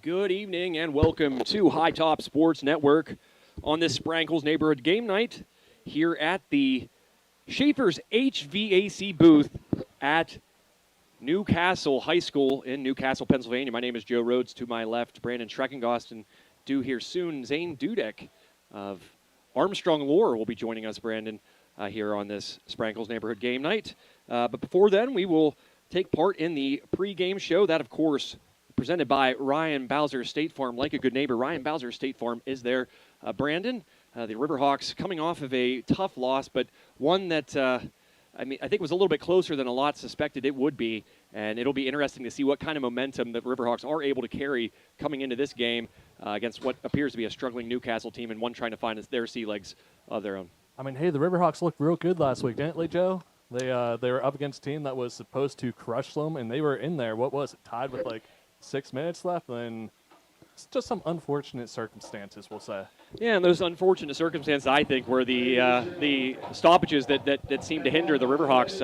Good evening and welcome to High Top Sports Network on this Sprankles Neighborhood Game Night here at the Schaefer's HVAC booth at Newcastle High School in Newcastle, Pennsylvania. My name is Joe Rhodes. To my left, Brandon Schreckengost, and due here soon, Zane Dudek of Armstrong Lore will be joining us, Brandon, here on this Sprankles Neighborhood Game Night. But before then, we will take part in the pregame show. That, of course, presented by Ryan Bowser State Farm. Like a good neighbor, Ryan Bowser State Farm is there. Brandon, the Riverhawks coming off of a tough loss, but one that I think was a little bit closer than a lot suspected it would be, and it'll be interesting to see what kind of momentum the Riverhawks are able to carry coming into this game against what appears to be a struggling Newcastle team and one trying to find their sea legs of their own. I mean, hey, the Riverhawks looked real good last week, didn't they, Joe? They were up against a team that was supposed to crush them, and they were in there. What was it, tied with like 6 minutes left? And it's just some unfortunate circumstances, we'll say. Yeah, and those unfortunate circumstances, I think, were the stoppages that seemed to hinder the Riverhawks.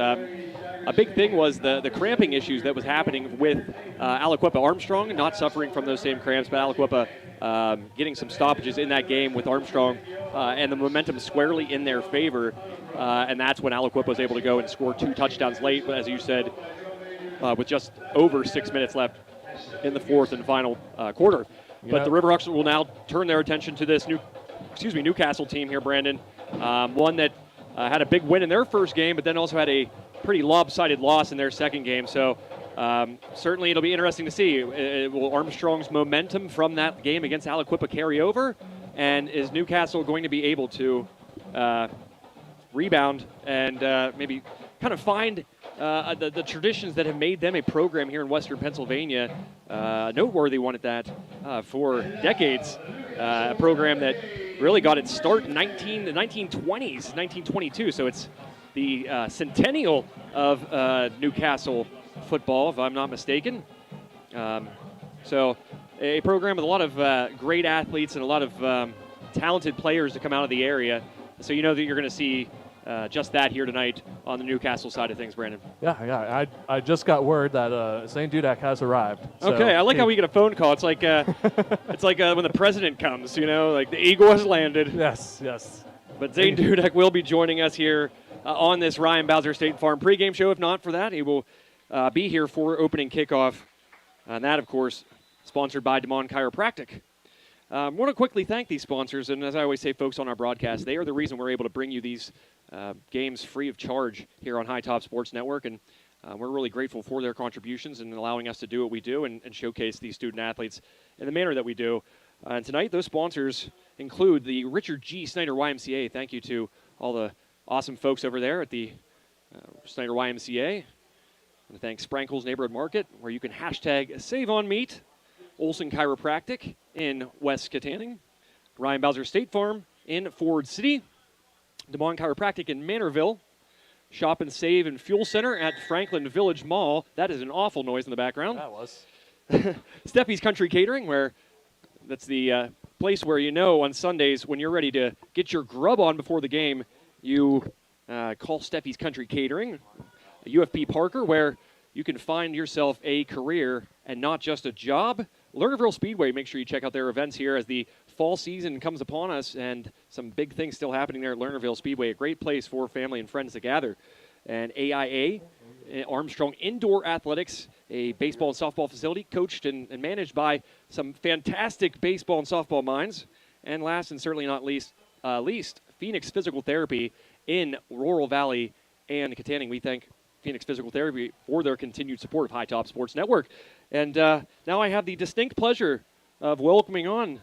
A big thing was the cramping issues that was happening with Aliquippa. Armstrong not suffering from those same cramps, but Aliquippa getting some stoppages in that game with Armstrong, and the momentum squarely in their favor. And that's when Aliquippa was able to go and score 2 touchdowns late, as you said, with just over 6 minutes left in the fourth and final quarter. But the Riverhawks will now turn their attention to this Newcastle team here, Brandon. One that had a big win in their first game, but then also had a pretty lopsided loss in their second game. So certainly it'll be interesting to see. Will Armstrong's momentum from that game against Aliquippa carry over? And is Newcastle going to be able to rebound and maybe kind of find the traditions that have made them a program here in Western Pennsylvania, noteworthy one at that, for decades. A program that really got its start in the 1920s, 1922. So it's the centennial of Newcastle football, if I'm not mistaken. So a program with a lot of great athletes and a lot of talented players to come out of the area. So you know that you're going to see just that here tonight on the Newcastle side of things, Brandon. Yeah. I just got word that Zane Dudek has arrived. So okay, I like how we get a phone call. It's like when the president comes, like the eagle has landed. Yes. But Zane Dudek will be joining us here on this Ryan Bowser State Farm pregame show. If not for that, he will be here for opening kickoff. And that, of course, sponsored by Demond Chiropractic. I want to quickly thank these sponsors, and as I always say, folks, on our broadcast, they are the reason we're able to bring you these games free of charge here on High Top Sports Network, and we're really grateful for their contributions and allowing us to do what we do and showcase these student-athletes in the manner that we do. And tonight, those sponsors include the Richard G. Snyder YMCA. Thank you to all the awesome folks over there at the Snyder YMCA. I want to thank Sprankles Neighborhood Market, where you can hashtag #SaveOnMeat, Olson Chiropractic in West Katanning, Ryan Bowser State Farm in Ford City, Demond Chiropractic in Manorville, Shop and Save and Fuel Center at Franklin Village Mall. That is an awful noise in the background. That was. Steffi's Country Catering, that's the place where on Sundays when you're ready to get your grub on before the game, you call Steffi's Country Catering. UFP Parker, where you can find yourself a career and not just a job. Lernerville Speedway, make sure you check out their events here as the fall season comes upon us, and some big things still happening there at Lernerville Speedway, a great place for family and friends to gather. And AIA, Armstrong Indoor Athletics, a baseball and softball facility coached and managed by some fantastic baseball and softball minds. And last and certainly not least, Phoenix Physical Therapy in Laurel Valley and Katanning. We thank Phoenix Physical Therapy for their continued support of High Top Sports Network. And now I have the distinct pleasure of welcoming on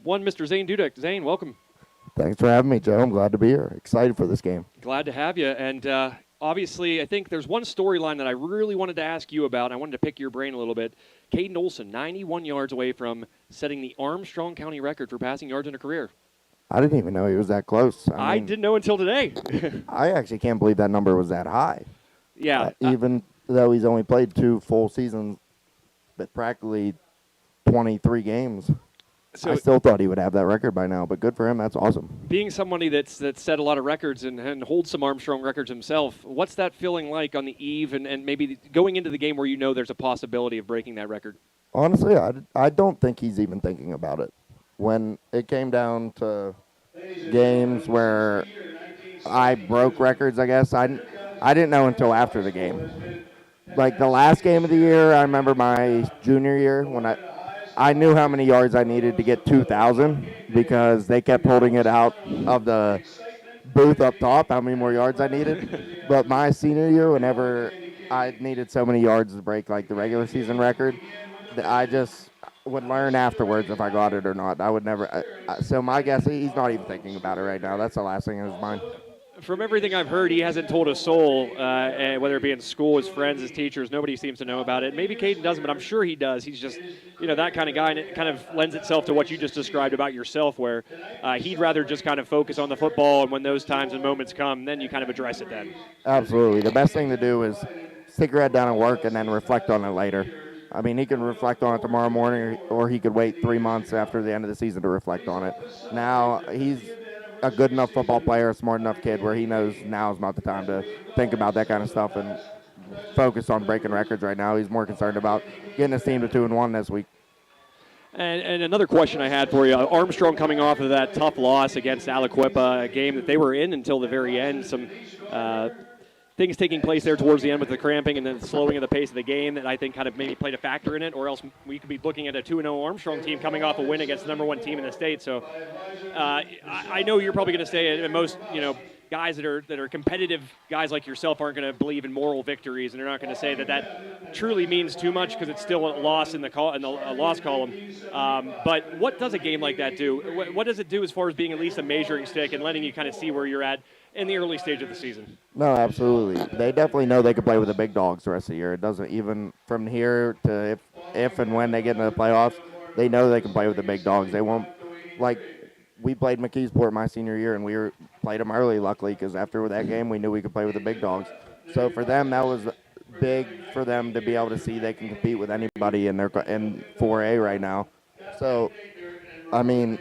one Mr. Zane Dudek. Zane, welcome. Thanks for having me, Joe. I'm glad to be here. Excited for this game. Glad to have you. And obviously, I think there's one storyline that I really wanted to ask you about. I wanted to pick your brain a little bit. Caden Olson, 91 yards away from setting the Armstrong County record for passing yards in a career. I didn't even know he was that close. I didn't know until today. I actually can't believe that number was that high. Yeah. Even though he's only played 2 full seasons, but practically 23 games. So I still thought he would have that record by now, but good for him. That's awesome. Being somebody that's set a lot of records and holds some Armstrong records himself, what's that feeling like on the eve and maybe going into the game where there's a possibility of breaking that record? Honestly, I don't think he's even thinking about it. When it came down to games where I broke records, I guess, I didn't know until after the game. Like the last game of the year, I remember my junior year when I knew how many yards I needed to get 2,000 because they kept holding it out of the booth up top, how many more yards I needed. But my senior year, whenever I needed so many yards to break like the regular season record, I just would learn afterwards if I got it or not. I would never. So my guess, he's not even thinking about it right now. That's the last thing in his mind. From everything I've heard, he hasn't told a soul, and whether it be in school, his friends, his teachers, nobody seems to know about it. Maybe Caden doesn't, but I'm sure he does. He's just, that kind of guy, and it kind of lends itself to what you just described about yourself, where he'd rather just kind of focus on the football, and when those times and moments come, then you kind of address it then. Absolutely. The best thing to do is stick your head down and work and then reflect on it later. I mean, he can reflect on it tomorrow morning, or he could wait 3 months after the end of the season to reflect on it. Now, he's a good enough football player, a smart enough kid where he knows now is not the time to think about that kind of stuff and focus on breaking records right now. He's more concerned about getting his team to 2-1 this week. And another question I had for you, Armstrong coming off of that tough loss against Aliquippa, a game that they were in until the very end, some things taking place there towards the end with the cramping and then slowing of the pace of the game that I think kind of maybe played a factor in it, or else we could be looking at a 2-0 Armstrong team coming off a win against the number one team in the state. So I know you're probably going to say, and most guys that are competitive guys like yourself aren't going to believe in moral victories, and they're not going to say that truly means too much because it's still a loss in the loss column. But what does a game like that do? What does it do as far as being at least a measuring stick and letting you kind of see where you're at in the early stage of the season? No, absolutely. They definitely know they can play with the big dogs the rest of the year. It doesn't even from here to if and when they get into the playoffs, they know they can play with the big dogs. They won't like we played McKeesport my senior year, and we played them early, luckily, because after that game, we knew we could play with the big dogs. So for them, that was big for them to be able to see they can compete with anybody in 4A right now. So, I mean,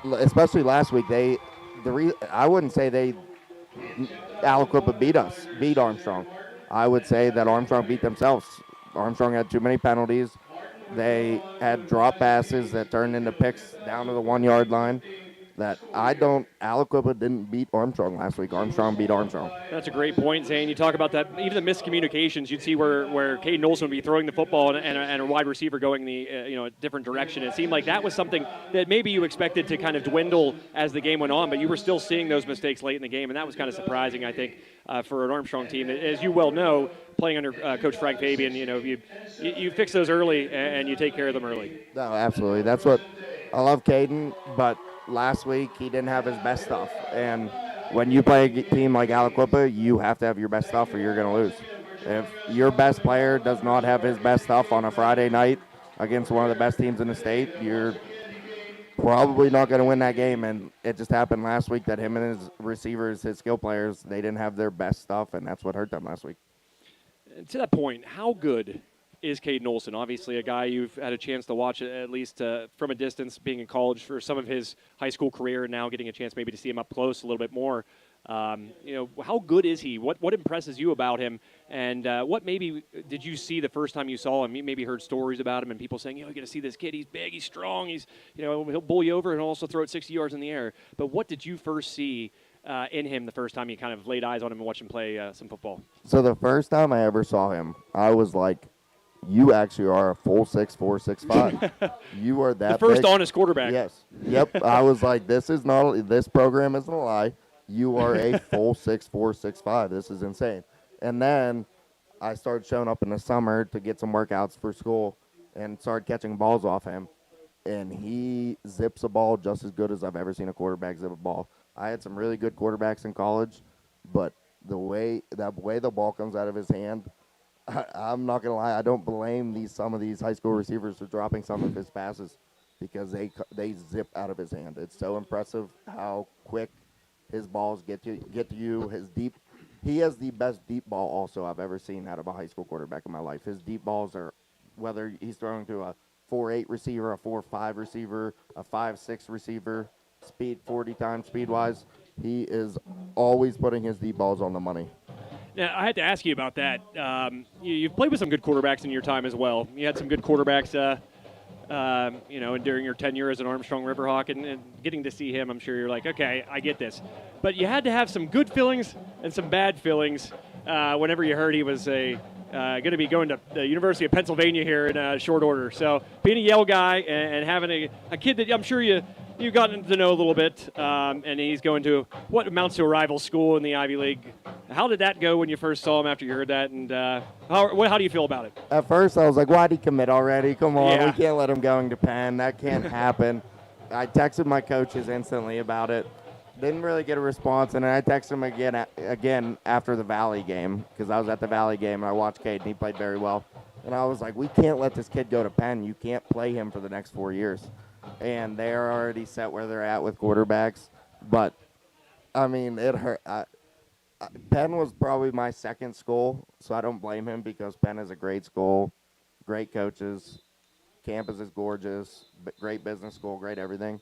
especially last week, I wouldn't say Aliquippa beat Armstrong. I would say that Armstrong beat themselves. Armstrong had too many penalties. They had drop passes that turned into picks down to the 1 yard line. Aliquippa didn't beat Armstrong last week. Armstrong beat Armstrong. That's a great point, Zane. You talk about that, even the miscommunications. You'd see where Caden Olson would be throwing the football and a wide receiver going the a different direction. It seemed like that was something that maybe you expected to kind of dwindle as the game went on, but you were still seeing those mistakes late in the game, and that was kind of surprising, I think, for an Armstrong team. As you well know, playing under Coach Frank Fabian, you fix those early and you take care of them early. No, absolutely. That's what I love Caden, but last week he didn't have his best stuff. And when you play a team like Aliquippa, you have to have your best stuff or you're going to lose. If your best player does not have his best stuff on a Friday night against one of the best teams in the state, you're probably not going to win that game. And it just happened last week that him and his receivers, his skill players, they didn't have their best stuff, and that's what hurt them last week. And to that point, how good is Caden Olson? Obviously a guy you've had a chance to watch at least from a distance, being in college for some of his high school career, and now getting a chance maybe to see him up close a little bit more. How good is he? What impresses you about him? And what maybe did you see the first time you saw him? You maybe heard stories about him and people saying, you're going to see this kid. He's big, he's strong, he'll bull you over and also throw it 60 yards in the air. But what did you first see in him the first time you kind of laid eyes on him and watched him play some football? So the first time I ever saw him, I was like, you actually are a full 6'4", 6'5". You are that the first big. honest quarterback. Yes. Yep. I was like, this program isn't a lie. You are a full 6'4", 6'5". This is insane. And then I started showing up in the summer to get some workouts for school and started catching balls off him. And he zips a ball just as good as I've ever seen a quarterback zip a ball. I had some really good quarterbacks in college, but the way the ball comes out of his hand, I'm not going to lie, I don't blame some of these high school receivers for dropping some of his passes because they zip out of his hand. It's so impressive how quick his balls get to you. He has the best deep ball also I've ever seen out of a high school quarterback in my life. His deep balls are, whether he's throwing to a 4.8 receiver, a 4.5 receiver, a 5.6 receiver, speed 40 times speed-wise, he is always putting his deep balls on the money. Now, I had to ask you about that. You've played with some good quarterbacks in your time as well. You had some good quarterbacks, and during your tenure as an Armstrong Riverhawk, and getting to see him, I'm sure you're like, okay, I get this. But you had to have some good feelings and some bad feelings whenever you heard he was going to be going to the University of Pennsylvania here in short order. So being a Yale guy and having a kid that I'm sure you've gotten to know a little bit, and he's going to what amounts to a rival school in the Ivy League. How did that go when you first saw him after you heard that, and how do you feel about it? At first, I was like, why'd he commit already? Come on, Yeah. we can't let him going to Penn. That can't happen. I texted my coaches instantly about it. Didn't really get a response, and then I texted him again after the Valley game, because I was at the Valley game, and I watched Cade, and he played very well. And I was like, we can't let this kid go to Penn. You can't play him for the next 4 years. And they're already set where they're at with quarterbacks. But, I mean, it hurt. Penn was probably my second school, so I don't blame him because Penn is a great school, great coaches, campus is gorgeous, great business school, great everything.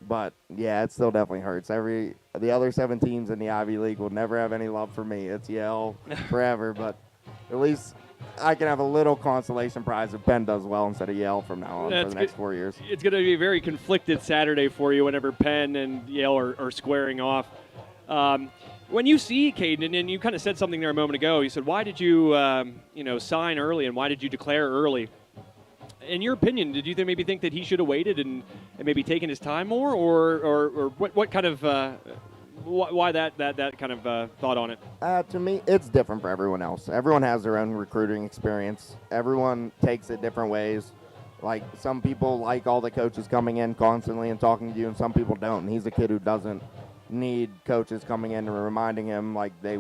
But, yeah, it still definitely hurts. The other 7 teams in the Ivy League will never have any love for me. It's Yale forever, but at least I can have a little consolation prize if Penn does well instead of Yale from now on for the next 4 years. It's going to be a very conflicted Saturday for you whenever Penn and Yale are squaring off. When you see Caden, and you kind of said something there a moment ago, you said, why did you, sign early and why did you declare early? In your opinion, did you maybe think that he should have waited and maybe taken his time more, or what kind of why that kind of thought on it? To me, it's different for everyone else. Everyone has their own recruiting experience. Everyone takes it different ways. Like, some people like all the coaches coming in constantly and talking to you, and some people don't. And he's a kid who doesn't need coaches coming in and reminding him like they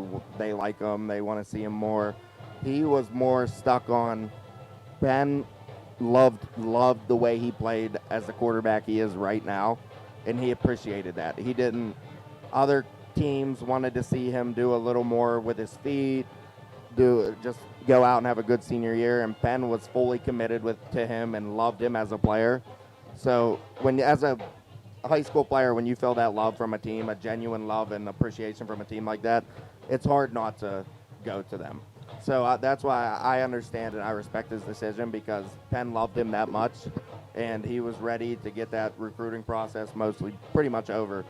like him, they want to see him more. He was more stuck on Penn. Loved the way he played as the quarterback he is right now, and he appreciated that. He didn't. Other teams wanted to see him do a little more with his feet, just go out and have a good senior year, and Penn was fully committed to him and loved him as a player. So as a high school player, when you feel that love from a team, a genuine love and appreciation from a team like that, it's hard not to go to them. So that's why I understand and I respect his decision, because Penn loved him that much, and he was ready to get that recruiting process pretty much over.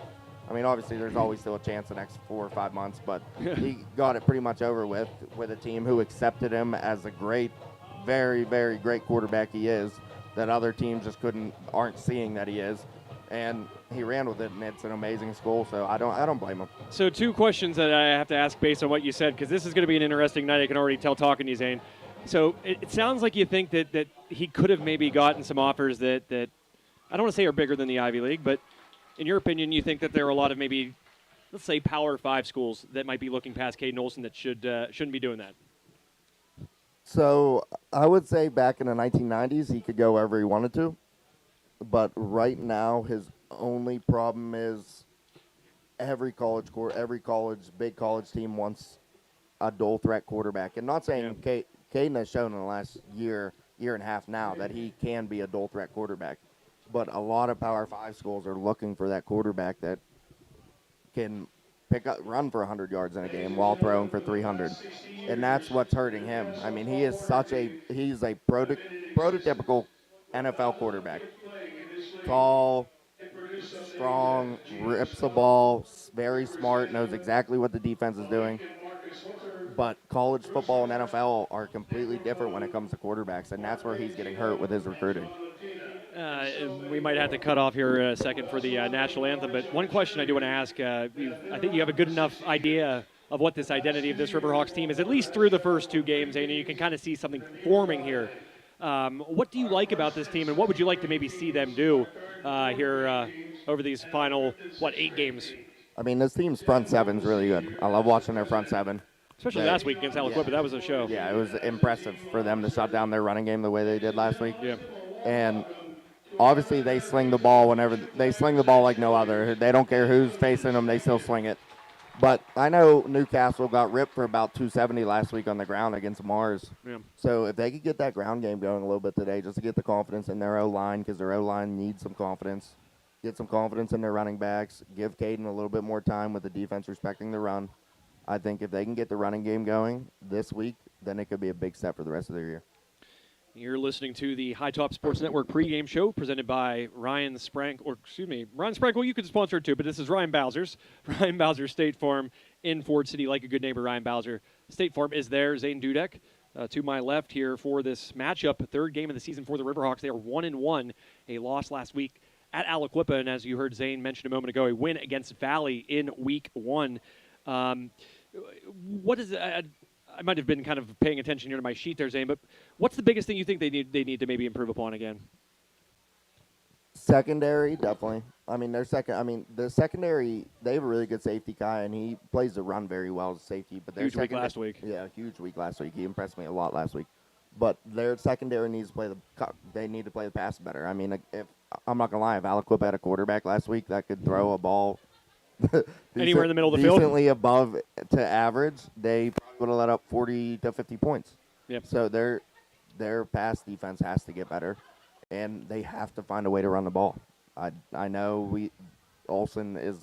I mean, obviously, there's always still a chance the next 4 or 5 months, but he got it pretty much over with a team who accepted him as a great, very, very great quarterback he is, that other teams just aren't seeing that he is. And he ran with it, and it's an amazing school, so I don't blame him. So 2 questions that I have to ask based on what you said, because this is going to be an interesting night. I can already tell talking to you, Zane. So it sounds like you think that he could have maybe gotten some offers that I don't want to say are bigger than the Ivy League, but in your opinion, you think that there are a lot of maybe, let's say, Power 5 schools that might be looking past Caden Olson that shouldn't be doing that? So I would say back in the 1990s, he could go wherever he wanted to. But right now, his only problem is every big college team wants a dual threat quarterback. And not saying Caden has shown in the last year and a half now that he can be a dual threat quarterback. But a lot of Power 5 schools are looking for that quarterback that can run for 100 yards in a game while throwing for 300. And that's what's hurting him. I mean, he's a prototypical NFL quarterback. Tall, strong, rips the ball, very smart, knows exactly what the defense is doing. But college football and NFL are completely different when it comes to quarterbacks, and that's where he's getting hurt with his recruiting. We might have to cut off here in a second for the national anthem, but one question I do want to ask, I think you have a good enough idea of what this identity of this Riverhawks team is, at least through the first 2 games, and you can kind of see something forming here. What do you like about this team, and what would you like to maybe see them do here over these final, 8 games? I mean, this team's front seven's really good. I love watching their front seven. Especially last week against Aliquippa, but that was a show. Yeah, it was impressive for them to shut down their running game the way they did last week. Yeah. And obviously they sling the ball like no other. They don't care who's facing them, they still sling it. But I know Newcastle got ripped for about 270 last week on the ground against Mars. Yeah. So if they could get that ground game going a little bit today, just to get the confidence in their O-line, because their O-line needs some confidence, get some confidence in their running backs, give Caden a little bit more time with the defense respecting the run, I think if they can get the running game going this week, then it could be a big step for the rest of their year. You're listening to the High Top Sports Network pregame show presented by Ryan Sprankle. You could sponsor it too, but this is Ryan Bowser's. Ryan Bowser State Farm in Ford City. Like a good neighbor, Ryan Bowser State Farm is there. Zane Dudek to my left here for this matchup. Third game of the season for the Riverhawks. They are 1-1. A loss last week at Aliquippa, and as you heard Zane mention a moment ago, a win against Valley in week 1. What is I might have been kind of paying attention here to my sheet there, Zane, but what's the biggest thing you think they need to maybe improve upon again? Secondary, definitely. The secondary, they have a really good safety guy, and he plays the run very well as a safety. But huge week last week. Yeah, huge week last week. He impressed me a lot last week. But their secondary needs to play they need to play the pass better. I mean, if I'm not gonna lie, if Aliquippa had a quarterback last week that could throw a ball anywhere in the middle of the field, decently above to average, they probably would have let up 40 to 50 points. Yep. So their pass defense has to get better, and they have to find a way to run the ball. I know Olsen is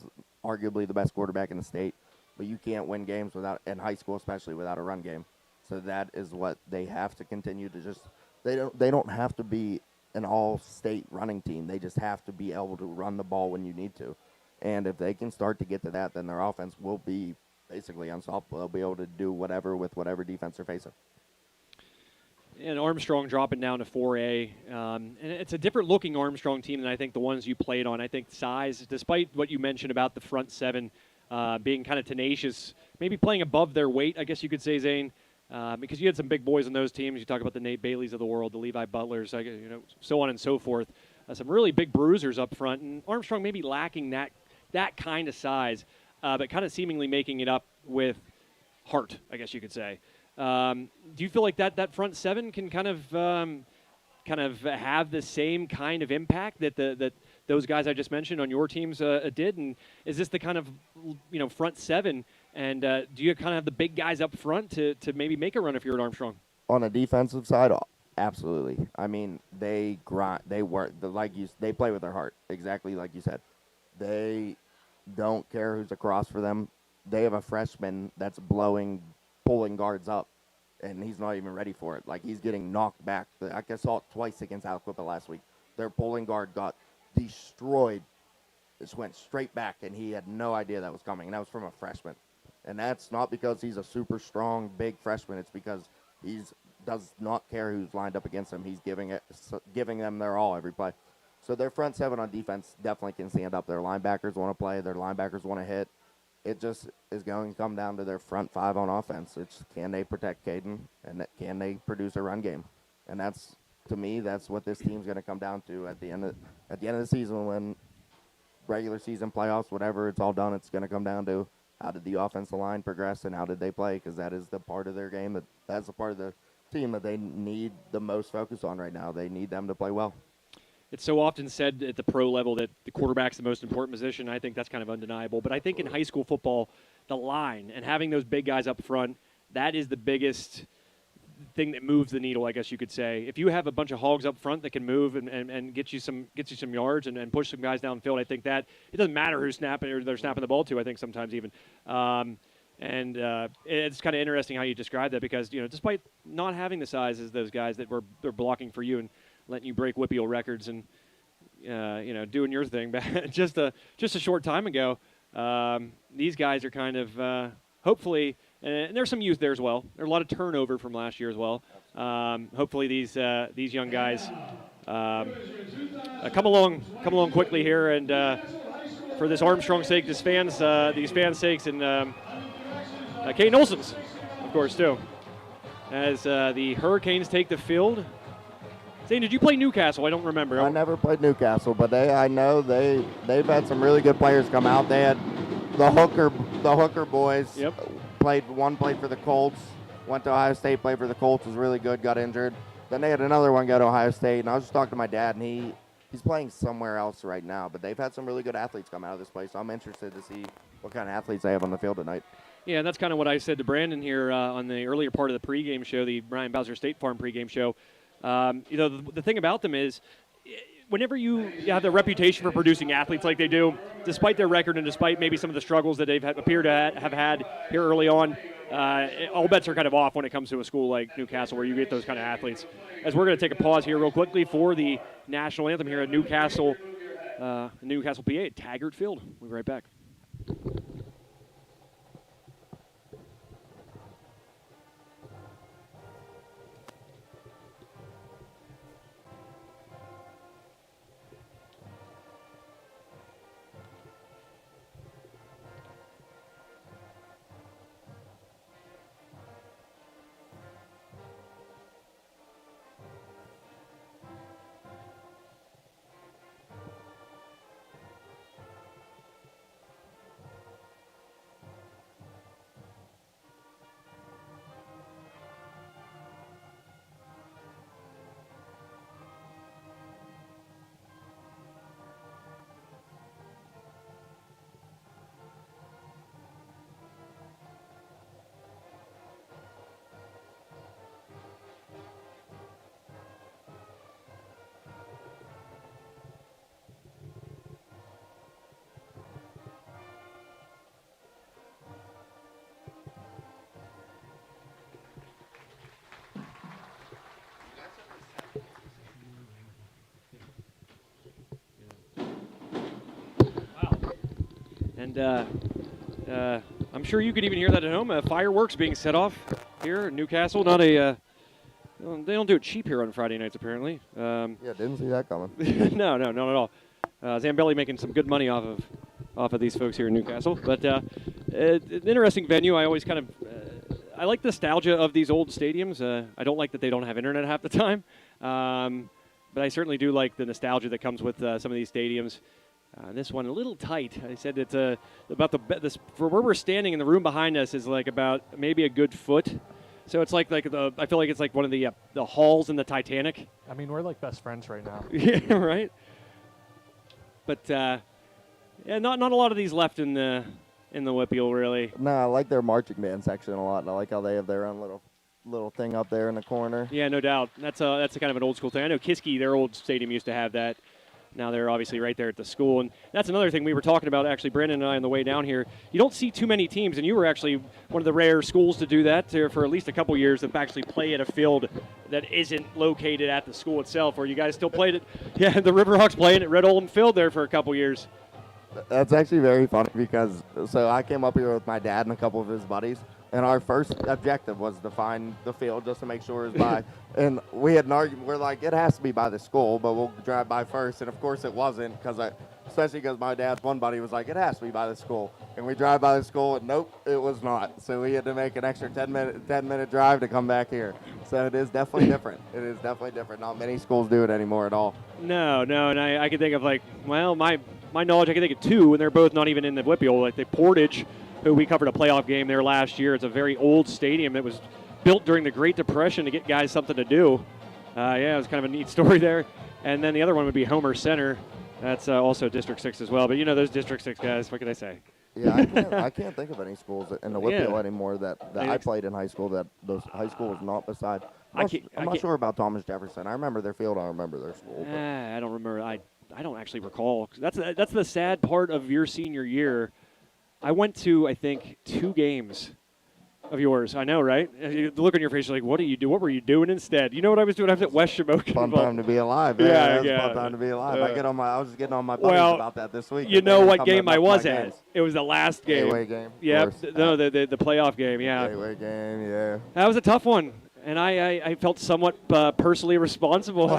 arguably the best quarterback in the state, but you can't win games in high school, especially without a run game. So that is what they have to continue to just. They don't have to be an all-state running team. They just have to be able to run the ball when you need to. And if they can start to get to that, then their offense will be basically unstoppable. They'll be able to do whatever with whatever defense they're facing. And Armstrong dropping down to 4A. And it's a different-looking Armstrong team than I think the ones you played on. I think size, despite what you mentioned about the front seven being kind of tenacious, maybe playing above their weight, I guess you could say, Zane, because you had some big boys on those teams. You talk about the Nate Baileys of the world, the Levi Butlers, so on and so forth. Some really big bruisers up front. And Armstrong maybe lacking that kind of size, but kind of seemingly making it up with heart, I guess you could say. Do you feel like that front seven can kind of have the same kind of impact that those guys I just mentioned on your teams did? And is this the kind of front seven? And do you kind of have the big guys up front to maybe make a run if you're at Armstrong? On a defensive side, absolutely. I mean, they grind, they work, they play with their heart, exactly like you said. They don't care who's across for them. They have a freshman that's pulling guards up, and he's not even ready for it. Like, he's getting knocked back. I saw it twice against Aliquippa last week. Their pulling guard got destroyed. Just went straight back, and he had no idea that was coming, and that was from a freshman. And that's not because he's a super strong, big freshman. It's because he does not care who's lined up against him. He's giving them their all every play. So their front seven on defense definitely can stand up. Their linebackers want to play. Their linebackers want to hit. It just is going to come down to their front five on offense. It's can they protect Caden, and can they produce a run game? And that's, to me, that's what this team's going to come down to at the end of the season, when regular season playoffs, whatever, it's all done. It's going to come down to how did the offensive line progress and how did they play, because that is the part of their game that's the part of the team that they need the most focus on right now. They need them to play well. It's so often said at the pro level that the quarterback's the most important position. I think that's kind of undeniable. But I think in high school football, the line and having those big guys up front, that is the biggest thing that moves the needle, I guess you could say. If you have a bunch of hogs up front that can move and get you some yards and push some guys downfield, I think that it doesn't matter who's snapping or they're snapping the ball to, I think sometimes even. It's kind of interesting how you describe that, because despite not having the size as those guys that they're blocking for you and letting you break Whippeal records and doing your thing just a short time ago, these guys are kind of hopefully, and there's some youth there as well. There's a lot of turnover from last year as well. Hopefully these young guys come along quickly here, and for this Armstrong sake, these fans' sakes, and Caden Olsen's, of course, too, as the Hurricanes take the field. Zane, did you play Newcastle? I don't remember. I never played Newcastle, but I know they've had some really good players come out. They had the Hooker boys. Yep. One played for the Colts, went to Ohio State, played for the Colts, was really good, got injured. Then they had another one go to Ohio State, and I was just talking to my dad, and he's playing somewhere else right now. But they've had some really good athletes come out of this place, so I'm interested to see what kind of athletes they have on the field tonight. Yeah, that's kind of what I said to Brandon here on the earlier part of the pregame show, the Ryan Bowser State Farm pregame show. The thing about them is whenever you have the reputation for producing athletes like they do, despite their record and despite maybe some of the struggles that they've appear to have had here early on, all bets are kind of off when it comes to a school like Newcastle where you get those kind of athletes. As we're going to take a pause here real quickly for the national anthem here at Newcastle, PA at Taggart Field. We'll be right back. And I'm sure you could even hear that at home. Fireworks being set off here in Newcastle. Not a they don't do it cheap here on Friday nights, apparently. Yeah, didn't see that coming. No, not at all. Zambelli making some good money off of these folks here in Newcastle. But an interesting venue. I always kind of I like the nostalgia of these old stadiums. I don't like that they don't have internet half the time. But I certainly do like the nostalgia that comes with some of these stadiums. This one a little tight. I said it's about this for where we're standing in the room behind us is like about maybe a good foot. So it's like I feel like it's like one of the halls in the Titanic. I mean, we're like best friends right now. Yeah, right. But yeah, not a lot of these left in the Whippeal really. No, I like their marching band section a lot, and I like how they have their own little thing up there in the corner. Yeah, no doubt. That's a kind of an old school thing. I know Kiski, their old stadium, used to have that. Now they're obviously right there at the school. And that's another thing we were talking about, actually, Brandon and I on the way down here. You don't see too many teams, and you were actually one of the rare schools to do that for at least a couple years, that actually play at a field that isn't located at the school itself, or you guys still played it. Yeah, the Riverhawks playing at Red Oldham Field there for a couple years. That's actually very funny because, so I came up here with my dad and a couple of his buddies, and our first objective was to find the field just to make sure it was by. And we had an argument. We're like, it has to be by the school, but we'll drive by first. And, of course, it wasn't, especially because my dad's one buddy was like, it has to be by the school. And we drive by the school, and nope, it was not. So we had to make an extra 10-minute drive to come back here. So it is definitely different. It is definitely different. Not many schools do it anymore at all. No, and I can think of, my knowledge, I can think of two, and they're both not even in the Whippeal. Like the Portage, who we covered a playoff game there last year. It's a very old stadium that was built during the Great Depression to get guys something to do. Yeah, it was kind of a neat story there. And then the other one would be Homer Center. That's also District 6 as well. But, those District 6 guys, what can I say? Yeah, I can't think of any schools in the Whippeal anymore that I played in high school that those high schools not beside. I'm not sure about Thomas Jefferson. I remember their field. I remember their school. I don't remember. I don't actually recall. That's the sad part of your senior year. I went to, I think, 2 games of yours. I know, right? The look on your face, you're like, what do you do? What were you doing instead? You know what I was doing? I was at West Shamokin. Fun time to be alive. Yeah. Fun time to be alive. I was just getting on my buddies about that this week. You know what game I was at? It was the last game. Gateway game. Yeah. No, the playoff game. Yeah. Gateway game. Yeah. That was a tough one. And I felt somewhat personally responsible.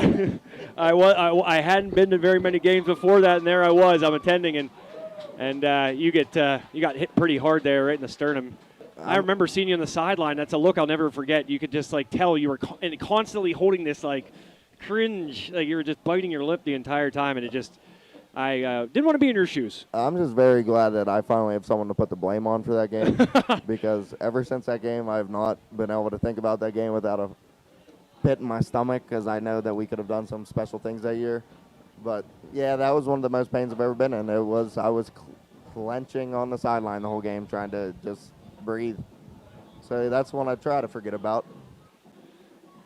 I hadn't been to very many games before that, and there I was. I'm attending, and you got hit pretty hard there, right in the sternum. I remember seeing you on the sideline. That's a look I'll never forget. You could just tell you were constantly holding this cringe, like you were just biting your lip the entire time, and I didn't want to be in your shoes. I'm just very glad that I finally have someone to put the blame on for that game because ever since that game, I've not been able to think about that game without a pit in my stomach because I know that we could have done some special things that year. But, yeah, that was one of the most pains I've ever been in. I was clenching on the sideline the whole game trying to just breathe. So that's one I try to forget about.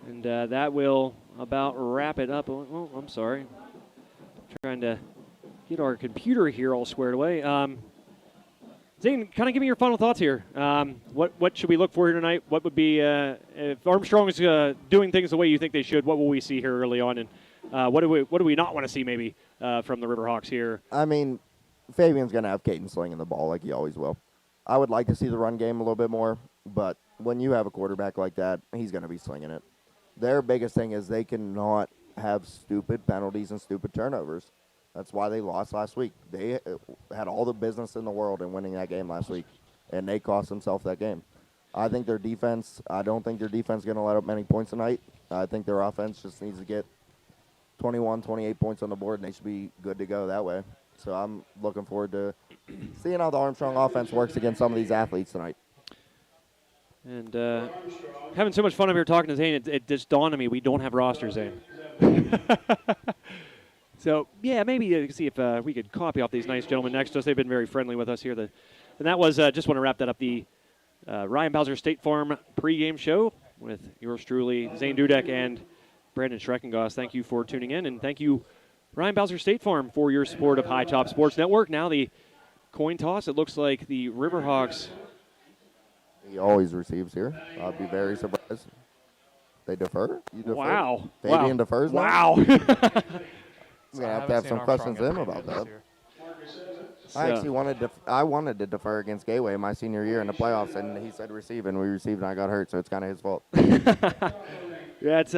And that will about wrap it up. Oh, I'm sorry. Trying to get our computer here all squared away. Zane, kind of give me your final thoughts here. What should we look for here tonight? What would be, if Armstrong is doing things the way you think they should, what will we see here early on? And what do we not want to see maybe from the Riverhawks here? I mean, Fabian's going to have Caden slinging the ball like he always will. I would like to see the run game a little bit more, but when you have a quarterback like that, he's going to be slinging it. Their biggest thing is they cannot have stupid penalties and stupid turnovers. That's why they lost last week. They had all the business in the world in winning that game last week, and they cost themselves that game. I don't think their defense is going to let up many points tonight. I think their offense just needs to get 21, 28 points on the board, and they should be good to go that way. So I'm looking forward to seeing how the Armstrong offense works against some of these athletes tonight. And having so much fun up here talking to Zane, it just dawned on me we don't have rosters, Zane. So, yeah, maybe you can see if we could copy off these nice gentlemen next to us. They've been very friendly with us here. And that was, just want to wrap that up, the Ryan Bowser State Farm pregame show with yours truly, Zane Dudek and Brandon Schreckengoss. Thank you for tuning in, and thank you, Ryan Bowser State Farm, for your support of High Top Sports Network. Now the coin toss. It looks like the Riverhawks. He always receives here. I'd be very surprised. They defer? You defer? Wow. Fabian defers now? Wow. We're going to have some questions to him about that. I actually wanted to defer against Gateway my senior year in the playoffs, and he said receive, and we received, and I got hurt, so it's kind of his fault. Yeah, it's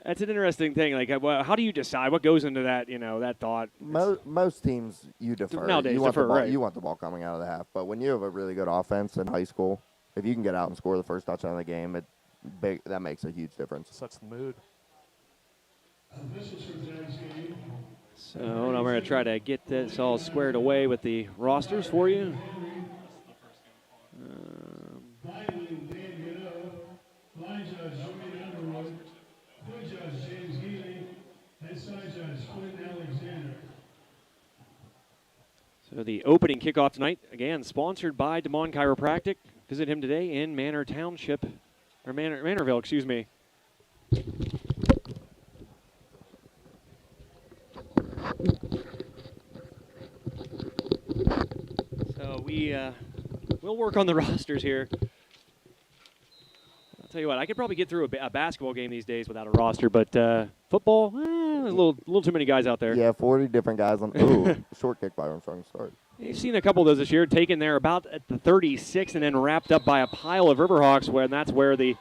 that's an interesting thing. Like, how do you decide what goes into that? That thought. Most teams you defer. Nowadays, you want defer, the ball, right? You want the ball coming out of the half, but when you have a really good offense in high school, if you can get out and score the first touchdown of the game, that makes a huge difference. Sets the mood. So I'm going to try to get this all squared away with the rosters for you. So the opening kickoff tonight, again, sponsored by DeMond Chiropractic. Visit him today in Manorville, excuse me. So we'll work on the rosters here. I'll tell you what, I could probably get through a basketball game these days without a roster, but football, there's a little too many guys out there. Yeah, 40 different guys on. Ooh, short kick by Armstrong to start. You've seen a couple of those this year, taken there about at the 36 and then wrapped up by a pile of Riverhawks, and that's where the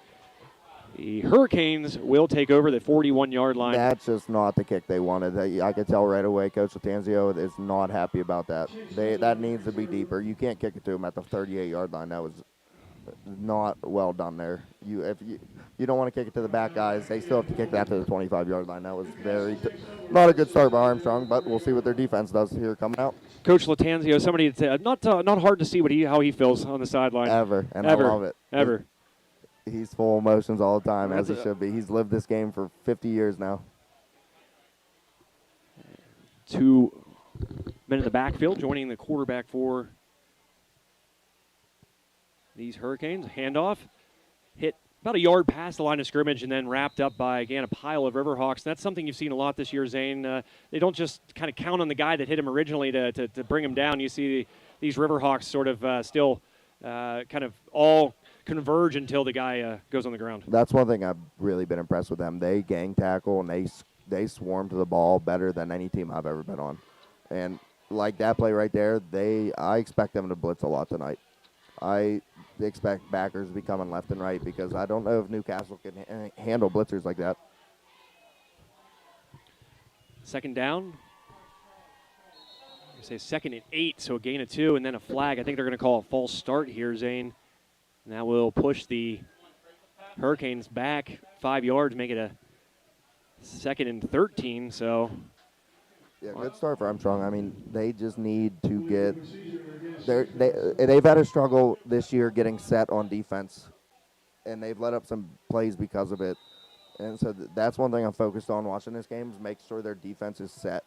Hurricanes will take over the 41-yard line. That's just not the kick they wanted. I could tell right away Coach Latanzio is not happy about that. That needs to be deeper. You can't kick it to him at the 38-yard line. That was not well done there. If you don't want to kick it to the back guys, they still have to kick that to the 25-yard line. That was not a good start by Armstrong, but we'll see what their defense does here coming out. Coach Latanzio, somebody not hard to see how he feels on the sideline. Ever, and I love it. Ever. He's full of emotions all the time, as he should be. He's lived this game for 50 years now. 2 men in the backfield joining the quarterback for these Hurricanes. Handoff, hit about a yard past the line of scrimmage and then wrapped up by, again, a pile of Riverhawks. That's something you've seen a lot this year, Zane. They don't just kind of count on the guy that hit him originally to bring him down. You see these Riverhawks sort of still kind of all converge until the guy goes on the ground. That's one thing I've really been impressed with them. They gang tackle and they swarm to the ball better than any team I've ever been on. And like that play right there, I expect them to blitz a lot tonight. I expect backers to be coming left and right because I don't know if Newcastle can handle blitzers like that. Second down. I say 2nd and 8, so a gain of 2 and then a flag. I think they're going to call a false start here, Zane. And that will push the Hurricanes back 5 yards, make it a 2nd and 13. So, yeah, good start for Armstrong. I mean, they just need to get. They've had a struggle this year getting set on defense, and they've let up some plays because of it. And so that's one thing I'm focused on watching this game is make sure their defense is set.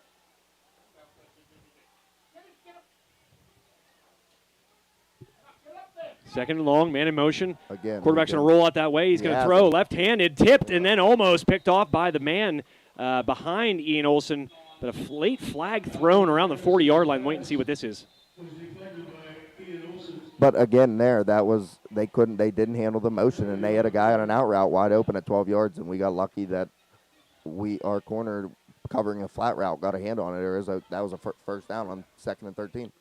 Second and long, man in motion. Again, quarterback's going to roll out that way. He's going to throw left-handed, tipped, and then almost picked off by the man behind Ian Olsen. But a late flag thrown around the 40-yard line. Wait and see what this is. But again, they didn't handle the motion, and they had a guy on an out route wide open at 12 yards, and we got lucky that our corner covering a flat route got a hand on it. That was a first down on 2nd and 13.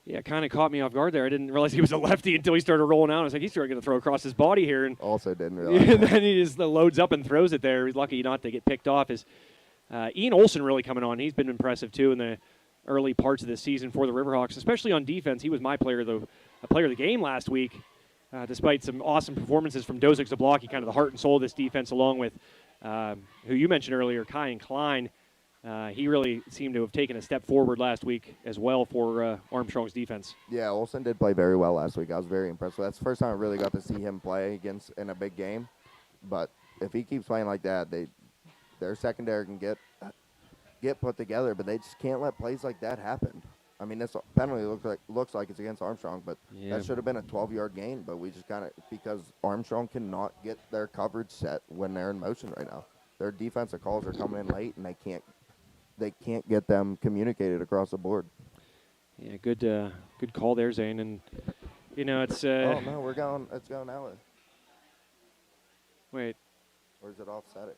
Yeah, kind of caught me off guard there. I didn't realize he was a lefty until he started rolling out. I was like, he's going to throw across his body here. And also didn't realize. And then he just loads up and throws it there. He's lucky not to get picked off. Ian Olsen really coming on. He's been impressive, too, in the early parts of this season for the Riverhawks, especially on defense. He was my player of the game last week, despite some awesome performances from Dozick Zablocki, kind of the heart and soul of this defense, along with who you mentioned earlier, Kai and Klein. He really seemed to have taken a step forward last week as well for Armstrong's defense. Yeah, Olsen did play very well last week. I was very impressed. That's the first time I really got to see him play in a big game. But if he keeps playing like that, their secondary can get put together, but they just can't let plays like that happen. I mean, this penalty looks like it's against Armstrong, but that should have been a 12-yard gain. But we just because Armstrong cannot get their coverage set when they're in motion right now. Their defensive calls are coming in late, and they can't get them communicated across the board. Yeah, good call there, Zane. And it's. Oh no, it's going that way. Wait. Or is it offsetting?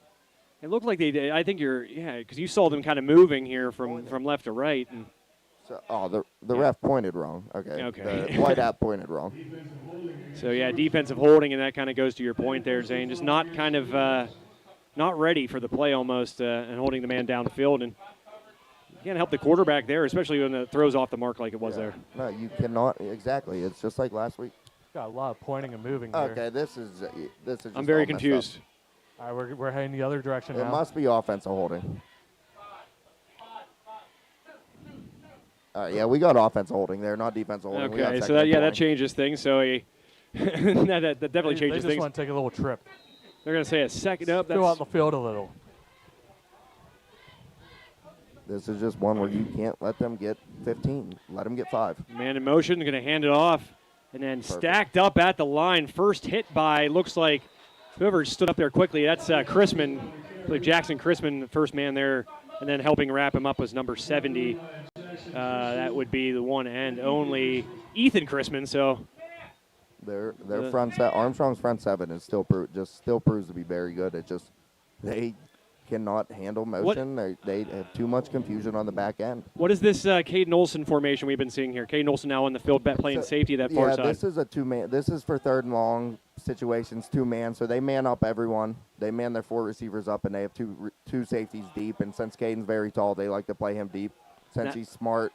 It looked like they did. I think because you saw them kind of moving here from left to right. And so, the ref pointed wrong. Okay. The white app pointed wrong. So yeah, defensive holding, and that kind of goes to your point there, Zane. Just not not ready for the play almost, and holding the man downfield, and you can't help the quarterback there, especially when it throws off the mark like it was there. No, you cannot. Exactly. It's just like last week. Got a lot of pointing and moving here. Okay, this is. Just I'm very all messed confused. up. All right, we're heading the other direction now. It must be offensive holding. All right, yeah, we got offensive holding there, not defensive holding. Okay, so that changes things. So that definitely changes they just things. want to take a little trip. They're going to say a second. Nope, Go out the field a little. This is just one where you can't let them get 15. Let them get 5. Man in motion, going to hand it off, and then stacked up at the line. First hit by, looks like, whoever stood up there quickly. That's Chrisman. I believe Jackson Chrisman, the first man there, and then helping wrap him up was number 70. That would be the one and only Ethan Chrisman. So their front set, Armstrong's front 7 is still proves to be very good. It just they cannot handle motion. They have too much confusion on the back end. What is this Caden Olsen formation we've been seeing here? Caden Olsen now on the field playing safety that far side. Yeah, this is a 2-man. This is for 3rd and long situations, 2-man. So they man up everyone. They man their 4 receivers up, and they have two safeties deep. And since Caden's very tall, they like to play him deep. Since he's smart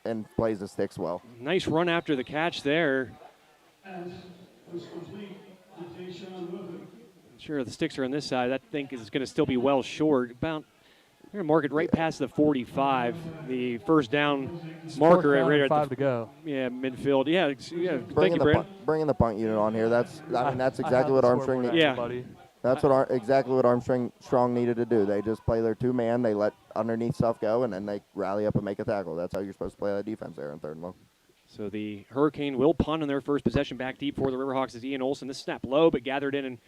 and plays the sticks well. Nice run after the catch there. Sure, the sticks are on this side. That thing is going to still be well short. They're going to mark it right past the 45. The first down marker right at 5 to go. Yeah, midfield. Yeah. Thank you, Brandon. Bringing the punt unit on here. That's exactly what Armstrong needed. Yeah. Buddy. That's exactly what Armstrong needed to do. They just play their 2-man. They let underneath stuff go, and then they rally up and make a tackle. That's how you're supposed to play that defense there in 3rd and long. So the Hurricane will punt on their first possession back deep for the Riverhawks as Ian Olsen. This snap low, but gathered in and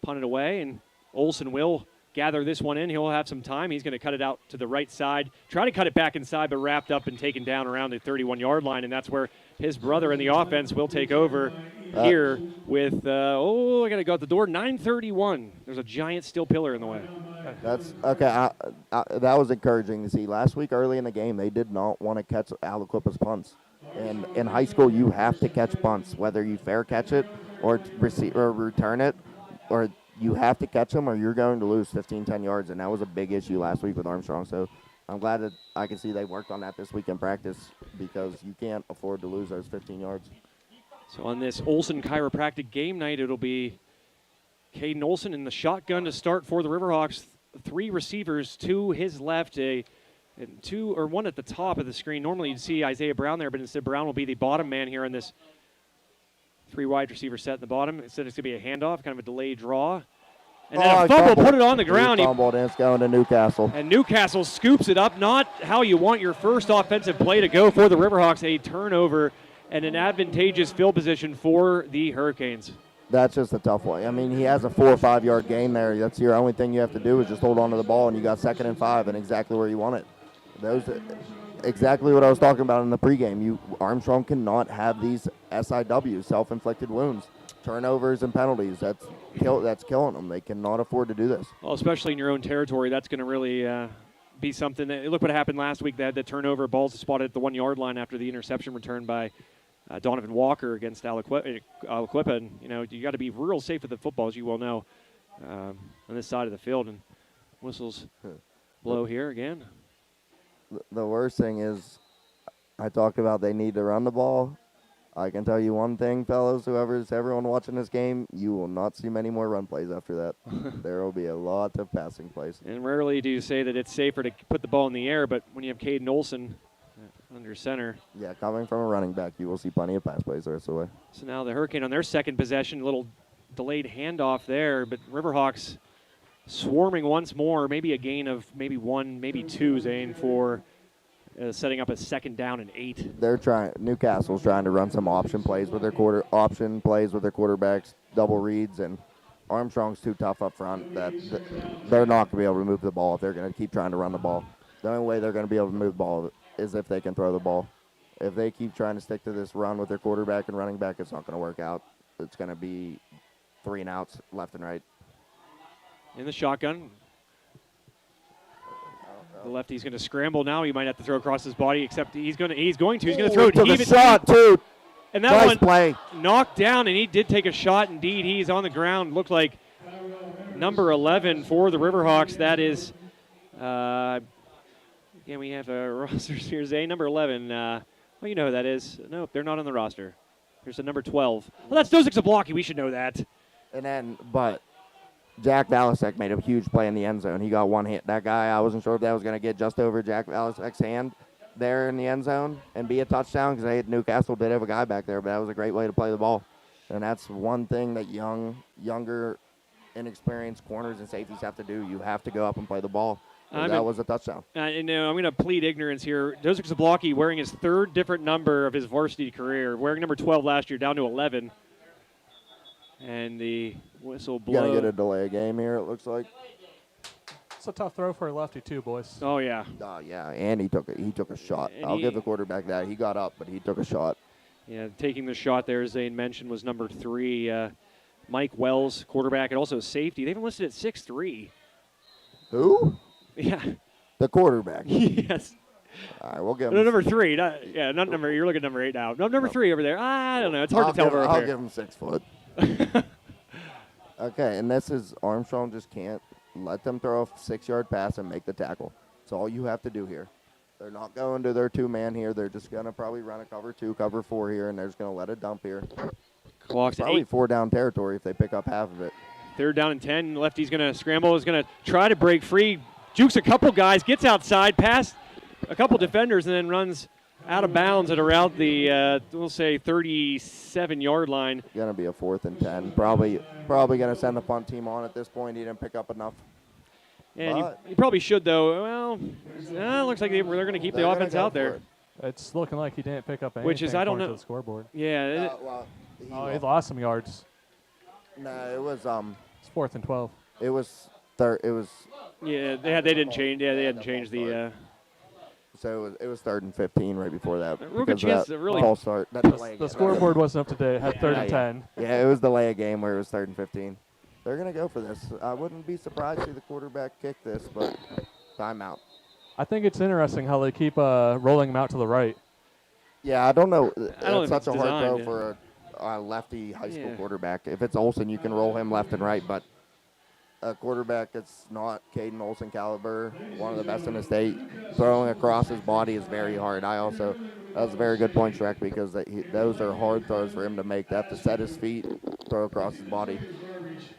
punted away. And Olsen will gather this one in. He'll have some time. He's going to cut it out to the right side. Try to cut it back inside, but wrapped up and taken down around the 31-yard line. And that's where his brother in the offense will take over here with, I got to go out the door, 9:31. There's a giant steel pillar in the way. That's okay. That was encouraging to see. Last week early in the game, they did not want to catch Aliquippa's punts. And in high school, you have to catch punts, whether you fair catch it or return it, or you have to catch them or you're going to lose 15, 10 yards. And that was a big issue last week with Armstrong. So I'm glad that I can see they worked on that this week in practice because you can't afford to lose those 15 yards. So on this Olsen Chiropractic game night, it'll be Caden Olsen in the shotgun to start for the Riverhawks. 3 receivers to his left, one at the top of the screen. Normally you'd see Isaiah Brown there, but instead Brown will be the bottom man here on this 3 wide receiver set in the bottom. Instead it's going to be a handoff, kind of a delayed draw. And then a fumble, put it on the ground. He fumbled, and it's going to Newcastle. And Newcastle scoops it up. Not how you want your first offensive play to go for the Riverhawks. A turnover and an advantageous field position for the Hurricanes. That's just a tough one. I mean, he has a 4 or 5 yard gain there. That's your only thing you have to do is just hold on to the ball, and you got 2nd and 5 and exactly where you want it. Those exactly what I was talking about in the pregame. Armstrong cannot have these SIWs, self-inflicted wounds, turnovers and penalties. That's killing them. They cannot afford to do this. Well, especially in your own territory, that's going to really be something. Look what happened last week. They had the turnover, balls spotted at the 1 yard line after the interception return by Donovan Walker against Aliquippa. And you got to be real safe with the football, as you well know, on this side of the field. And whistles blow here again. The worst thing is, I talked about they need to run the ball. I can tell you one thing, fellas, everyone watching this game, you will not see many more run plays after that. There will be a lot of passing plays. And rarely do you say that it's safer to put the ball in the air, but when you have Caden Olsen under center. Yeah, coming from a running back, you will see plenty of pass plays the rest of the way. So now the Hurricane on their second possession, a little delayed handoff there, but Riverhawks swarming once more, maybe a gain of maybe 1, maybe 2, Zane, for setting up a 2nd down and 8. Newcastle's trying to run some option plays with their quarterbacks, double reads, and Armstrong's too tough up front that they're not going to be able to move the ball if they're going to keep trying to run the ball. The only way they're going to be able to move the ball is if they can throw the ball. If they keep trying to stick to this run with their quarterback and running back, it's not going to work out. It's going to be 3 and outs left and right. In the shotgun. The lefty's going to scramble now. He might have to throw across his body, except he's going to throw took a shot, too. And that nice one play. Knocked down, and he did take a shot. Indeed, he's on the ground. Looked like number 11 for the Riverhawks. That is, again, we have a roster here. Zay, number 11. Well, you know who that is. Nope, they're not on the roster. Here's the number 12. Well, that's Dosick Zablocki. We should know that. And then, but Jack Valasek made a huge play in the end zone. He got one hit. That guy, I wasn't sure if that was going to get just over Jack Valasek's hand there in the end zone and be a touchdown because Newcastle did have a guy back there, but that was a great way to play the ball. And that's one thing that younger, inexperienced corners and safeties have to do. You have to go up and play the ball. That was a touchdown. I'm going to plead ignorance here. Dosick Zablocki wearing his 3rd different number of his varsity career, wearing number 12 last year, down to 11. And the whistle blows. Going to get a delay game here, it looks like. It's a tough throw for a lefty, too, boys. Oh, yeah. Yeah, and he took a shot. I'll give the quarterback that. He got up, but he took a shot. Yeah, taking the shot there, as Zane mentioned, was number 3, Mike Wells, quarterback, and also safety. They've listed at 6'3". Who? Yeah. The quarterback. Yes. All right, we'll give him. No, number 3. Not number. You're looking at number 8 now. No, number 3 over there. I don't know. It's hard to tell over there. I'll give him 6 foot. Okay, and this is Armstrong just can't let them throw a 6-yard pass and make the tackle. That's all you have to do here. They're not going to their 2-man here. They're just going to probably run a cover 2, cover 4 here, and they're just going to let it dump here. Clock's probably 8. 4 down territory if they pick up half of it. 3rd down and 10. Lefty's going to scramble. Is going to try to break free. Jukes a couple guys. Gets outside. Past a couple defenders and then runs out of bounds at around the, we'll say, 37-yard line. Going to be a 4th and 10. Probably going to send the punt team on at this point. He didn't pick up enough. And you probably should, though. Well, looks like they're going to keep the offense out there. It's looking like he didn't pick up anything. Which is, I don't know. To the scoreboard. Yeah. He lost some yards. No, it was It's 4th and 12. It was Yeah, they didn't change. Yeah, they hadn't changed the. So it was 3rd and 15 right before that. Real good chance to really. False start. The scoreboard wasn't up to date. It had 3rd and 10. Yeah, it was the delay game where it was 3rd and 15. They're going to go for this. I wouldn't be surprised to see the quarterback kick this, but timeout. I think it's interesting how they keep rolling him out to the right. Yeah, I don't know. It's such a hard throw yeah. for a lefty high school quarterback. If it's Olsen, you can roll him left and right, but a quarterback that's not Caden Olsen caliber, one of the best in the state, throwing across his body is very hard. That was a very good point, Shrek, because those are hard throws for him to make. They have to set his feet, throw across his body.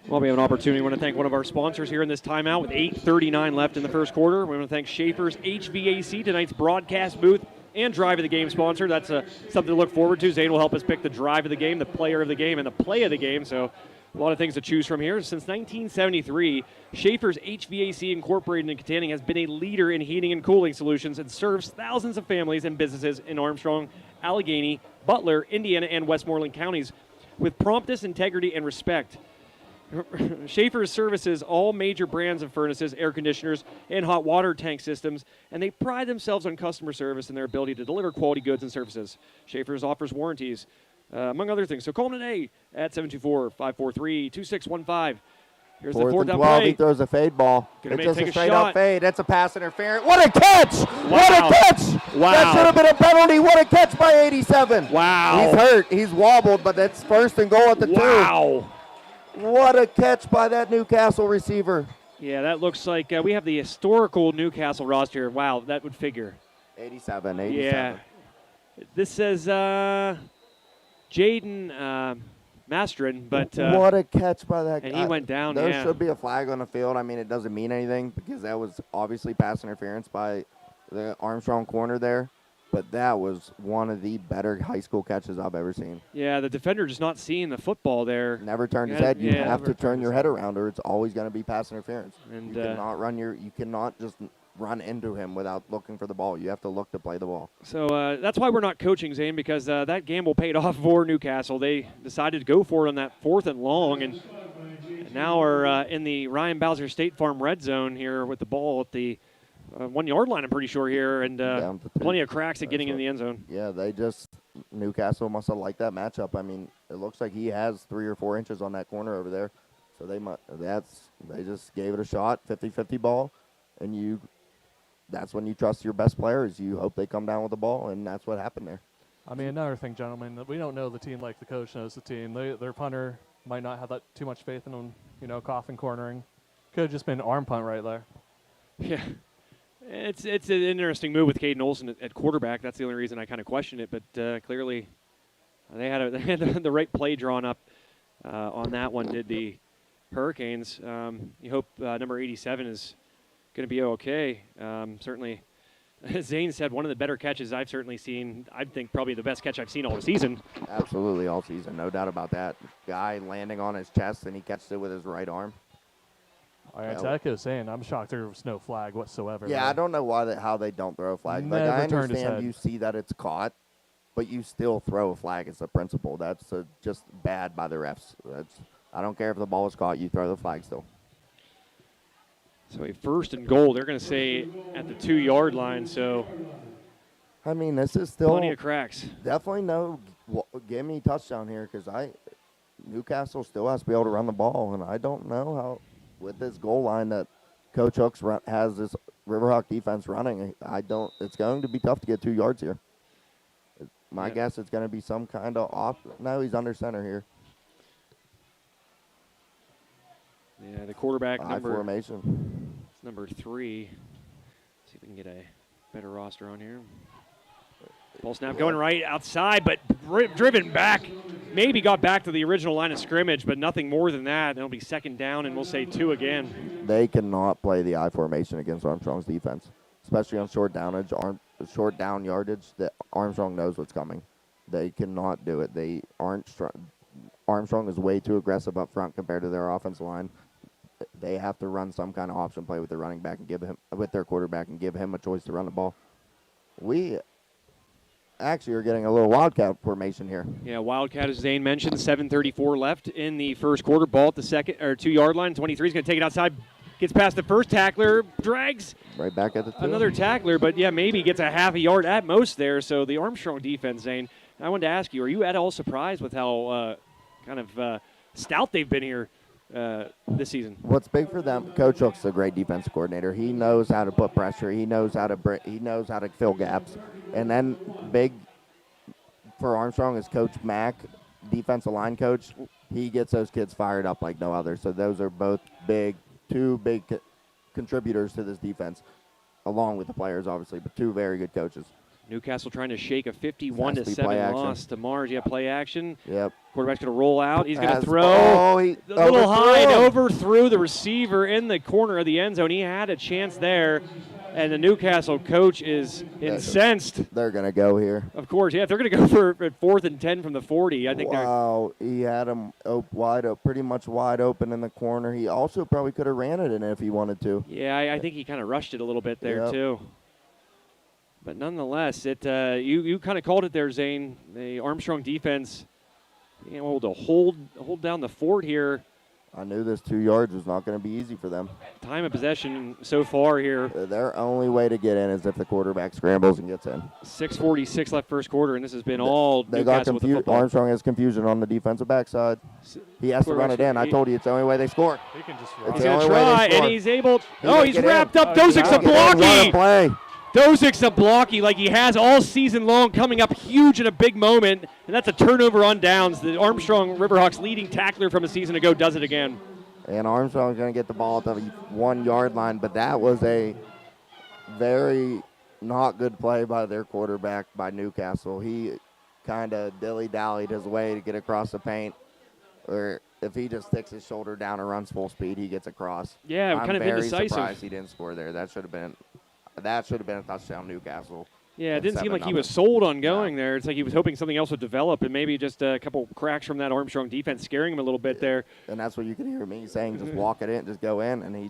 Well, we have an opportunity. We want to thank one of our sponsors here in this timeout with 8:39 left in the first quarter. We want to thank Schaefer's HVAC, tonight's broadcast booth and drive of the game sponsor. That's something to look forward to. Zane will help us pick the drive of the game, the player of the game, and the play of the game. So a lot of things to choose from here. Since 1973, Schaefer's HVAC Incorporated in Katanning has been a leader in heating and cooling solutions and serves thousands of families and businesses in Armstrong, Allegheny, Butler, Indiana, and Westmoreland counties with promptness, integrity, and respect. Schaefer services all major brands of furnaces, air conditioners, and hot water tank systems, and they pride themselves on customer service and their ability to deliver quality goods and services. Schaefer's offers warranties, among other things. So call them today at 724-543-2615. Here's the fourth down 12. play. He throws a fade ball. Gonna It's just take a a straight shot. up fade. That's a pass interference. What a catch! Wow. What a catch! Wow. That should have been a penalty. What a catch by 87. Wow. He's hurt. He's wobbled, but that's first and goal at the 2. Wow. What a catch by that Newcastle receiver. Yeah, that looks like we have the historical Newcastle roster. Wow, that would figure. 87. Yeah. This says Jaden Mastrin, but what a catch by that guy. and he went down. There Yeah. should be a flag on the field. I mean, it doesn't mean anything because that was obviously pass interference by the Armstrong corner there. But that was one of the better high school catches I've ever seen. Yeah, the defender just not seeing the football there. Never turned his Yeah, head. You yeah, have never to turn turned your his head around, or it's always going to be pass interference. And, you cannot just run into him without looking for the ball. You have to look to play the ball. So that's why we're not coaching, Zane, because that gamble paid off for Newcastle. They decided to go for it on that 4th and long, and now are in the Ryan Bowser State Farm red zone here with the ball at the 1 yard line, I'm pretty sure here, and plenty of cracks at getting in the end zone. Yeah, Newcastle must have liked that matchup. I mean, it looks like he has 3 or 4 inches on that corner over there. So they just gave it a shot, 50-50 ball, and that's when you trust your best players. You hope they come down with the ball, and that's what happened there. I mean, another thing, gentlemen, that we don't know the team like the coach knows the team. Their punter might not have that too much faith in them, coffin cornering. Could have just been an arm punt right there. Yeah. It's an interesting move with Caden Olson at quarterback. That's the only reason I kind of question it. But clearly, they had the right play drawn up on that one. Did the Hurricanes? You hope number 87 is going to be okay. Certainly, as Zane said, one of the better catches I've certainly seen. I think probably the best catch I've seen all season. Absolutely, all season, no doubt about that. Guy landing on his chest and he catches it with his right arm. All right, so I was saying, I'm shocked there was no flag whatsoever. Yeah, there. I don't know how they don't throw a flag. Like, Never I turned his understand head. you see that it's caught, but you still throw a flag. It's a principle. That's just bad by the refs. I don't care if the ball is caught. You throw the flag still. So a 1st and goal. They're going to say at the 2 yard line. So I mean, this is still plenty of cracks. definitely no give me touchdown here because Newcastle still has to be able to run the ball, and I don't know how with this goal line that Coach Hooks has this Riverhawk defense running. It's going to be tough to get 2 yards here. My guess it's going to be some kind of off. No, he's under center here. Yeah, the quarterback Formation. number 3. See if we can get a better roster on here. Ball snap going right outside, but driven back. Maybe got back to the original line of scrimmage, but nothing more than that. It'll be 2nd down, and we'll say 2 again. They cannot play the I formation against Armstrong's defense, especially on short down yardage. That Armstrong knows what's coming. They cannot do it. They aren't. Armstrong is way too aggressive up front compared to their offensive line. They have to run some kind of option play with their running back and with their quarterback and give him a choice to run the ball. We actually are getting a little wildcat formation here. Yeah, wildcat, as Zane mentioned, 7:34 left in the first quarter. Ball at the 2 yard line. 23 is going to take it outside. Gets past the first tackler, drags Right back at the 2. another tackler, but yeah, maybe gets a half a yard at most there. So the Armstrong defense, Zane, I wanted to ask you, are you at all surprised with how stout they've been here this season? What's big for them? Coach Hook's a great defense coordinator. He knows how to put pressure. He knows how to fill gaps. And then big for Armstrong is Coach Mack, defensive line coach. He gets those kids fired up like no other. So those are both two big contributors to this defense, along with the players, obviously, but 2 very good coaches. Newcastle trying to shake a 51-7 loss to Mars. Yeah, play action. Yep. Quarterback's going to roll out. He's going to As- throw. oh, he a little overthrew high and him. overthrew the receiver in the corner of the end zone. He had a chance there, and the Newcastle coach is incensed. They're going to go here. Of course, yeah. If they're going to go for 4th and 10 from the 40, I think Wow, he had him pretty much wide open in the corner. He also probably could have ran it in if he wanted to. Yeah, I think he kind of rushed it a little bit there Yep. too. But nonetheless, you kind of called it there, Zane. The Armstrong defense, able to hold down the fort here. I knew this 2 yards was not going to be easy for them. Time of possession so far here. Their only way to get in is if the quarterback scrambles and gets in. 6:46 left first quarter, and this has been all They got Newcastle with the football. Armstrong has confusion on the defensive backside. He has to run it in. I told you it's the only way they score. He can just It's He's the going to only way they try, score. and he's able. He He's get wrapped in. up. Dozik's a What a blocky. play. Dozik's a blocky like he has all season long, coming up huge in a big moment, and that's a turnover on downs. The Armstrong Riverhawks leading tackler from a season ago does it again. And Armstrong's going to get the ball at the 1 yard line, but that was a very not good play by their quarterback, by Newcastle. He kind of dilly-dallied his way to get across the paint, or if he just sticks his shoulder down and runs full speed, he gets across. Yeah, kind of I'm very indecisive. surprised he didn't score there. That should have been a touchdown, Newcastle. Yeah, it didn't seem like he 7-0. was sold on going there. It's like he was hoping something else would develop, and maybe just a couple cracks from that Armstrong defense scaring him a little bit there. And that's what you could hear me saying, just walk it in, just go in, and he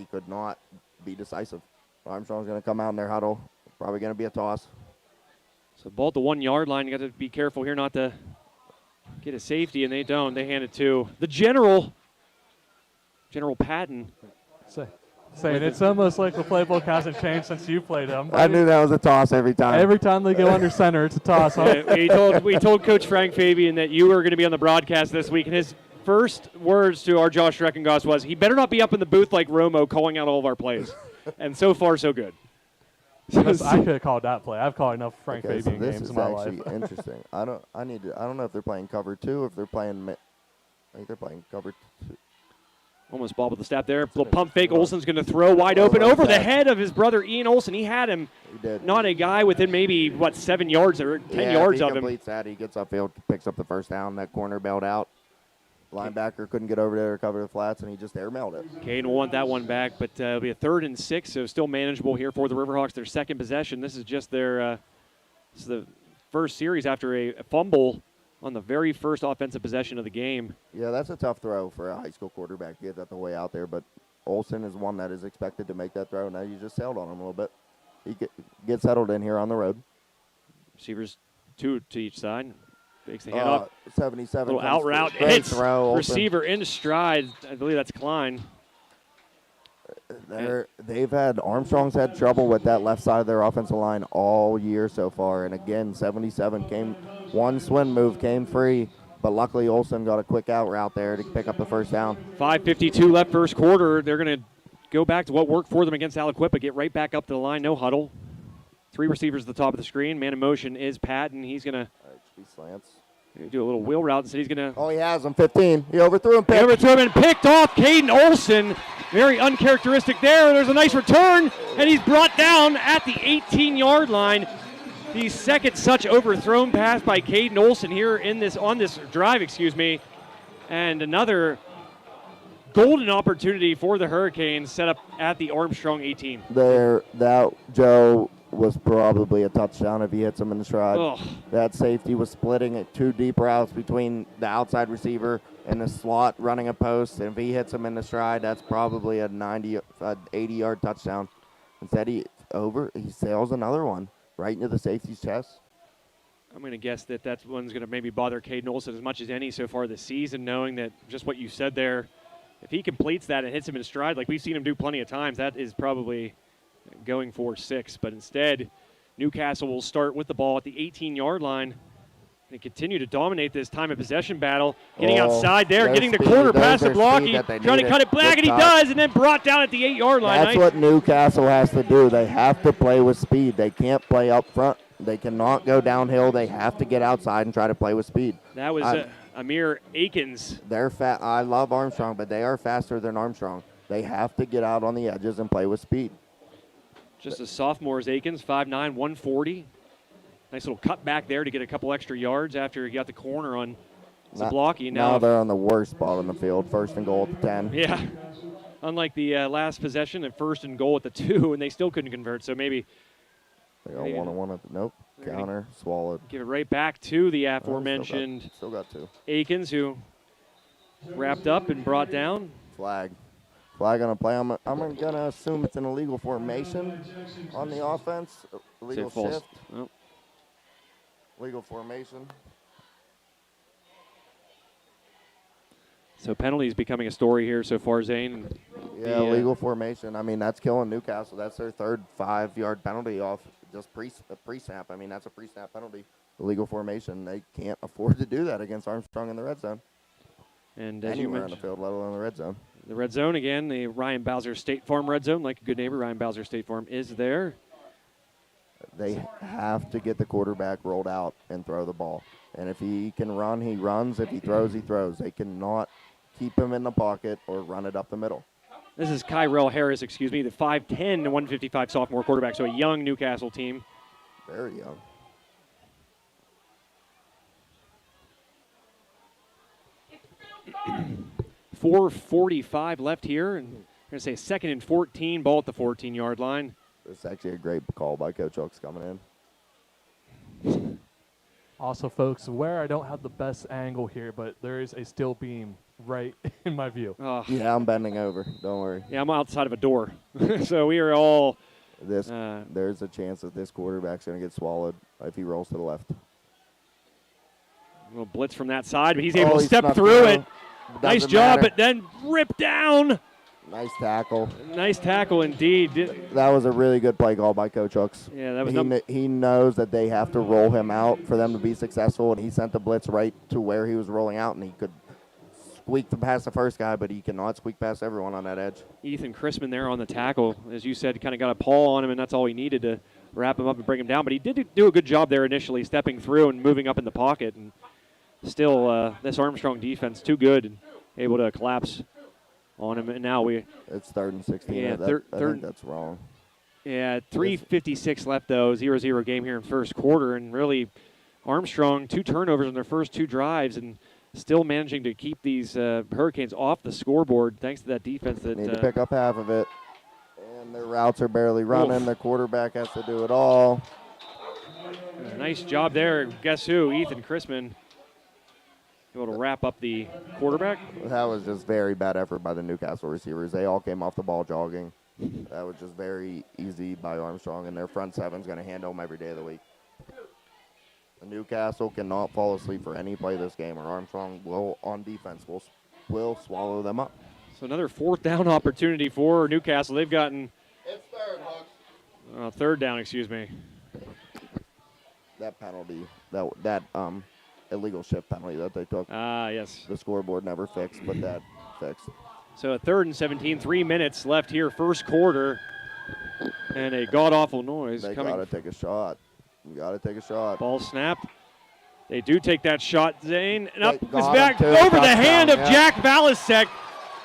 could not be decisive. Armstrong's going to come out in their huddle. Probably going to be a toss. So ball at the 1 yard line. You got to be careful here not to get a safety, and they don't. They hand it to the General Patton. Saying it's almost like the playbook hasn't changed since you played him. I knew that was a toss every time. Every time they go under center, it's a toss. Huh? We told Coach Frank Fabian that you were going to be on the broadcast this week, and his first words to our Josh Reckengoss was, he better not be up in the booth like Romo calling out all of our plays. And so far, so good. I could have called that play. I've called enough Frank Okay, so Fabian this games is in my life. actually interesting. I don't know if they're playing cover 2 or if they're playing. I think they're playing cover 2. Almost ball with the snap there. Little pump fake. Olsen's going to throw wide open over the head of his brother Ian Olsen. He had him. He did. Not a guy within maybe, 7 yards or 10 yards if of he him. completes that, he gets upfield, picks up the first down. That corner bailed out. Linebacker couldn't get over there to cover the flats, and he just airmailed it. Caden will want that one back, but it'll be a 3rd and 6, so still manageable here for the Riverhawks. Their second possession. This is just their this is the first series after a fumble on the very first offensive possession of the game. Yeah, that's a tough throw for a high school quarterback to get that the way out there, but Olsen is one that is expected to make that throw. Now you just sailed on him a little bit. He gets settled in here on the road. Receivers 2 to each side. Takes the hand off. 77. Little out route. Great Hits throw, Olsen. receiver in stride. I believe that's Klein. Armstrong's had trouble with that left side of their offensive line all year so far. And again, 77 one swim move came free, but luckily Olsen got a quick out route there to pick up the first down. 5:52 left first quarter. They're going to go back to what worked for them against Aliquippa, get right back up to the line, no huddle. 3 receivers at the top of the screen. Man in motion is Patton. He's going to Slants. do a little wheel route, and so he's going to. Oh, he has him. 15. He overthrew him. He overthrew him and picked off Caden Olsen. Very uncharacteristic there. There's a nice return, and he's brought down at the 18-yard line. The second such overthrown pass by Caden Olsen here on this drive, and another golden opportunity for the Hurricanes set up at the Armstrong 18. That Joe was probably a touchdown if he hits him in the stride. Ugh. That safety was splitting at 2 deep routes between the outside receiver and the slot running a post. And if he hits him in the stride, that's probably a 80-yard touchdown. Instead, he sails another one right into the safety's chest. I'm going to guess that one's going to maybe bother Caden Olsen as much as any so far this season, knowing that just what you said there, if he completes that and hits him in stride, like we've seen him do plenty of times, that is probably going for 6. But instead, Newcastle will start with the ball at the 18-yard line and continue to dominate this time of possession battle. Getting outside there, getting the corner past the blocky, trying to cut it back, and he does, and then brought down at the 8-yard line. That's what Newcastle has to do. They have to play with speed. They can't play up front. They cannot go downhill. They have to get outside and try to play with speed. That was Amir Akins. They're fat. I love Armstrong, but they are faster than Armstrong. They have to get out on the edges and play with speed. Just a sophomore is Akins, 5'9", 140. Nice little cut back there to get a couple extra yards after he got the corner on Zablocki. Now they're on the worst spot on the field, 1st and goal at the 10. Yeah. Unlike the last possession at 1st and goal at the 2, and they still couldn't convert. So maybe they got 1-on-1 at the nope. Counter, swallowed. Give it right back to the aforementioned still got 2. Akins, who wrapped up and brought down. Flag on a play. I'm going to assume it's an illegal formation on the offense. Illegal shift. Oh. Legal formation. So So penalties becoming a story here so far, Zane. Yeah, legal formation. I mean, that's killing Newcastle. That's their third 5-yard penalty off just pre-snap. I mean, that's a pre-snap penalty. Illegal formation. They can't afford to do that against Armstrong in the red zone. And as Anywhere you on the mentioned, field, let alone the red zone. the red zone again, the Ryan Bowser State Farm red zone. Like a good neighbor, Ryan Bowser State Farm is there. They have to get the quarterback rolled out and throw the ball. And if he can run, he runs. If he throws, he throws. They cannot keep him in the pocket or run it up the middle. This is Kyrell Harris, the 5'10", 155 sophomore quarterback, so a young Newcastle team. Very young. .445 left here, and we're going to say 2nd and 14, ball at the 14-yard line. It's actually a great call by Coach Hooks coming in. Also, folks, where I don't have the best angle here, but there is a steel beam right in my view. Yeah, I'm bending over. Don't worry. Yeah, I'm outside of a door. So we are all... There's a chance that this quarterback's going to get swallowed if he rolls to the left. A little blitz from that side, but he's able to he step snuck through it. Doesn't Nice job, matter. but then rip down. Nice tackle. Nice tackle indeed. That was a really good play call by Coach Hooks. Yeah, that was he knows that they have to roll him out for them to be successful, and he sent the blitz right to where he was rolling out, and he could squeak past the first guy, but he cannot squeak past everyone on that edge. Ethan Chrisman there on the tackle. As you said, kind of got a paw on him, and that's all he needed to wrap him up and bring him down. But he did do a good job there initially, stepping through and moving up in the pocket. And still, this Armstrong defense, too good, and able to collapse on him. And now it's 3rd and 16. Yeah, I think that's wrong. Yeah, 3:56 left, though. 0-0 game here in first quarter. And really, Armstrong, 2 turnovers in their first 2 drives, and still managing to keep these Hurricanes off the scoreboard thanks to that defense. That need to pick up half of it. And their routes are barely running. Oof. Their quarterback has to do it all. Nice job there. Guess who? Ethan Chrisman. Able to wrap up the quarterback. That was just very bad effort by the Newcastle receivers. They all came off the ball jogging. That was just very easy by Armstrong, and their front seven's going to handle them every day of the week. Newcastle cannot fall asleep for any play this game, or Armstrong will, on defense, will swallow them up. So another 4th down opportunity for Newcastle. They've gotten It's 3rd, Hooks. 3rd down, excuse me. That penalty, that illegal shift penalty that they took, Yes. the scoreboard never fixed, but that fixed. So a 3rd and 17, 3 minutes left here, first quarter, and a god-awful noise They coming. got to take a shot. You got to take a shot. Ball snapped. They do take that shot, Zane. And up They is got back him, too. over the Touchdown, hand of yeah. Jack Valasek.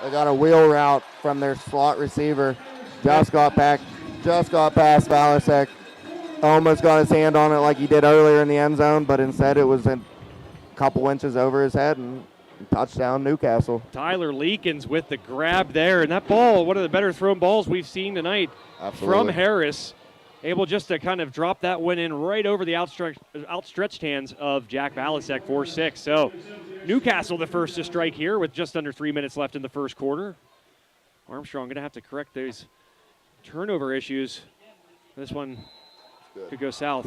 They got a wheel route from their slot receiver. Just got past Valasek. Almost got his hand on it like he did earlier in the end zone, but instead it was a couple inches over his head, and touchdown Newcastle. Tyler Leakins with the grab there. And that ball, one of the better thrown balls we've seen tonight from Harris. Able just to kind of drop that one in right over the outstretched hands of Jack Valasek, 4-6. So Newcastle the first to strike here with just under 3 minutes left in the first quarter. Armstrong going to have to correct those turnover issues. This one could go south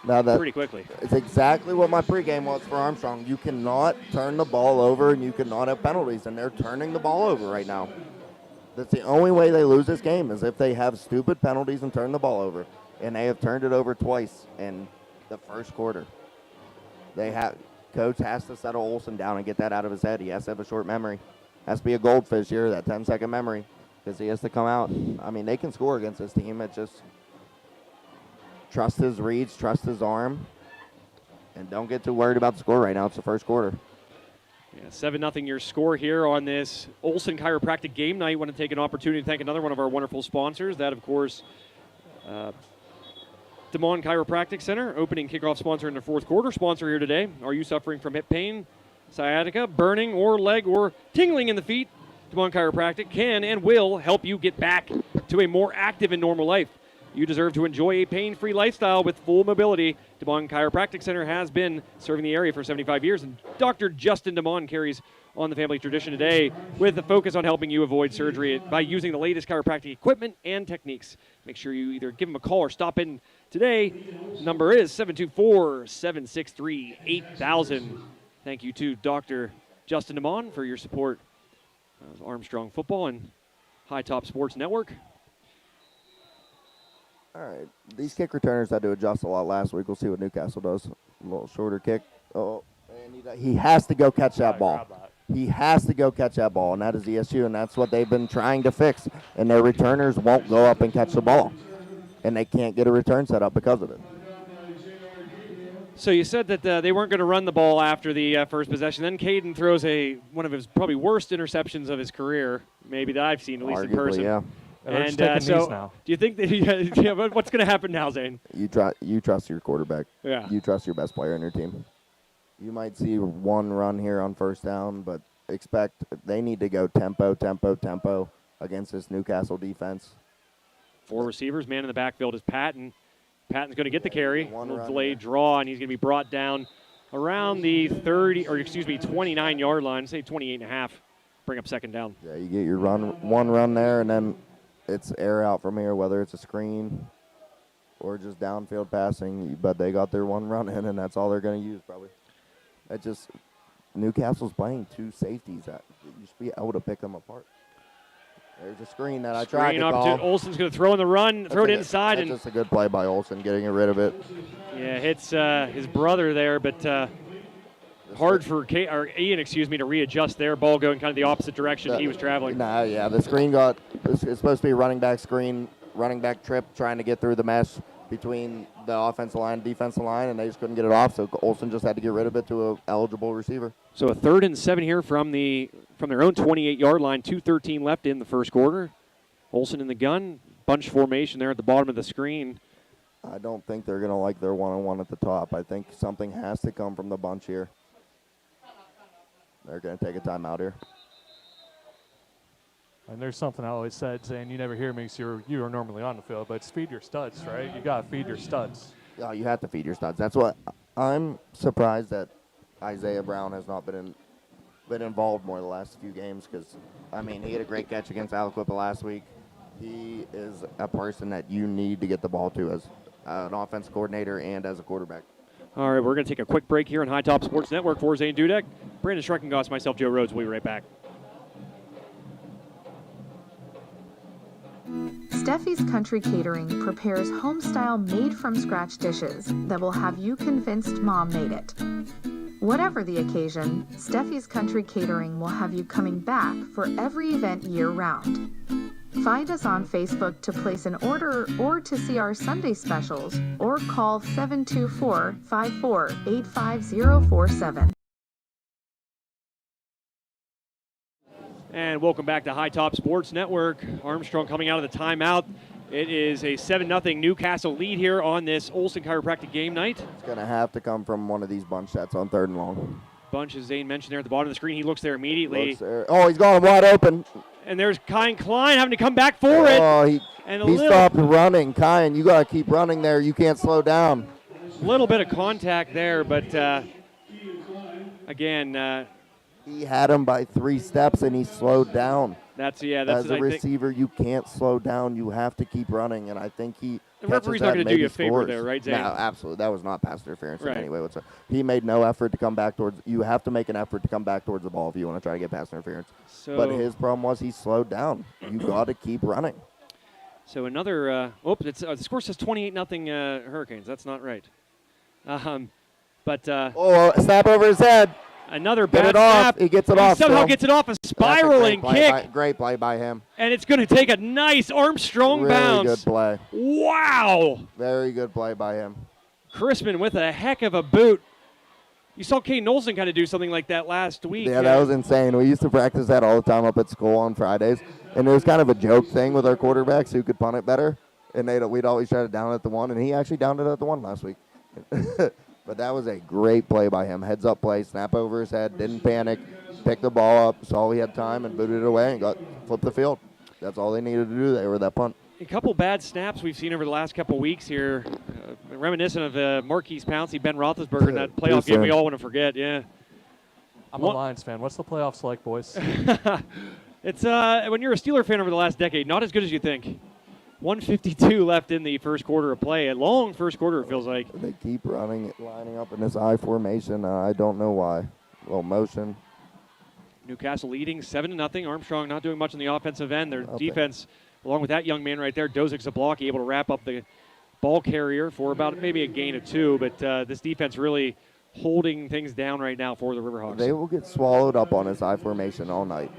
pretty quickly. It's exactly what my pregame was for Armstrong. You cannot turn the ball over, and you cannot have penalties, and they're turning the ball over right now. That's the only way they lose this game is if they have stupid penalties and turn the ball over. And they have turned it over twice in the first quarter. Coach has to settle Olsen down and get that out of his head. He has to have a short memory. Has to be a goldfish here, that 10-second memory, because he has to come out. I mean, they can score against this team. It just trust his reads, trust his arm, and don't get too worried about the score right now. It's the first quarter. Yeah, 7-0 your score here on this Olsen Chiropractic game night. Want to take an opportunity to thank another one of our wonderful sponsors. That, of course, Des Moines Chiropractic Center, opening kickoff sponsor in the fourth quarter. Sponsor here today. Are you suffering from hip pain, sciatica, burning, or leg or tingling in the feet? Des Moines Chiropractic can and will help you get back to a more active and normal life. You deserve to enjoy a pain-free lifestyle with full mobility. Des Moines Chiropractic Center has been serving the area for 75 years, and Dr. Justin Des Moines carries on the family tradition today with a focus on helping you avoid surgery by using the latest chiropractic equipment and techniques. Make sure you either give him a call or stop in today. Number is 724-763-8000. Thank you to Dr. Justin DeMond, for your support of Armstrong football and High Top Sports Network. All right. These kick returners had to adjust a lot last week. We'll see what Newcastle does. A little shorter kick. Oh, and he has to go catch that ball. He has to go catch that ball, and that is the issue, and that's what they've been trying to fix. And their returners won't go up and catch the ball, and they can't get a return set up because of it. So you said that they weren't going to run the ball after the first possession. Then Caden throws one of his probably worst interceptions of his career, maybe that I've seen, at least Arguably, in person. Yeah. And so, now. do you think that what's going to happen now, Zane? You trust your quarterback. Yeah. You trust your best player in your team. You might see one run here on first down, but they need to go tempo against this Newcastle defense. 4 receivers, man in the backfield is Patton. Patton's going to get the carry. One Little run delayed here. draw, and he's going to be brought down around the 29-yard line, say 28.5. Bring up second down. Yeah, you get your one run there, and then it's air out from here, whether it's a screen or just downfield passing. But they got their one run in, and that's all they're going to use probably. Newcastle's playing 2 safeties. You should be able to pick them apart. There's a screen that I tried to call. Olsen's going to throw in the run, throw it inside. That's just a good play by Olsen, getting rid of it. Yeah, hits his brother there, but hard for Ian, to readjust there. Ball going kind of the opposite direction he was traveling. The screen it's supposed to be a running back screen, running back trip, trying to get through the mesh between the offensive line and defensive line, and they just couldn't get it off, so Olsen just had to get rid of it to an eligible receiver. So a 3rd and 7 here from their own 28-yard line, 2:13 left in the first quarter. Olsen in the gun, bunch formation there at the bottom of the screen. I don't think they're going to like their one-on-one at the top. I think something has to come from the bunch here. They're going to take a timeout here. And there's something I always said, saying you never hear me because you are normally on the field, but it's feed your studs, right? You got to feed your studs. Yeah, you have to feed your studs. That's what I'm surprised that Isaiah Brown has not been involved more the last few games because, he had a great catch against Aliquippa last week. He is a person that you need to get the ball to as an offense coordinator and as a quarterback. All right, we're going to take a quick break here on High Top Sports Network for Zane Dudek, Brandon Schreckengoss, myself, Joe Rhodes. We'll be right back. Steffi's Country Catering prepares home-style made-from-scratch dishes that will have you convinced Mom made it. Whatever the occasion, Steffi's Country Catering will have you coming back for every event year-round. Find us on Facebook to place an order or to see our Sunday specials, or call 724-54-85047. And welcome back to High Top Sports Network. Armstrong coming out of the timeout. It is a 7-0 Newcastle lead here on this Olsen Chiropractic game night. It's going to have to come from one of these bunch sets on 3rd and long. Bunch, as Zane mentioned there at the bottom of the screen. He looks there immediately. Oh, he's got him wide open. And there's Kyan Klein having to come back for it. Oh, he stopped running. Kyan, you got to keep running there. You can't slow down. A little bit of contact there, but again, he had him by 3 steps, and he slowed down. That's as a receiver, you can't slow down. You have to keep running, and I think the referee's not going to do you a favor there, right, Zane? No, absolutely. That was not pass interference in right. any way whatsoever. He made no effort to come back towards. You have to make an effort to come back towards the ball if you want to try to get pass interference. But his problem was he slowed down. You got to keep running. So another. The score says 28-0 Hurricanes. That's not right. Snap over his head. Another Get bad it off. snap. He gets it off. Somehow still. gets it off a spiraling kick. Great play by him. And it's going to take a nice Armstrong bounce. Really good play. Wow. Very good play by him. Crispin with a heck of a boot. You saw Kane Olsen kind of do something like that last week. Yeah, that was insane. We used to practice that all the time up at school on Fridays. And it was kind of a joke thing with our quarterbacks who could punt it better. And we'd always try to down it at the 1. And he actually downed it at the 1 last week. But that was a great play by him. Heads up play, snap over his head, didn't panic, picked the ball up, saw he had time, and booted it away and flipped the field. That's all they needed to do there with that punt. A couple bad snaps we've seen over the last couple weeks here, reminiscent of Marquise Pouncey, Ben Roethlisberger, in that playoff game we all want to forget. Yeah. I'm a Lions fan. What's the playoffs like, boys? It's when you're a Steeler fan over the last decade, not as good as you think. 1:52 left in the first quarter of play. A long first quarter, it feels like. They keep running it, lining up in this I formation. I don't know why. A little motion. Newcastle leading 7-0. Armstrong not doing much on the offensive end. Their Okay. defense, along with that young man right there, Dozik Zablocki, able to wrap up the ball carrier for about maybe a gain of 2. But this defense really holding things down right now for the Riverhawks. They will get swallowed up on this I formation all night.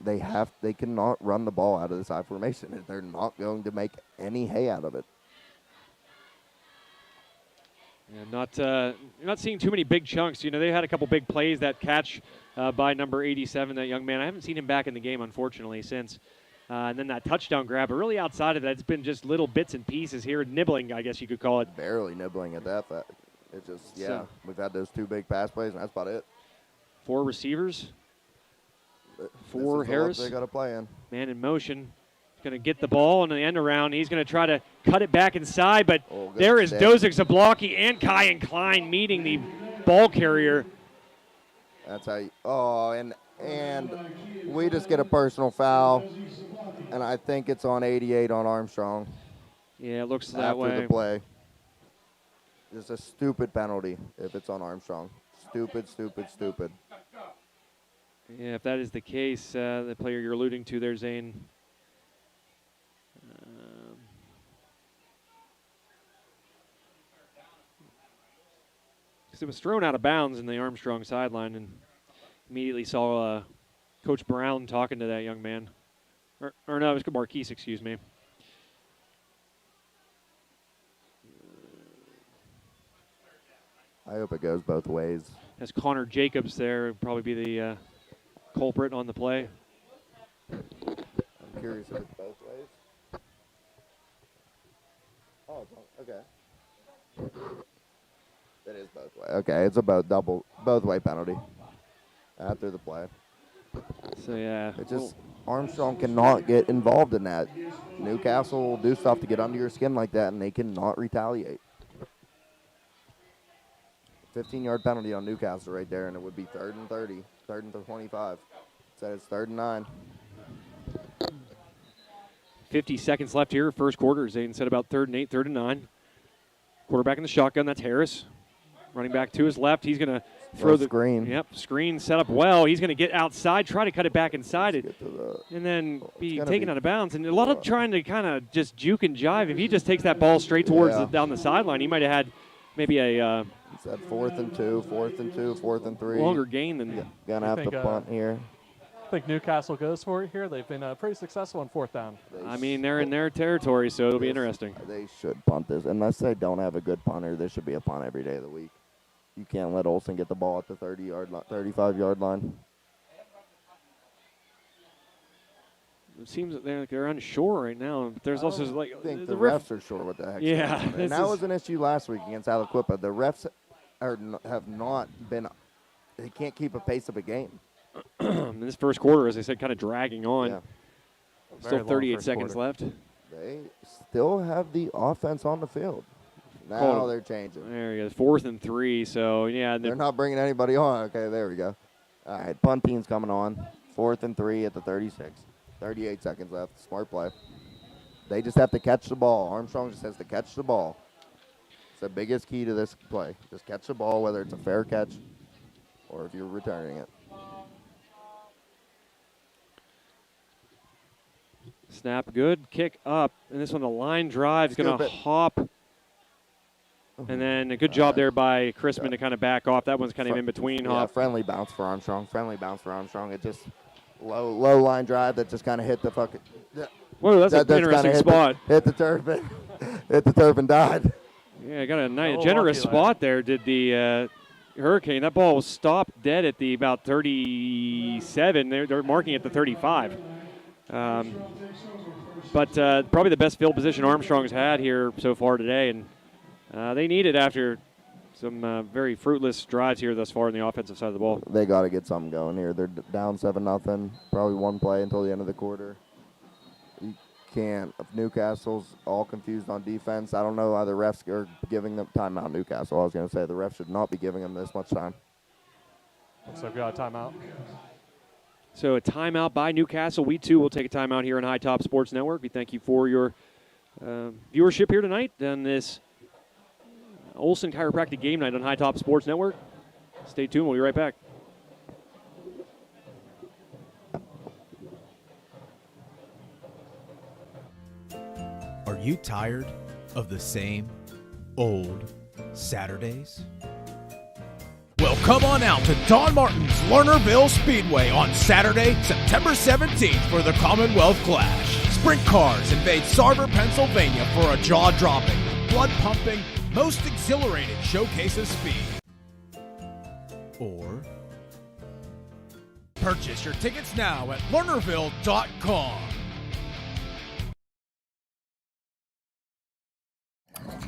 They cannot run the ball out of this I formation. They're not going to make any hay out of it. Yeah, you're not seeing too many big chunks. You know, they had a couple big plays. That catch by number 87, that young man. I haven't seen him back in the game, unfortunately, since. And then that touchdown grab. But really outside of that, it's been just little bits and pieces here, nibbling, I guess you could call it. Barely nibbling at that. It's just, So- we've had those 2 big pass plays, and that's about it. 4 receivers, This 4 is the Harris. look they got to play in. Man in motion. Going to get the ball on the end around. He's going to try to cut it back inside, but Oh, good there is stick. Dozik Zablocki and Kyan Klein meeting the ball carrier. That's how you. Oh, and we just get a personal foul, and I think it's on 88 on Armstrong Yeah, it looks that after way. the play. It's a stupid penalty if it's on Armstrong. Stupid, stupid, stupid. Yeah, if that is the case, the player you're alluding to there, Zane. Because it was thrown out of bounds in the Armstrong sideline, and immediately saw Coach Brown talking to that young man. Or no, it was Marquise, excuse me. I hope it goes both ways. That's Connor Jacobs there, would probably be the culprit on the play. I'm curious if it's both ways. Oh, okay. It is both way. Okay, it's a both way penalty after the play. So yeah, It just Armstrong cannot get involved in that. Newcastle will do stuff to get under your skin like that, and they cannot retaliate. 15-yard penalty on Newcastle right there, and it would be 3rd and 30, 3rd and 25. Said it's 3rd and 9. 50 seconds left here, first quarter. Zane said about 3rd and 8, 3rd and 9. Quarterback in the shotgun, that's Harris. Running back to his left, he's going to throw the screen. Yep, screen set up well. He's going to get outside, try to cut it back inside, Get to the, and then be gonna taken be- out of bounds. And a lot of trying to kind of just juke and jive. If he just takes that ball straight towards down the sideline, he might have had maybe a it's at 4th and 2, 4th and 2, 4th and 3. longer gain than. Gonna have to think, punt here. I think Newcastle goes for it here. They've been pretty successful on 4th down. I mean, they're in their territory, so it'll be interesting. They should punt this. Unless they don't have a good punter, there should be a punt every day of the week. You can't let Olsen get the ball at the 35-yard line. It seems that they're unsure right now. But there's also like I think the the ref. refs are sure what the heck's Yeah, going on. this And that is- was an issue last week against Aliquippa. The refs have not been – they can't keep a pace of a game. In this first quarter, as I said, kind of dragging on. Yeah. Still Very long 38 first seconds quarter. left. They still have the offense on the field. Now Called it. they're changing. There you go, 4th and 3. So yeah, They're not bringing anybody on. Okay, there we go. All right, punt team's coming on. 4th and 3 at the 36. 38 seconds left. Smart play. They just have to catch the ball. Armstrong just has to catch the ball. It's the biggest key to this play. Just catch the ball, whether it's a fair catch or if you're returning it. snap, good kick up, and this one the line drive is going to hop. And then a good job there by Chrisman to kind of back off. That one's kind of in between. Yeah, Hop. friendly bounce for Armstrong. Friendly bounce for Armstrong. It just low line drive that just kind of hit the fucking. Whoa, that's an That's interesting kinda spot. Hit the turf and hit the turf and died. Yeah, got a nice, Oh, generous lucky lad. spot there. Did the Hurricane? That ball was stopped dead at the about 37. They're marking at the 35. But probably the best field position Armstrong's had here so far today, and they need it after some very fruitless drives here thus far on the offensive side of the ball. They got to get something going here. They're down 7-0. Probably one play until the end of the quarter. You can't. If Newcastle's all confused on defense, I don't know why the refs are giving them timeout. Newcastle. I was going to say the refs should not be giving them this much time. So we've got a timeout. So a timeout by Newcastle. We, too, will take a timeout here on High Top Sports Network. We thank you for your viewership here tonight on this Olsen Chiropractic Game Night on High Top Sports Network. Stay tuned. We'll be right back. you tired of the same old Saturdays? Well, come on out to Don Martin's Lernerville Speedway on Saturday, September 17th for the Commonwealth Clash. Sprint cars invade Sarver, Pennsylvania for a jaw-dropping, blood-pumping, most exhilarating showcase of speed. Or purchase your tickets now at Lernerville.com.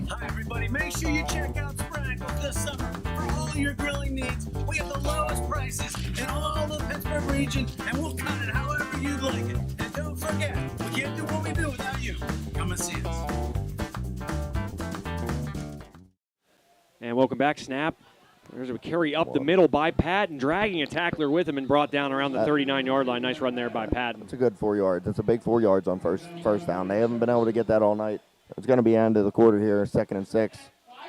Hi, everybody. Make sure you check out Sprackles this summer for all your grilling needs. We have the lowest prices in all the Pittsburgh region, and we'll cut it however you'd like it. And don't forget, we can't do what we do without you. Come and see us. And welcome back. Snap. There's a carry up the middle by Patton, dragging a tackler with him and brought down around the 39-yard line. Nice run there by Patton. It's a good 4 yards. It's a big 4 yards on first down. They haven't been able to get that all night. It's going to be end of the quarter here, 2nd and 6.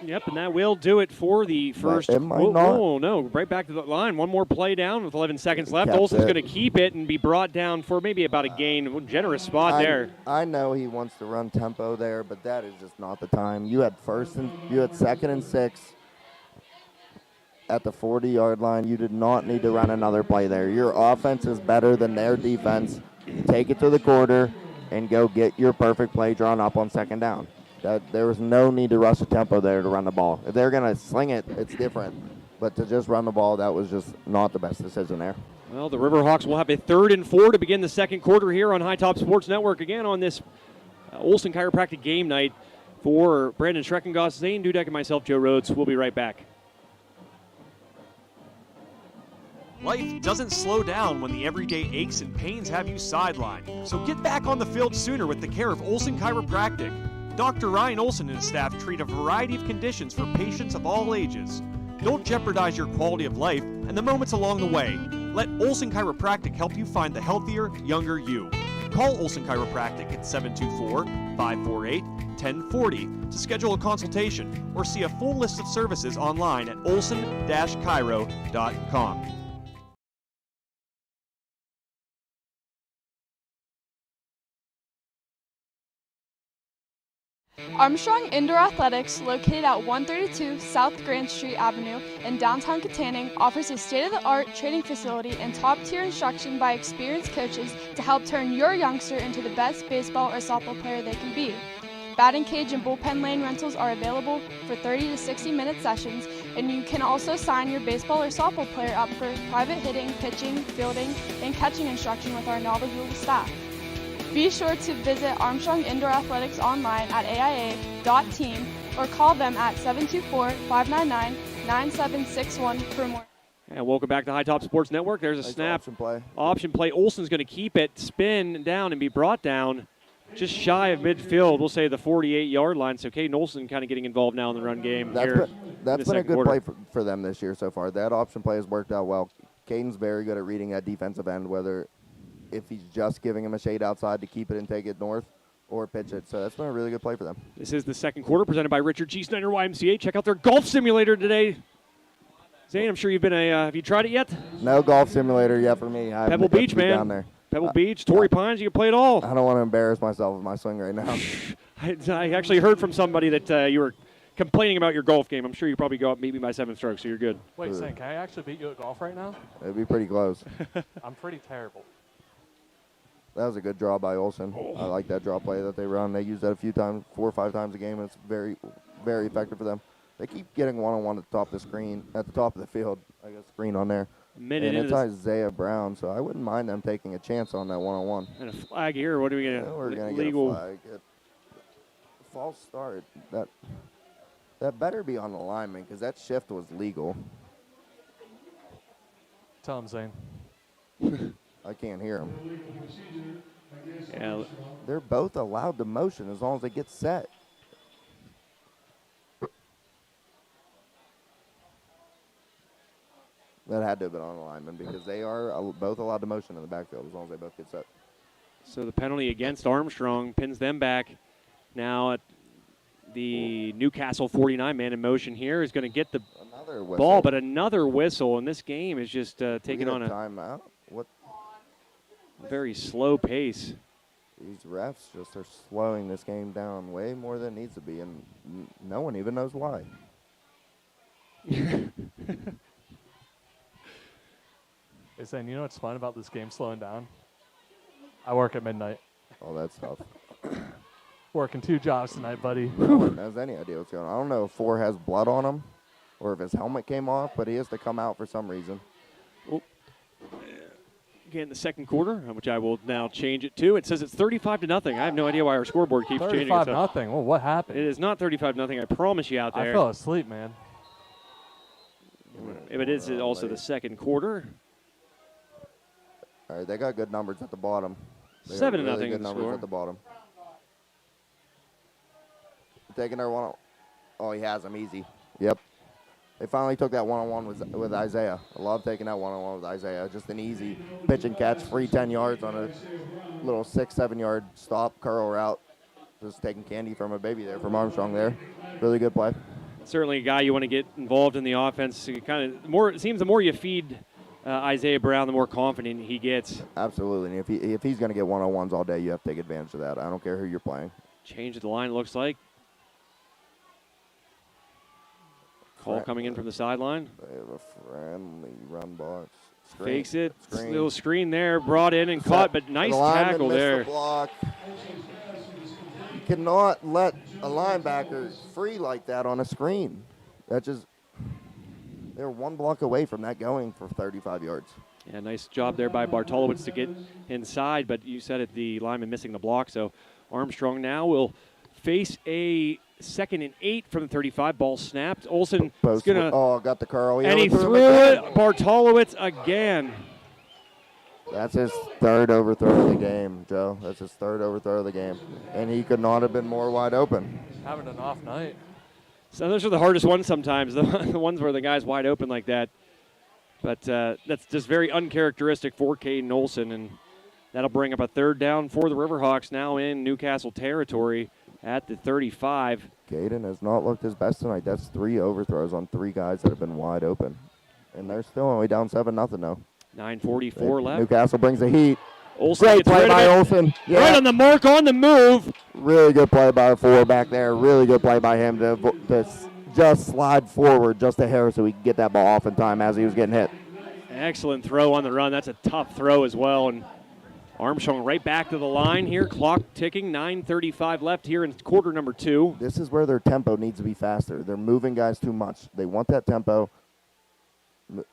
Yep, and that will do it for the first. It might not. Oh, no, right back to the line. One more play down with 11 seconds left. Kept Olsen's it. going to keep it and be brought down for maybe about a gain. Generous spot there. I know he wants to run tempo there, but that is just not the time. You had 2nd and 6 at the 40-yard line. You did not need to run another play there. Your offense is better than their defense. Take it to the quarter and go get your perfect play drawn up on 2nd down. There was no need to rush the tempo there to run the ball. If they're going to sling it, it's different. But to just run the ball, that was just not the best decision there. Well, the Riverhawks will have a 3rd and 4 to begin the second quarter here on High Top Sports Network. Again on this Olsen Chiropractic game night. For Brandon Schreckengoss, Zane Dudek, and myself, Joe Rhodes. We'll be right back. Life doesn't slow down when the everyday aches and pains have you sidelined. So get back on the field sooner with the care of Olsen Chiropractic. Dr. Ryan Olsen and his staff treat a variety of conditions for patients of all ages. Don't jeopardize your quality of life and the moments along the way. Let Olsen Chiropractic help you find the healthier, younger you. Call Olsen Chiropractic at 724-548-1040 to schedule a consultation or see a full list of services online at olsen-chiro.com. Armstrong Indoor Athletics, located at 132 South Grand Street Avenue in downtown Katanning, offers a state-of-the-art training facility and top-tier instruction by experienced coaches to help turn your youngster into the best baseball or softball player they can be. Batting cage and bullpen lane rentals are available for 30 to 60-minute sessions, and you can also sign your baseball or softball player up for private hitting, pitching, fielding, and catching instruction with our knowledgeable staff. Be sure to visit Armstrong Indoor Athletics online at aia.team or call them at 724-599-9761 for more. And welcome back to High Top Sports Network. There's a Nice snap. Option play. Olsen's going to keep it, spin down, and be brought down just shy of midfield. We'll say the 48-yard line. So Caden Olsen kind of getting involved now in the run game. That's been a good quarter. play for them this year so far. That option play has worked out well. Caden's very good at reading that defensive end, whether if he's just giving him a shade outside to keep it and take it north or pitch it. So that's been a really good play for them. This is the second quarter presented by Richard G. Snyder YMCA. Check out their golf simulator today. Zane, I'm sure you've been have you tried it yet? No golf simulator yet for me. Pebble Beach, man. Down there. Pebble Beach, Torrey Pines, you can play it all. I don't want to embarrass myself with my swing right now. I actually heard from somebody that you were complaining about your golf game. I'm sure you probably go up and beat me by 7 strokes, so you're good. Wait, Zane, can I actually beat you at golf right now? It'd be pretty close. I'm pretty terrible. That was a good draw by Olsen. I like that draw play that they run. They use that a few times, 4 or 5 times a game, and it's very, very effective for them. They keep getting one-on-one at the top of the screen, at the top of the field, I guess, screen on there. And it's Isaiah Brown, so I wouldn't mind them taking a chance on that one-on-one. And a flag here. What are we going to We're going to get a flag. False start. That better be on the lineman because that shift was legal. Tell him, Zane. I can't hear him. Yeah. They're both allowed to motion as long as they get set. That had to have been on the lineman because they are both allowed to motion in the backfield as long as they both get set. So the penalty against Armstrong pins them back. Now at the Newcastle 49 man in motion here is going to get the ball, but another whistle, and this game is just taking on a timeout. What? Very slow pace. These refs just are slowing this game down way more than it needs to be, and no one even knows why. Hey, Zane, you know what's fun about this game slowing down? I work at midnight. Oh, that's tough. Working 2 jobs tonight, buddy. No one has any idea what's going on. I don't know if 4 has blood on him or if his helmet came off, but he has to come out for some reason. Again, the second quarter, which I will now change it to. It says it's 35-0. I have no idea why our scoreboard keeps changing. 35-0. Well, what happened? It is not 35-0. I promise you out there. I fell asleep, man. It is also the second quarter. All right, they got good numbers at the bottom. 7-0 really good the numbers score. at the bottom. Taking their one. Oh, he has him easy. Yep. They finally took that one-on-one with Isaiah. I love taking that one-on-one with Isaiah. Just an easy pitch and catch, free 10 yards on a little 6-7 yard stop curl route. Just taking candy from a baby there from Armstrong there. Really good play. Certainly a guy you want to get involved in the offense. You kind of more. It seems the more you feed Isaiah Brown, the more confident he gets. Absolutely. And if he's going to get one-on-ones all day, you have to take advantage of that. I don't care who you're playing. Change of the line, looks like. Call coming in from the sideline. They have a friendly run box. Screen. Fakes it. Screen. Little screen there, brought in and caught, but nice The lineman tackle missed there. The block. You cannot let a linebacker free like that on a screen. They're one block away from that going for 35 yards. Yeah, nice job there by Bartolowicz to get inside, but you said it, the lineman missing the block, so Armstrong now will face a 2nd and 8 from the 35. Ball snapped. Olsen is going to... Oh, got the curl. And he threw it. Bartolowicz again. That's his 3rd overthrow of the game, Joe. That's his 3rd overthrow of the game. And he could not have been more wide open. Having an off night. So those are the hardest ones sometimes, the ones where the guy's wide open like that. But that's just very uncharacteristic for Caden Olsen, and that'll bring up a 3rd down for the Riverhawks now in Newcastle territory at the 35. Caden has not looked his best tonight. That's 3 overthrows on 3 guys that have been wide open. And they're still only down 7-0 now. 9:44 left. Newcastle brings the heat. Olsen Great gets play rid of by it. Olsen. Yeah. Right on the mark, on the move. Really good play by the 4 back there. Really good play by him to just slide forward just a hair so he could get that ball off in time as he was getting hit. Excellent throw on the run. That's a tough throw as well. And Armstrong right back to the line here. Clock ticking. 9:35 left here in quarter number 2. This is where their tempo needs to be faster. They're moving guys too much. They want that tempo. The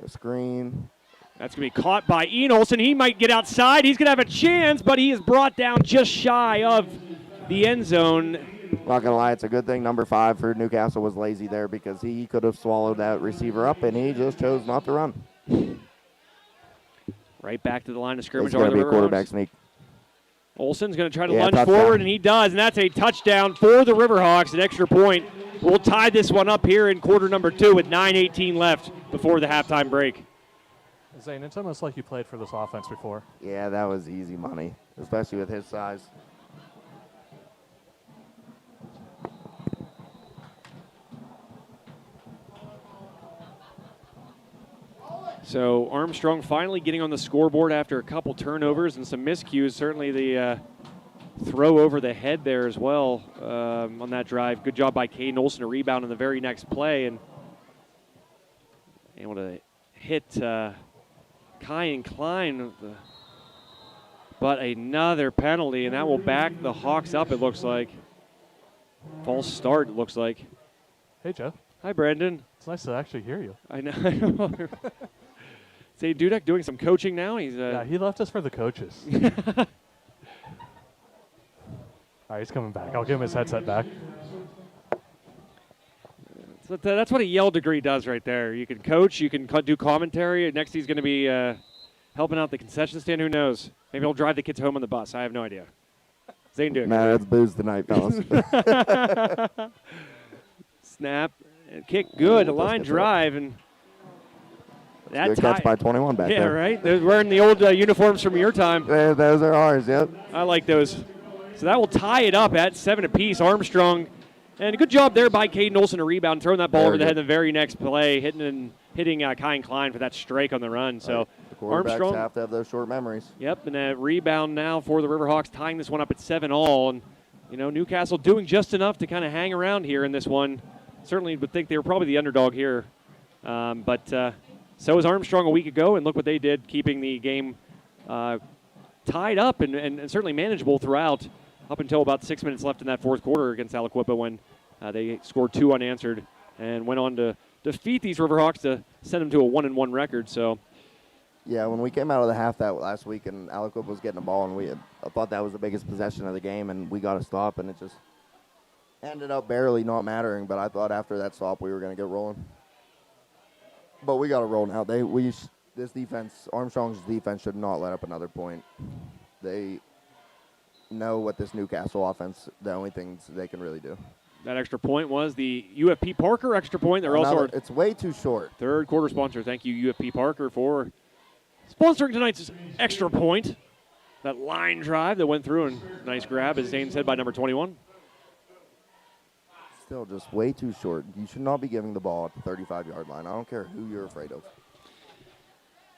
screen. That's going to be caught by Ian Olsen. He might get outside. He's going to have a chance, but he is brought down just shy of the end zone. Not going to lie, it's a good thing number 5 for Newcastle was lazy there because he could have swallowed that receiver up, and he just chose not to run. Right back to the line of scrimmage. It's going to be a quarterback sneak. Olsen's going to try to Yeah, lunge touchdown. forward, and he does, and that's a touchdown for the Riverhawks. An extra point. We'll tie this one up here in quarter number 2 with 9:18 left before the halftime break. Zane, it's almost like you played for this offense before. Yeah, that was easy money, especially with his size. So Armstrong finally getting on the scoreboard after a couple turnovers and some miscues. Certainly the throw over the head there as well on that drive. Good job by Caden Olsen to rebound in the very next play and able to hit Kai and Klein. But another penalty, and that will back the Hawks up, it looks like. False start, it looks like. Hey, Joe. Hi, Brandon. It's nice to actually hear you. I know. Say Dudek doing some coaching now. He's Yeah, he left us for the coaches. All right, he's coming back. I'll give him his headset back. So that's what a Yale degree does right there. You can coach, you can do commentary. Next he's going to be helping out the concession stand. Who knows? Maybe he'll drive the kids home on the bus. I have no idea. Zane Dudek. Man, that's booze tonight, fellas. Snap. And kick good. A Ooh, line drive. And that good catch by 21 back there. Yeah, right. They're wearing the old uniforms from your time. Those are ours, yep. I like those. So that will tie it up at 7 apiece. Armstrong, and a good job there by Caden Olsen to rebound, throwing that ball over the head in the very next play, hitting Kai and Klein for that strike on the run. So Quarterbacks Armstrong have to have those short memories. Yep, and a rebound now for the Riverhawks, tying this one up at 7-all. And, Newcastle doing just enough to kind of hang around here in this one. Certainly would think they were probably the underdog here. But so was Armstrong a week ago, and look what they did, keeping the game tied up and certainly manageable throughout up until about 6 minutes left in that fourth quarter against Aliquippa when they scored 2 unanswered and went on to defeat these Riverhawks to send them to a 1-1 record. So, yeah, when we came out of the half that last week and Aliquippa was getting the ball, and I thought that was the biggest possession of the game, and we got a stop, and it just ended up barely not mattering. But I thought after that stop we were going to get rolling. But we got to roll now. This defense, Armstrong's defense, should not let up another point. They know what this Newcastle offense, the only things they can really do. That extra point was the UFP Parker extra point. They're also it's way too short. Third quarter sponsor. Thank you, UFP Parker, for sponsoring tonight's extra point. That line drive that went through, and nice grab, as Zane said, by number 21. Still just way too short. You should not be giving the ball at the 35-yard line. I don't care who you're afraid of.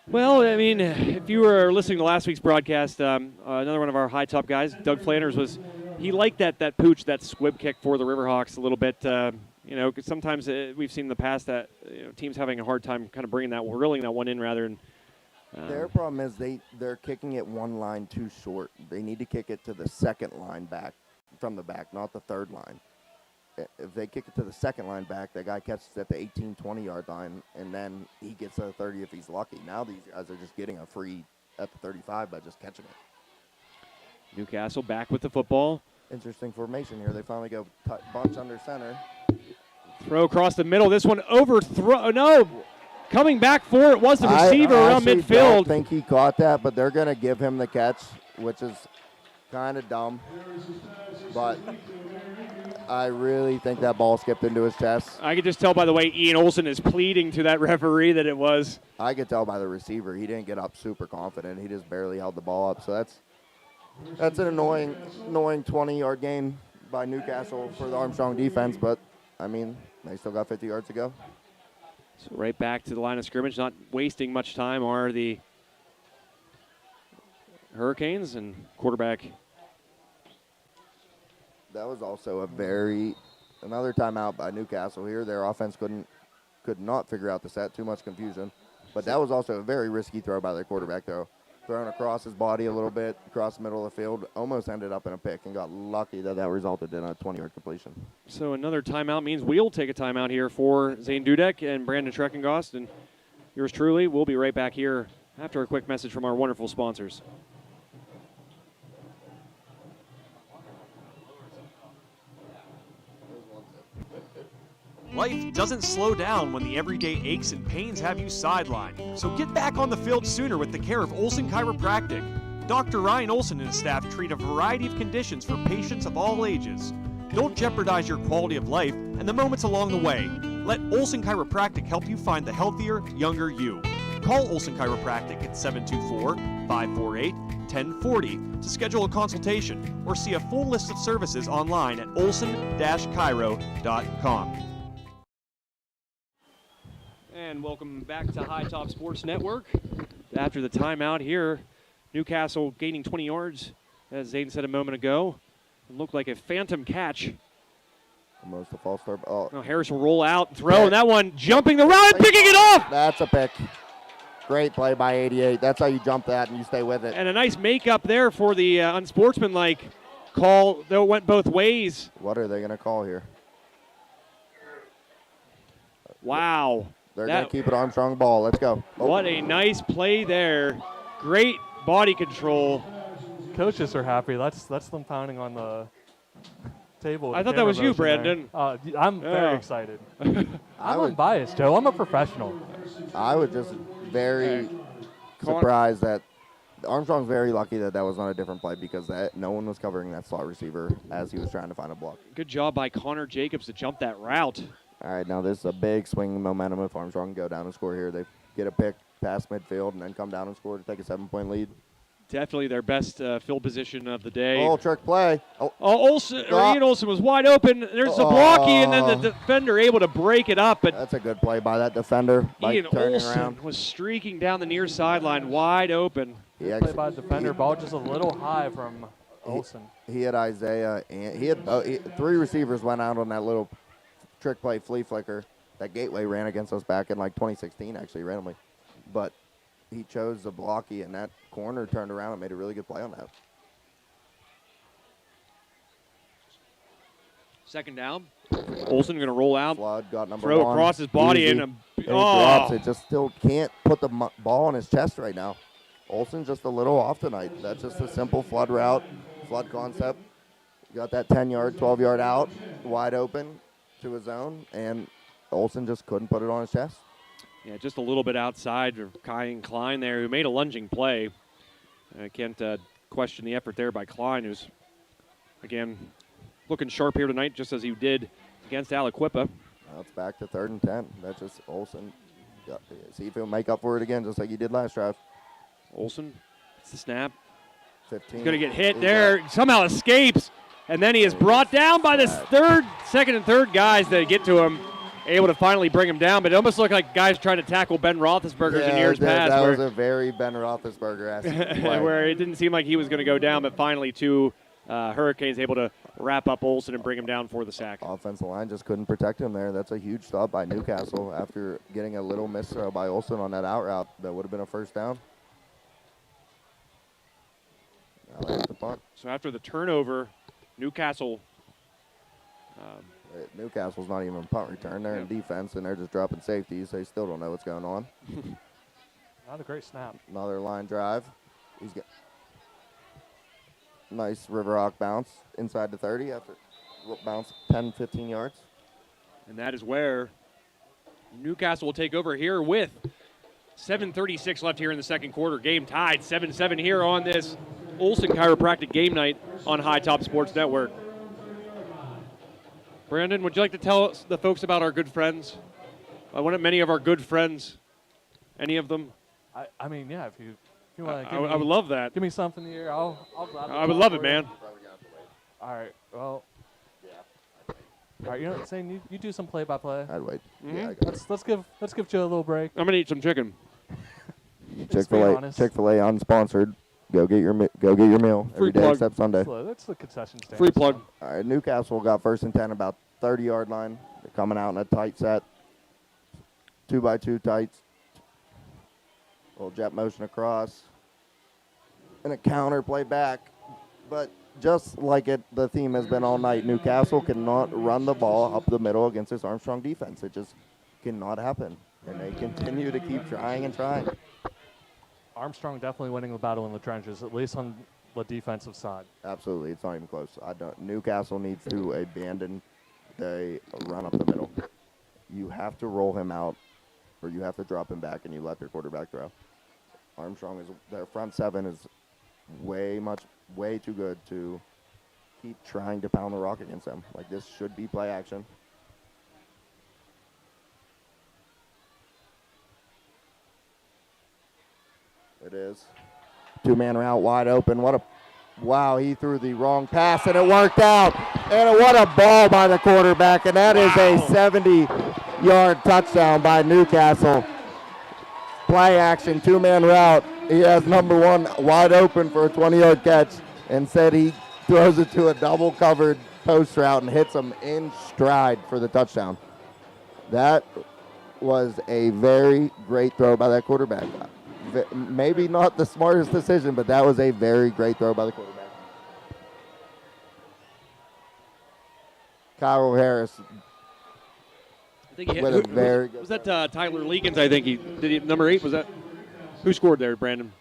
Well, I mean, if you were listening to last week's broadcast, another one of our high top guys, Doug Flanners, he liked that pooch, that squib kick for the Riverhawks a little bit. 'Cause sometimes we've seen in the past that teams having a hard time kind of reeling that one in rather than. Their problem is they're kicking it one line too short. They need to kick it to the second line back from the back, not the third line. If they kick it to the second line back, that guy catches it at the 18, 20-yard line, and then he gets to the 30 if he's lucky. Now these guys are just getting a free at the 35 by just catching it. Newcastle back with the football. Interesting formation here. They finally go bunch under center. Throw across the middle. This one overthrow. No. Coming back for it was the receiver around midfield. I don't think he caught that, but they're going to give him the catch, which is kind of dumb. But I really think that ball skipped into his chest. I could just tell by the way Ian Olsen is pleading to that referee that it was. I could tell by the receiver. He didn't get up super confident. He just barely held the ball up. So that's an annoying 20-yard gain by Newcastle for the Armstrong defense. But, I mean, they still got 50 yards to go. So right back to the line of scrimmage, not wasting much time are the Hurricanes and quarterback. That was also another timeout by Newcastle here. Their offense could not figure out the set, too much confusion. But that was also a very risky throw by their quarterback, though. Thrown across his body a little bit, across the middle of the field, almost ended up in a pick and got lucky that resulted in a 20-yard completion. So another timeout means we'll take a timeout here for Zane Dudek and Brandon Treckengost. And yours truly, we'll be right back here after a quick message from our wonderful sponsors. Life doesn't slow down when the everyday aches and pains have you sidelined. So get back on the field sooner with the care of Olson Chiropractic. Dr. Ryan Olson and his staff treat a variety of conditions for patients of all ages. Don't jeopardize your quality of life and the moments along the way. Let Olson Chiropractic help you find the healthier, younger you. Call Olson Chiropractic at 724-548-1040 to schedule a consultation or see a full list of services online at olson-chiro.com. And welcome back to High Top Sports Network. After the timeout here, Newcastle gaining 20 yards, as Zayden said a moment ago. It looked like a phantom catch. Almost a false start. Now Harris will roll out and throw, and that one jumping the route and picking it off. That's a pick. Great play by 88. That's how you jump that and you stay with it. And a nice make-up there for the unsportsmanlike call, though it went both ways. What are they going to call here? Wow. They're going to keep it Armstrong ball. Let's go. Oh. What a nice play there. Great body control. Coaches are happy. That's them pounding on the table. I thought that was you, Brandon. I'm very excited. I'm unbiased, Joe. I'm a professional. I was just very surprised that Armstrong's very lucky that was on a different play because no one was covering that slot receiver as he was trying to find a block. Good job by Connor Jacobs to jump that route. All right, now this is a big swing momentum if Armstrong can go down and score here. They get a pick past midfield and then come down and score to take a 7-point lead. Definitely their best field position of the day. Oh, trick play. Oh, Ian Olsen was wide open. There's Zablocki, and then the defender able to break it up. But that's a good play by that defender. Ian turning Olsen around. was streaking down the near sideline, wide open. Good play by the defender. Ball just a little high from Olsen. He had Isaiah, and he had 3 receivers went out on that little trick play flea flicker that Gateway ran against us back in like 2016, actually, randomly. But he chose Zablocki, and that corner turned around and made a really good play on that. Second down. Olsen going to roll out. Flood got number throw 1. across his body, Easy. and He drops it. Just still can't put the ball on his chest right now. Olsen's just a little off tonight. That's just a simple flood route, flood concept. Got that 10-yard, 12-yard out, wide open to his zone, and Olsen just couldn't put it on his chest. Yeah, just a little bit outside of Kyan Klein there, who made a lunging play. I can't question the effort there by Klein, who's, again, looking sharp here tonight, just as he did against Aliquippa. Now it's back to 3rd and 10. That's just Olsen. See if he'll make up for it again, just like he did last drive. Olsen, it's the snap. 15. He's going to get hit there. Somehow escapes, and then he is brought down by the second and third guys that get to him. Able to finally bring him down, but it almost looked like guys trying to tackle Ben Roethlisberger in years past. That was a very Ben Roethlisberger-esque play. Where it didn't seem like he was going to go down, but finally 2 Hurricanes able to wrap up Olsen and bring him down for the sack. Offensive line just couldn't protect him there. That's a huge stop by Newcastle after getting a little miss by Olsen on that out route. That would have been a first down. Now they have the punt. So after the turnover, Newcastle... Newcastle's not even a punt return. They're in defense, and they're just dropping safeties. They still don't know what's going on. Not a great snap. Another line drive. He's got nice River Rock bounce inside the 30 after bounce 10, 15 yards. And that is where Newcastle will take over here with 7:36 left here in the second quarter. Game tied 7-7 here on this Olsen Chiropractic game night on High Top Sports Network. Brandon, would you like to tell us, the folks about our good friends? One of many of our good friends. Any of them? I mean, yeah. If you want to, I would love that. Give me something here. I'll gladly. I would love it, man. All right. Well. All right. You know what I'm saying? You do some play-by-play. I'd wait. Mm-hmm. Yeah, Let's give Joe a little break. I'm gonna eat some chicken. Chick-fil-A unsponsored. Go get your meal Free every day plug. except Sunday. That's the concession stand. Free plug. All right, Newcastle got 1st and 10 about 30-yard line. They're coming out in a tight set. 2x2 tights. Little jet motion across. And a counter play back. But just like the theme has been all night, Newcastle cannot run the ball up the middle against this Armstrong defense. It just cannot happen. And they continue to keep trying and trying. Armstrong definitely winning the battle in the trenches, at least on the defensive side. Absolutely. It's not even close. Newcastle needs to abandon the run up the middle. You have to roll him out, or you have to drop him back and you let their quarterback throw. Armstrong their front 7 is way too good to keep trying to pound the rock against them. Like, this should be play action. It is. 2-man route wide open. Wow, he threw the wrong pass, and it worked out. And what a ball by the quarterback, and that is a 70-yard touchdown by Newcastle. Play action, 2-man route. He has number 1 wide open for a 20-yard catch, and said he throws it to a double-covered post route and hits him in stride for the touchdown. That was a very great throw by that quarterback. Maybe not the smartest decision, but that was a very great throw by the quarterback. Kyle Harris. I think with a very good was that Tyler Leakins? I think he number 8. Was that who scored there, Brandon?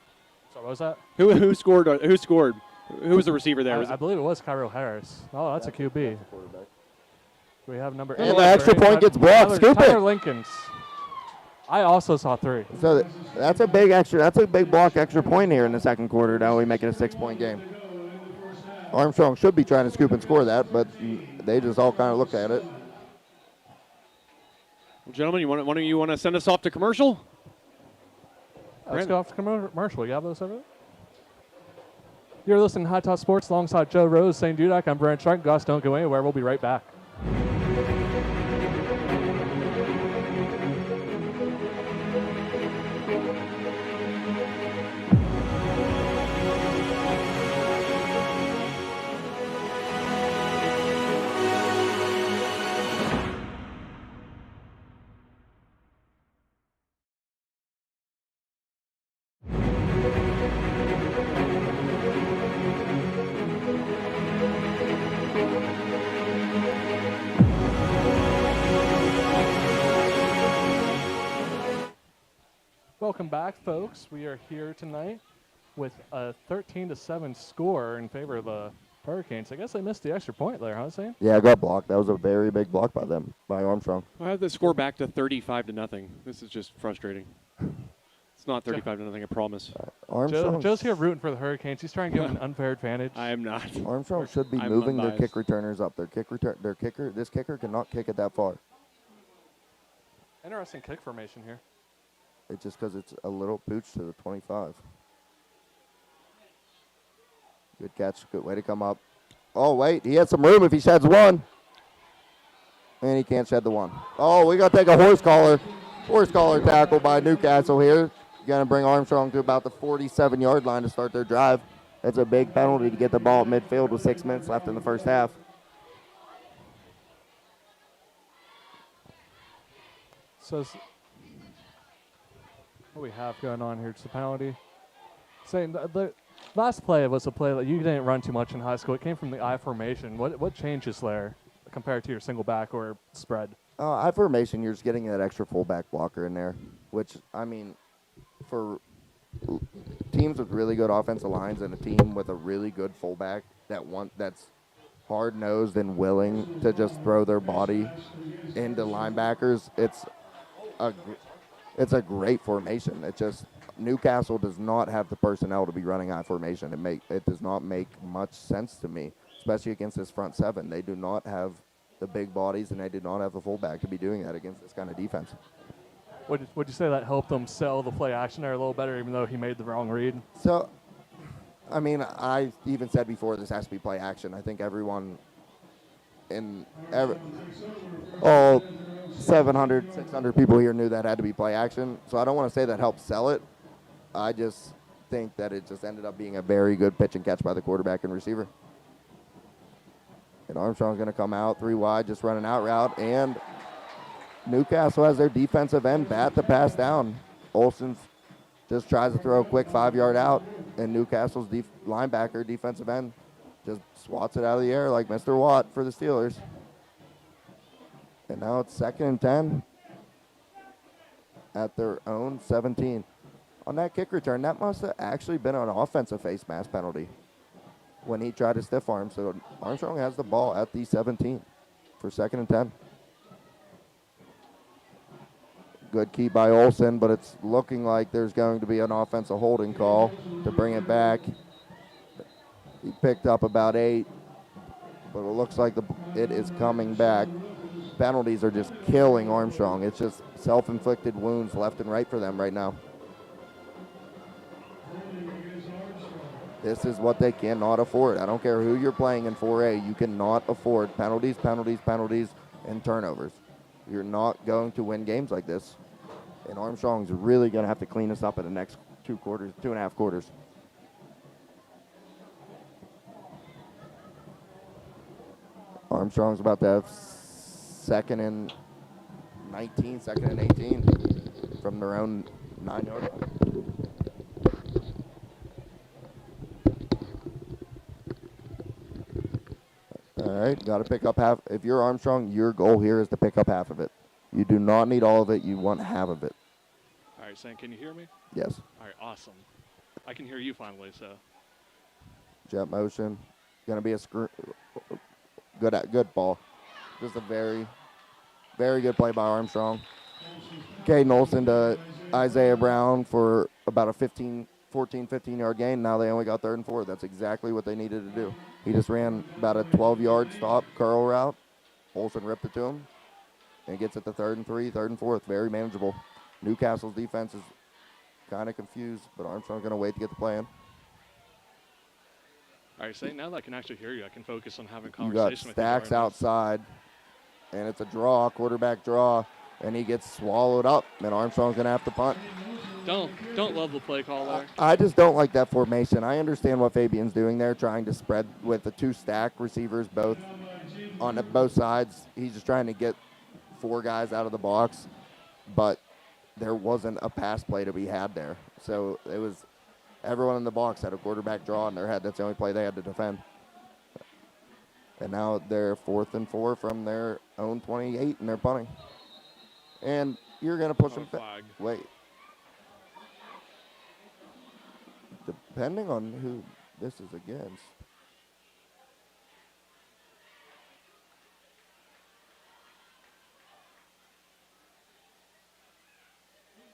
So what was that? Who scored? Who scored? Who was the receiver there? I believe it was Kyle Harris. Oh, that's a QB. We have number 8. And the extra point gets blocked. Scoop it. Tyler Lincolns. I also saw 3. So that's a big block extra point here in the second quarter. Now we make it a 6-point game. Armstrong should be trying to scoop and score that, but they just all kind of looked at it. Well, gentlemen, one of you want to send us off to commercial? Let's go off to commercial. You have those over there? You're listening to Hot Top Sports alongside Joe Rose, St. Dudek. I'm Brent Shark. Gus, don't go anywhere. We'll be right back. Welcome back, folks. We are here tonight with a 13-7 score in favor of the Hurricanes. I guess they missed the extra point there, huh, Sam? Yeah, I got blocked. That was a very big block by them, by Armstrong. I have the score back to 35-0. This is just frustrating. It's not 35-0, I promise. Joe's here rooting for the Hurricanes. He's trying to give them an unfair advantage. I am not. Armstrong should be moving their kick returners up. This kicker cannot kick it that far. Interesting kick formation here. It's just because it's a little pooch to the 25. Good catch. Good way to come up. Oh, wait. He has some room if he sheds one. And he can't shed the one. Oh, we got to take a horse collar. Horse collar tackle by Newcastle here. Going to bring Armstrong to about the 47-yard line to start their drive. That's a big penalty to get the ball at midfield with 6 minutes left in the first half. So what we have going on here, it's a penalty. Saying the last play was a play that you didn't run too much in high school. It came from the I formation. What changes there compared to your single back or spread? I formation, you're just getting that extra fullback blocker in there, which, I mean, for teams with really good offensive lines and a team with a really good fullback that's hard-nosed and willing to just throw their body into linebackers, it's a great formation. It just Newcastle does not have the personnel to be running I formation. It does not make much sense to me, especially against this front seven. They do not have the big bodies, and they do not have the fullback to be doing that against this kind of defense. Would you say that helped them sell the play action there a little better, even though he made the wrong read? So, I mean, I even said before this has to be play action. I think everyone all 700, 600 people here knew that had to be play action. So I don't want to say that helped sell it. I just think that it just ended up being a very good pitch and catch by the quarterback and receiver. And Armstrong's going to come out 3 wide, just run an out route. And Newcastle has their defensive end bat the pass down. Olsen just tries to throw a quick 5-yard out. And Newcastle's linebacker, defensive end, just swats it out of the air like Mr. Watt for the Steelers. And now it's 2nd and 10 at their own 17. On that kick return, that must have actually been an offensive face mask penalty when he tried to stiff arm. So Armstrong has the ball at the 17 for 2nd and 10. Good key by Olsen, but it's looking like there's going to be an offensive holding call to bring it back. He picked up about 8, but it looks like it is coming back. Penalties are just killing Armstrong. It's just self-inflicted wounds left and right for them right now. This is what they cannot afford. I don't care who you're playing in 4A. You cannot afford penalties, and turnovers. You're not going to win games like this. And Armstrong's really going to have to clean this up in the next 2.5 quarters. Armstrong's about to have 2nd and 19, 2nd and 18 from their own 9-yard line. All right, got to pick up half. If you're Armstrong, your goal here is to pick up half of it. You do not need all of it. You want half of it. All right, Sam, can you hear me? Yes. All right, awesome. I can hear you finally, so. Jet motion. Going to be a screw. Good ball. Just a very, very good play by Armstrong. Caden Olsen to Isaiah Brown for about a 15-yard gain. Now they only got 3rd and 4. That's exactly what they needed to do. He just ran about a 12-yard stop curl route. Olsen ripped it to him. And gets it to 3rd and 3, 3rd and 4. Very manageable. Newcastle's defense is kind of confused, but Armstrong's going to wait to get the play in. All right, now that I can actually hear you, I can focus on having a You got conversation with you. Stacks during this. outside, and it's a draw, quarterback draw, and he gets swallowed up, and Armstrong's going to have to punt. Don't love the play call there. I just don't like that formation. I understand what Fabian's doing there, trying to spread with the 2 stack receivers both on both sides. He's just trying to get 4 guys out of the box, but there wasn't a pass play to be had there. So it was everyone in the box had a quarterback draw in their head. That's the only play they had to defend. And now they're 4th and 4 from their own 28, and they're punting. And you're going to push them. Wait. Depending on who this is against.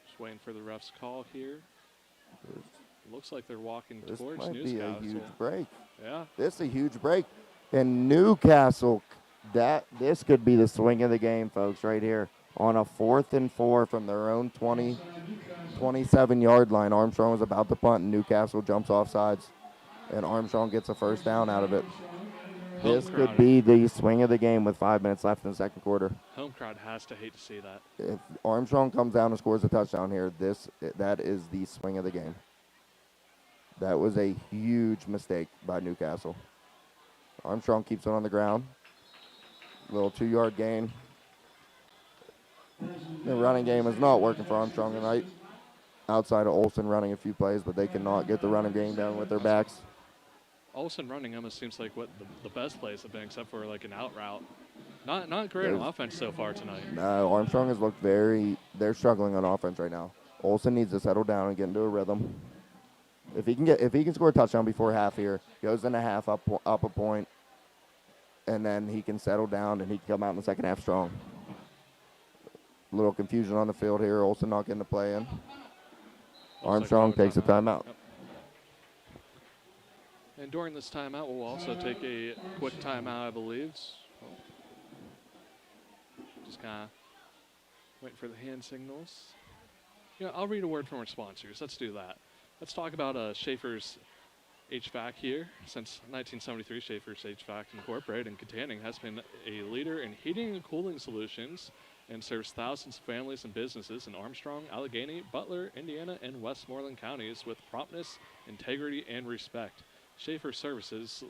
Just waiting for the ref's call here. Looks like they're walking This towards might Newcastle. be a huge break. Yeah. This is a huge break. And Newcastle, this could be the swing of the game, folks, right here. On a 4th and 4 from their own 27-yard line. Armstrong was about to punt, and Newcastle jumps off sides. And Armstrong gets a first down out of it. This could be the swing of the game with 5 minutes left in the second quarter. Home crowd has to hate to see that. If Armstrong comes down and scores a touchdown here, that is the swing of the game. That was a huge mistake by Newcastle. Armstrong keeps it on the ground. Little 2-yard gain. The running game is not working for Armstrong tonight. Outside of Olsen running a few plays, but they cannot get the running game down with their backs. Olsen running almost seems like what the best plays have been, except for like an out route. Not great on offense so far tonight. No, Armstrong has looked they're struggling on offense right now. Olsen needs to settle down and get into a rhythm. If he can score a touchdown before half here, goes in a half up a point, and then he can settle down and he can come out in the second half strong. A little confusion on the field here. Olsen not getting the play in. Armstrong takes a timeout. Yep. And during this timeout, we'll also take a quick timeout, I believe. Just kind of waiting for the hand signals. I'll read a word from our sponsors. Let's do that. Let's talk about Schaefer's HVAC here. Since 1973, Schaefer's HVAC Incorporated in Katanning has been a leader in heating and cooling solutions and serves thousands of families and businesses in Armstrong, Allegheny, Butler, Indiana, and Westmoreland counties with promptness, integrity, and respect. Schaefer services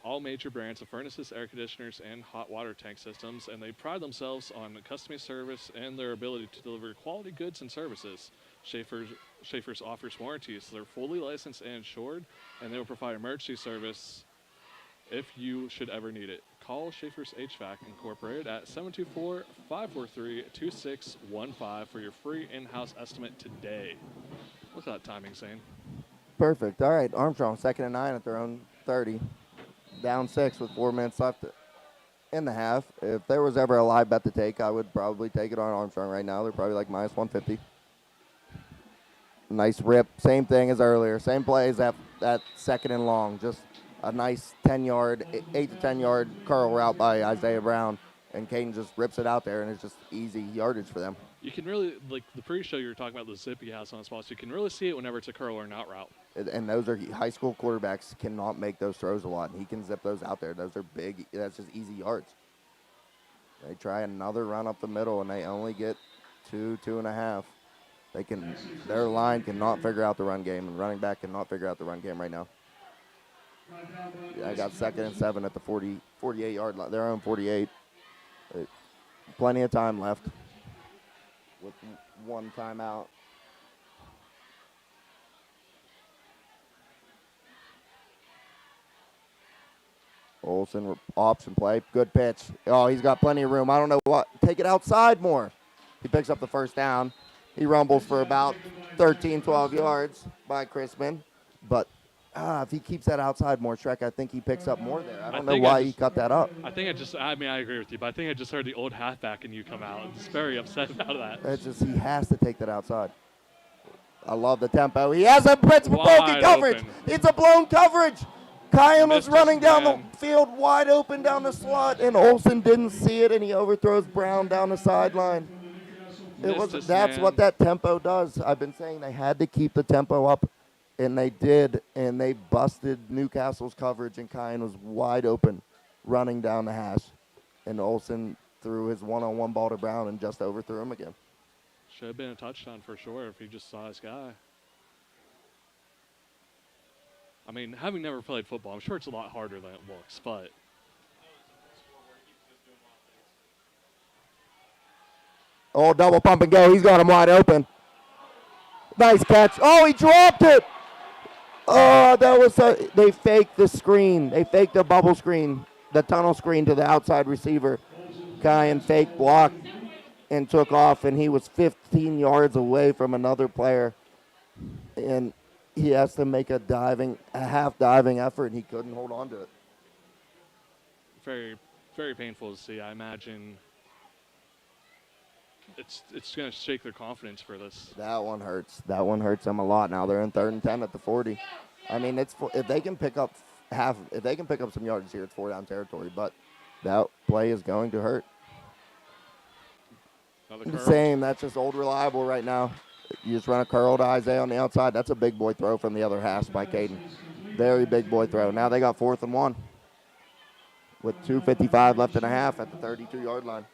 all major brands of furnaces, air conditioners, and hot water tank systems, and they pride themselves on customer service and their ability to deliver quality goods and services. Schaefer's offers warranties. They're fully licensed and insured, and they will provide emergency service if you should ever need it. Call Schaefer's HVAC Incorporated at 724-543-2615 for your free in-house estimate today. Look at that timing, Zane. Perfect. All right, Armstrong, 2nd and 9 at their own 30. Down 6 with 4 minutes left in the half. If there was ever a live bet to take, I would probably take it on Armstrong right now. They're probably like minus 150. Nice rip. Same thing as earlier. Same plays at 2nd and long. Just a nice 10-yard, 8 to 10-yard curl route by Isaiah Brown. And Caden just rips it out there, and it's just easy yardage for them. You can really, like the pre-show you were talking about, the zip he has on his ball, so you can really see it whenever it's a curl or an out route. And those are high school quarterbacks cannot make those throws a lot. And he can zip those out there. Those are big. That's just easy yards. They try another run up the middle, and they only get 2.5. Their line cannot figure out the run game, and running back cannot figure out the run game right now. I got 2nd and 7 at the 48-yard line, their own 48. Plenty of time left with 1 timeout. Olsen, option play, good pitch. Oh, he's got plenty of room. I don't know what. Take it outside more. He picks up the first down. He rumbles for about 13, 12 yards by Crispin. But if he keeps that outside more, Shrek, I think he picks up more there. I don't know why he cut that up. I agree with you, but I think I just heard the old halfback in you come out. I'm just very upset about that. It's just he has to take that outside. I love the tempo. He has a broken coverage. Open. It's a blown coverage. Kyan was running down the field wide open down the slot, and Olsen didn't see it, and he overthrows Brown down the sideline. That's what that tempo does. I've been saying they had to keep the tempo up And they did, and they busted Newcastle's coverage, and Kyan was wide open running down the hash. And Olsen threw his one-on-one ball to Brown and just overthrew him again. Should have been a touchdown for sure if he just saw his guy. I mean, having never played football, I'm sure it's a lot harder than it looks, but Oh, double pump and go. He's got him wide open. Nice catch. Oh, he dropped it. Oh, that was they faked the screen. They faked the bubble screen, the tunnel screen to the outside receiver. Kyan fake blocked and took off, and he was 15 yards away from another player. And he has to make a half diving effort, and he couldn't hold on to it. very, very painful to see. I imagine it's going to shake their confidence for this. That one hurts. That one hurts them a lot. Now they're in 3rd and 10 at the 40. I mean, if they can pick up some yards here, it's 4-down territory. But that play is going to hurt. Same. That's just old reliable right now. You just run a curl to Isaiah on the outside. That's a big boy throw from the other hash by Caden. Very big boy throw. Now they got 4th and 1 with 2:55 left and a half at the 32-yard line.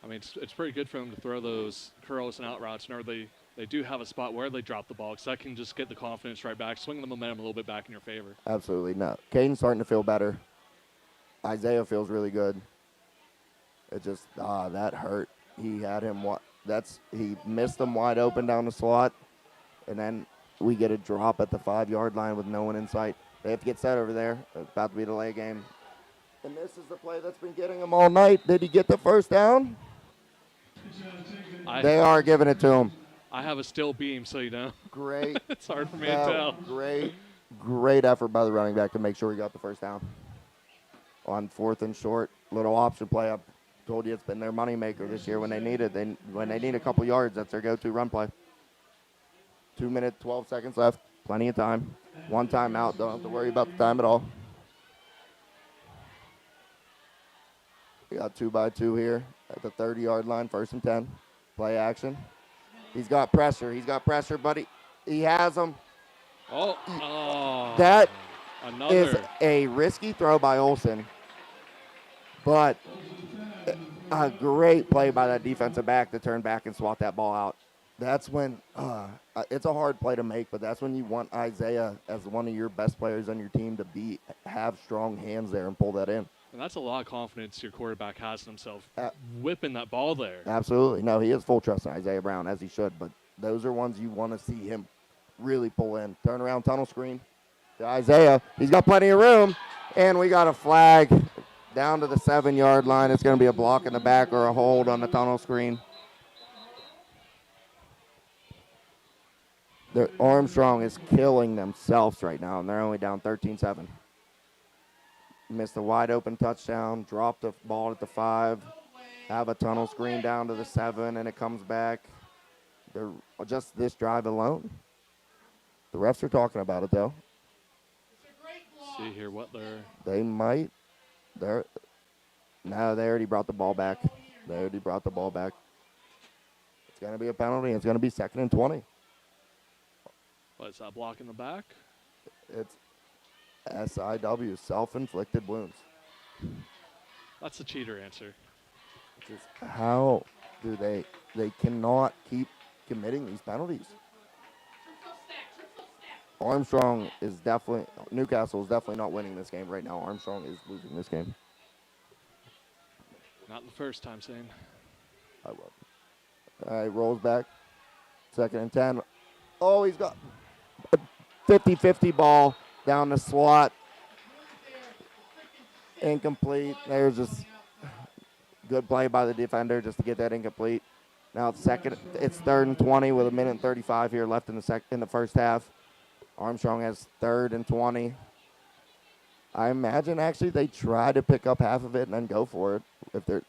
I mean, it's pretty good for them to throw those curls and out routes, and they do have a spot where they drop the ball, because that can just get the confidence right back, swing the momentum a little bit back in your favor. Absolutely. No. Caden's starting to feel better. Isaiah feels really good. It just, that hurt. He had him, he missed him wide open down the slot, and then we get a drop at the 5-yard line with no one in sight. They have to get set over there. It's about to be a delay game. And this is the play that's been getting him all night. Did he get the first down? They are giving it to him. I have a still beam, so you know. Great. It's hard for me to tell. Great effort by the running back to make sure he got the first down. On 4th and short, little option play. I told you it's been their moneymaker this year when they need it. When they need a couple yards, that's their go-to run play. 2 minutes, 12 seconds left. Plenty of time. 1 timeout. Don't have to worry about the time at all. We got 2x2 here at the 30-yard line, 1st and 10. Play action. He's got pressure. Buddy. He has him. That is a risky throw by Olsen, but a great play by that defensive back to turn back and swat that ball out. That's when it's a hard play to make, but that's when you want Isaiah as one of your best players on your team to have strong hands there and pull that in. And that's a lot of confidence your quarterback has in himself, whipping that ball there. Absolutely. No, he has full trust in Isaiah Brown, as he should, but those are ones you want to see him really pull in. Turn around, tunnel screen to Isaiah. He's got plenty of room, and we got a flag down to the 7-yard line. It's going to be a block in the back or a hold on the tunnel screen. Armstrong is killing themselves right now, and they're only down 13-7. Missed a wide-open touchdown, dropped the ball at the 5, have a tunnel screen down to the 7, and it comes back. They're just this drive alone. The refs are talking about it, though. See here what they might. No, they already brought the ball back. It's going to be a penalty. It's going to be 2nd and 20. What's that block in the back? It's SIW, self-inflicted wounds. That's the cheater answer. Just how do they cannot keep committing these penalties. Newcastle is definitely not winning this game right now. Armstrong is losing this game. Not the first time, Shane. I will. All right, rolls back. 2nd and 10. Oh, he's got a 50-50 ball down the slot. Incomplete. There's just good play by the defender just to get that incomplete. Now it's 3rd and 20 with 1:35 here left in the first half. Armstrong has 3rd and 20. I imagine actually they try to pick up half of it and then go for it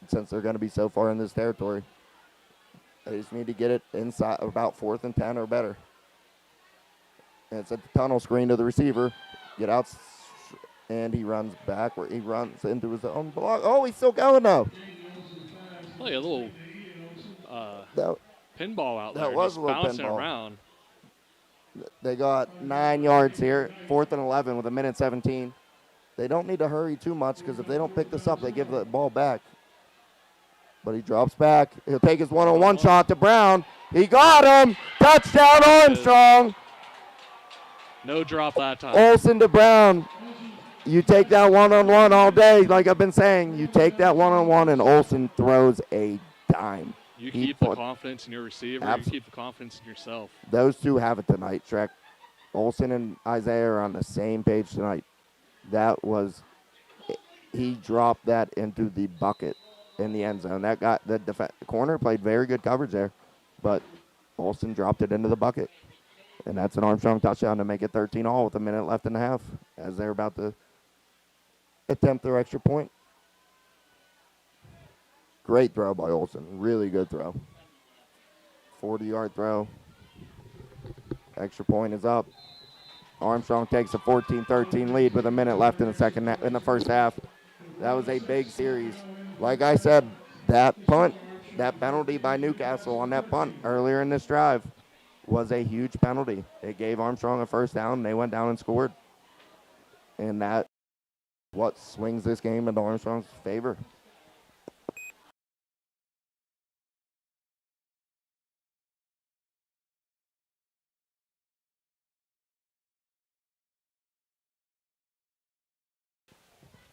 since they're going to be so far in this territory. They just need to get it inside about 4th and 10 or better. And it's a tunnel screen to the receiver. Get out, and he runs back where he runs into his own block. Oh, he's still going though. Play a little pinball out there. That was just a little bouncing pinball. around. They got 9 yards here, 4th and 11 with 1:17. They don't need to hurry too much because if they don't pick this up, they give the ball back. But he drops back. He'll take his one-on-one shot to Brown. He got him. Touchdown, Armstrong. No drop that time. Olsen to Brown. You take that one-on-one all day, like I've been saying. You take that one-on-one, and Olsen throws a dime. You keep the confidence in your receiver. You keep the confidence in yourself. Those two have it tonight, Shrek. Olsen and Isaiah are on the same page tonight. That was, he dropped that into the bucket in the end zone. That got the corner played very good coverage there, but Olsen dropped it into the bucket. And that's an Armstrong touchdown to make it 13-all with 1 minute left in the half as they're about to attempt their extra point. Great throw by Olsen. Really good throw. 40-yard throw. Extra point is up. Armstrong takes a 14-13 lead with 1 minute left in the first half. That was a big series. Like I said, that punt, that penalty by Newcastle on that punt earlier in this drive was a huge penalty. It gave Armstrong a first down, and they went down and scored. And that's what swings this game into Armstrong's favor.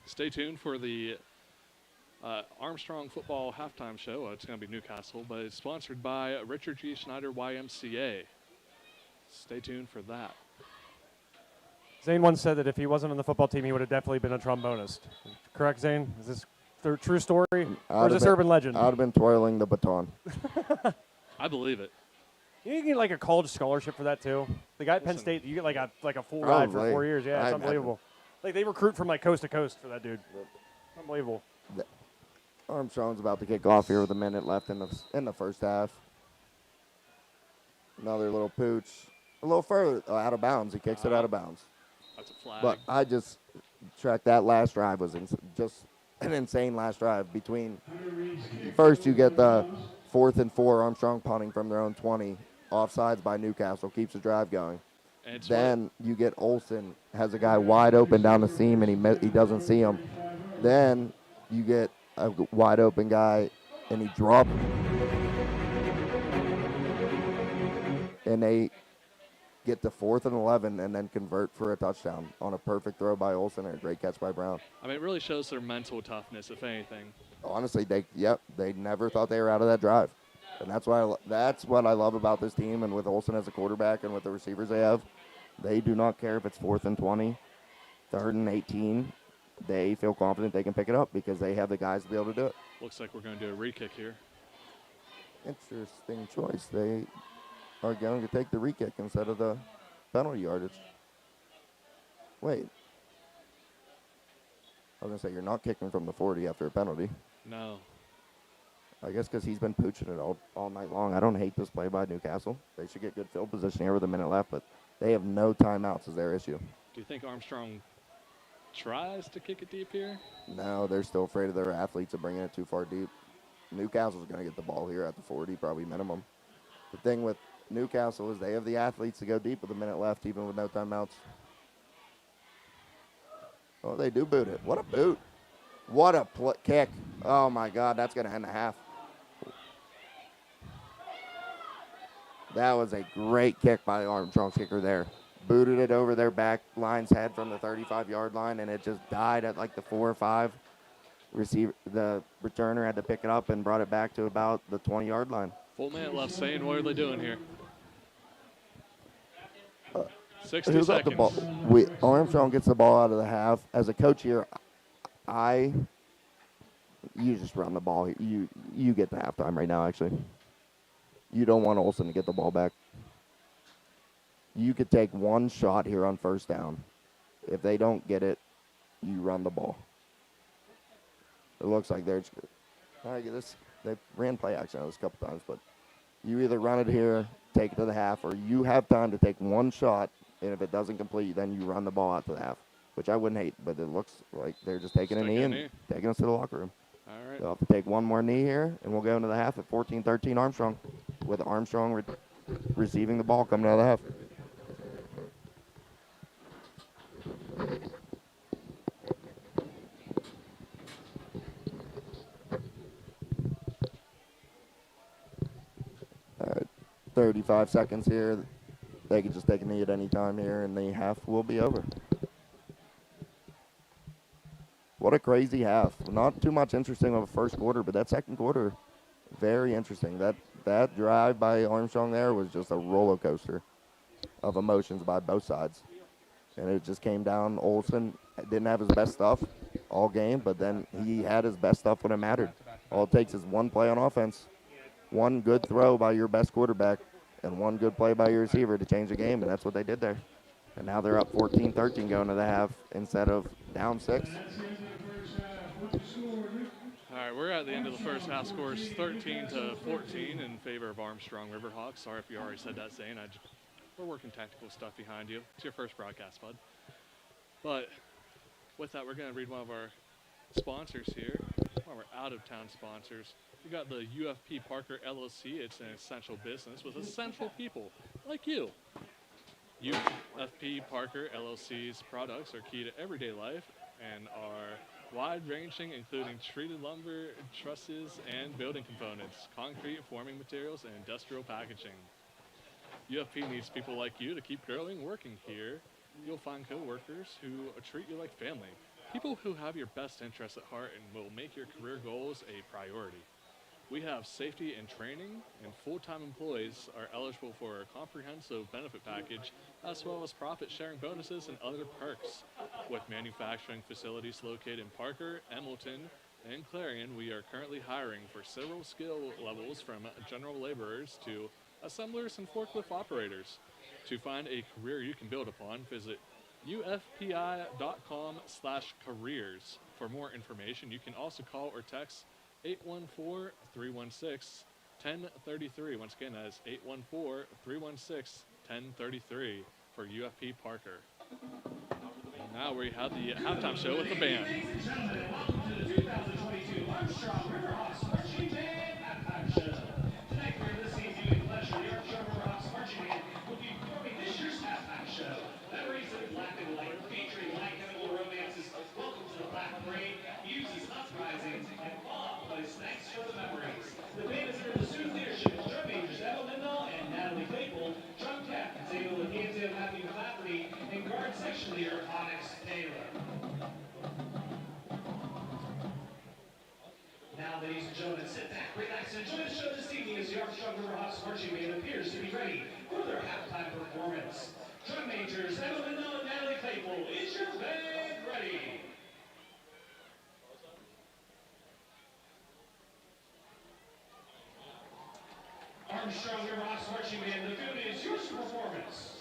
Stay tuned for the Armstrong football halftime show. It's going to be Newcastle, but it's sponsored by Richard G. Schneider YMCA. Stay tuned for that. Zane once said that if he wasn't on the football team, he would have definitely been a trombonist. Correct, Zane? Is this a true story, or is this urban legend? I would have been twirling the baton. I believe it. You can get like a college scholarship for that too. The guy at Penn State, you get like a full ride for 4 years. Yeah, it's unbelievable. Like they recruit from like coast to coast for that dude. Unbelievable. Armstrong's about to kick off here with 1 minute left in the first half. Another little pooch. A little further out of bounds. He kicks it out of bounds. That's a flag. But I just tracked that last drive was just an insane last drive. Between first you get the 4th and 4 Armstrong punting from their own 20. Offsides by Newcastle. Keeps the drive going. Then you get Olsen has a guy wide open down the seam and he doesn't see him. Then you get a wide open guy and he drops. And they get to 4th and 11 and then convert for a touchdown on a perfect throw by Olsen and a great catch by Brown. I mean, it really shows their mental toughness, if anything. Honestly, they never thought they were out of that drive. And that's what I love about this team, and with Olsen as a quarterback and with the receivers they have. They do not care if it's 4th and 20, 3rd and 18. They feel confident they can pick it up because they have the guys to be able to do it. Looks like we're going to do a re-kick here. Interesting choice. They are going to take the re-kick instead of the penalty yardage. Wait. I was going to say, you're not kicking from the 40 after a penalty. No. I guess because he's been pooching it all night long. I don't hate this play by Newcastle. They should get good field position here with 1 minute left, but they have no timeouts is their issue. Do you think Armstrong tries to kick it deep here? No, they're still afraid of their athletes of bringing it too far deep. Newcastle's going to get the ball here at the 40, probably minimum. The thing with Newcastle is they have the athletes to go deep with 1 minute left, even with no timeouts. Oh, they do boot it. What a boot. What a kick. Oh, my God, that's going to end the half. That was a great kick by Armstrong's kicker there. Booted it over their back line's head from the 35-yard line, and it just died at like the 4 or 5. The returner had to pick it up and brought it back to about the 20-yard line. Full minute left. Saying, what are they doing here? 60 Who got seconds. the ball? Armstrong gets the ball out of the half. As a coach here, you just run the ball. You get the halftime right now, actually. You don't want Olsen to get the ball back. You could take one shot here on first down. If they don't get it, you run the ball. It looks like they're just, they ran play action on this a couple times, but you either run it here, take it to the half, or you have time to take one shot, and if it doesn't complete, then you run the ball out to the half, which I wouldn't hate, but it looks like they're just taking a knee and taking us to the locker room. All right. They'll have to take one more knee here, and we'll go into the half at 14-13 Armstrong. with Armstrong receiving the ball coming out of the half. All right, 35 seconds here. They can just take a knee at any time here, and the half will be over. What a crazy half. Not too much interesting of a first quarter, but that second quarter, very interesting. That drive by Armstrong there was just a roller coaster of emotions by both sides. And it just came down. Olsen didn't have his best stuff all game, but then he had his best stuff when it mattered. All it takes is one play on offense, one good throw by your best quarterback, and one good play by your receiver to change the game, and that's what they did there. And now they're up 14-13 going to the half instead of down 6. All right, we're at the end of the first half. Scores 13-14 in favor of Armstrong Riverhawks. Sorry if you already said that, Zane. We're working tactical stuff behind you. It's your first broadcast, bud. But with that, we're going to read one of our sponsors here, one of our out-of-town sponsors. We got the UFP Parker LLC. It's an essential business with essential people like you. UFP Parker LLC's products are key to everyday life and are wide-ranging, including treated lumber, trusses, and building components, concrete forming materials, and industrial packaging. UFP needs people like you to keep growing, working here. You'll find co-workers who treat you like family, people who have your best interests at heart and will make your career goals a priority. We have safety and training, and full-time employees are eligible for a comprehensive benefit package, as well as profit-sharing bonuses and other perks. With manufacturing facilities located in Parker, Hamilton, and Clarion, we are currently hiring for several skill levels from general laborers to assemblers and forklift operators. To find a career you can build upon, visit ufpi.com/careers. For more information, you can also call or text 814-316-1033. Once again, that is 814-316-1033 for UFP Parker. And now we have the halftime show with the band. Ladies and gentlemen, welcome to the 2022 Armstrong Riverhawks Marching Band Halftime Show. Tonight we're listening to a pleasure. The Armstrong Riverhawks Marching Band will be performing this year's halftime show. Memories in black and white, featuring light chemical romances. Welcome to the Black Parade. Muses uprising and awe plays thanks for the memories. The band is under the student leadership of drum majors Emma Lindell and Natalie Claypool, drum captains Ava Lacantia, Matthew Lafferty, and guard section leader Onyx Taylor. Now, ladies and gentlemen, sit back, relax, and enjoy the show this evening as the Armstrong Riverhawks Marching Band appears to be ready for their halftime performance. Drum majors Emma Lindell and Natalie Claypool, is your band ready? Armstrong Riverhawks Marching Band, the field is yours for performance.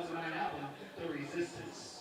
2009 album, The Resistance.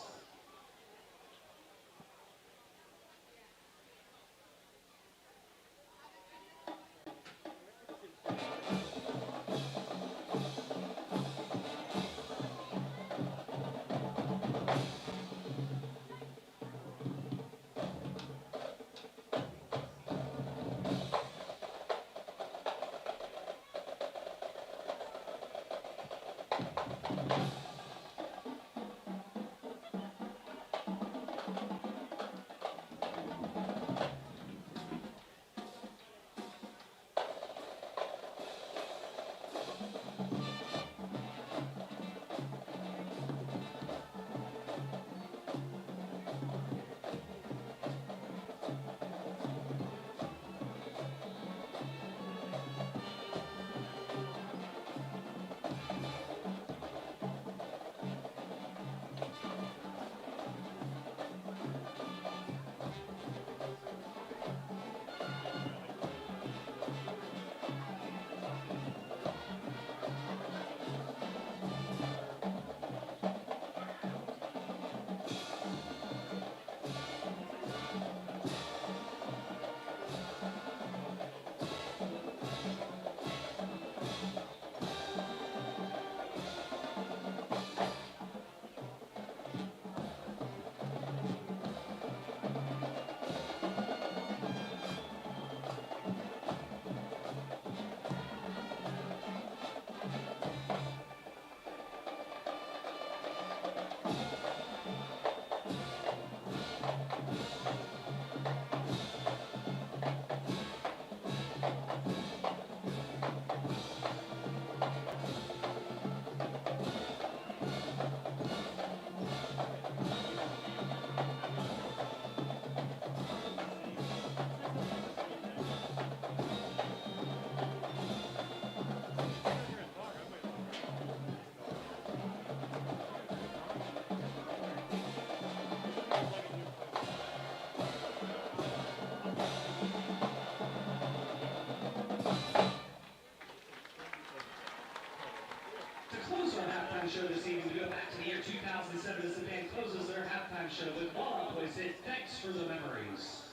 Show this evening. We go back to the year 2007 as the band closes their halftime show with Fall Out Boy's hit Thanks for the Memories.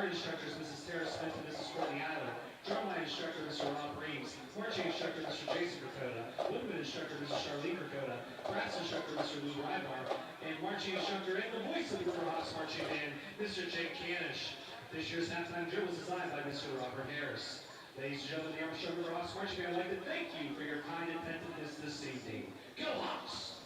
Guitar instructors, Mrs. Sarah Smith and Mrs. Courtney Adler. Drumline instructor, Mr. Rob Reeves. Marching instructor, Mr. Jason Ricotta. Woodwind instructor, Mrs. Charlene Ricotta. Brass instructor, Mr. Lou Rybar. And marching instructor and the voice of the River Hawks Marching Band, Mr. Jake Canish. This year's halftime drill was designed by Mr. Robert Harris. Ladies and gentlemen, the Armstrong River Hawks Marching Band, I'd like to thank you for your kind attentiveness this evening. Go Hawks!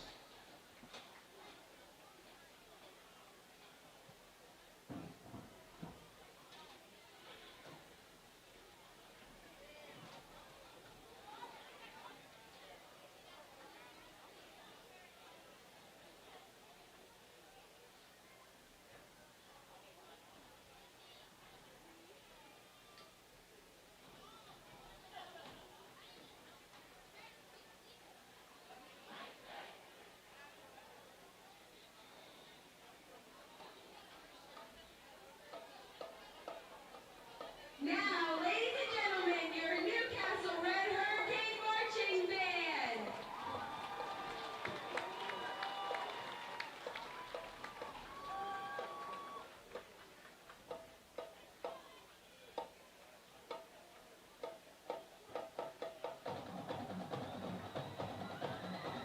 Now, ladies and gentlemen, your Newcastle Red Hurricane Marching Band.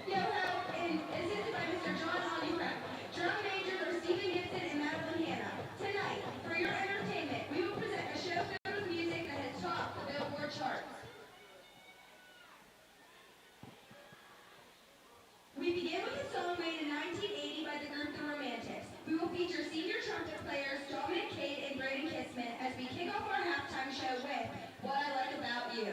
Yo ho, and assisted by Mr. John Hollywell. Drum majors are Stephen Gibson and Madeline Hanna. Tonight, for your entertainment, we will present a show filled with music that has topped the Billboard charts. We begin with a song made in 1980 by the group The Romantics. We will feature senior trumpet players Dominic Cade and Braden Kissman as we kick off our halftime show with What I Like About You.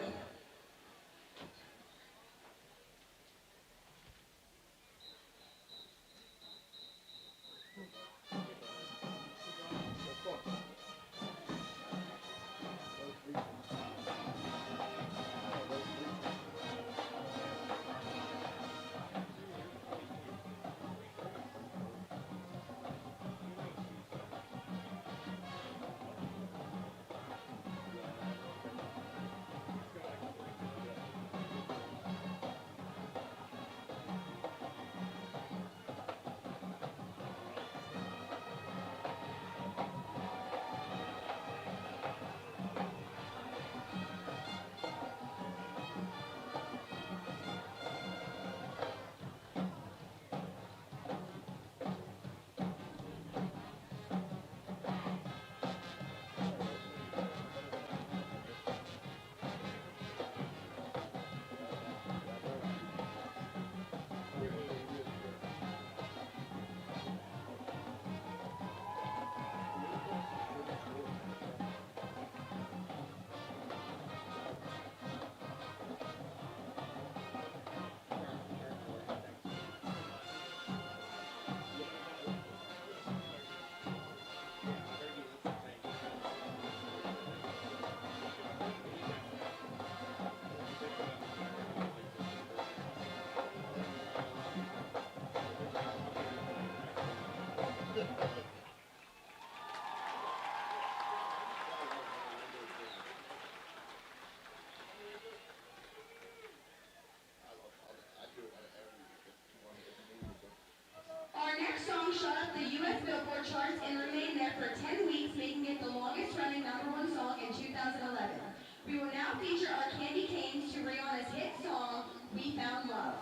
Our next song shot up the U.S. Billboard charts and remained there for 10 weeks, making it the longest-running #1 song in 2011. We will now feature our Candy Canes to Rihanna's hit song, We Found Love.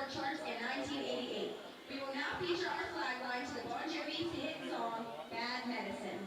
Billboard charts in 1988. We will now feature our flag line to the Bon Jovi's hit song, Bad Medicine.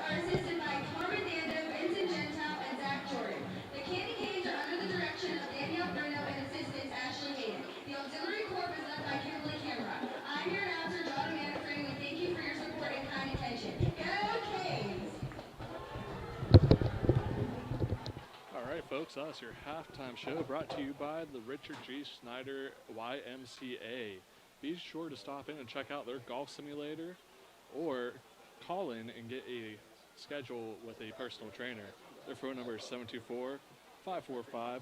Assisted by Carmen Dando, Vincent Gentile, and Zach Jordan. The Candy Canes are under the direction of Danielle Bruno and assistants Ashley Hayden. The auxiliary corps is led by Kimberly Camera. I'm your announcer, John Manfred, and we thank you for your support and kind attention. Go Canes! All right, folks, that's your halftime show brought to you by the Richard G. Snyder YMCA. Be sure to stop in and check out their golf simulator or call in and get a schedule with a personal trainer. Their phone number is 724-545-9622.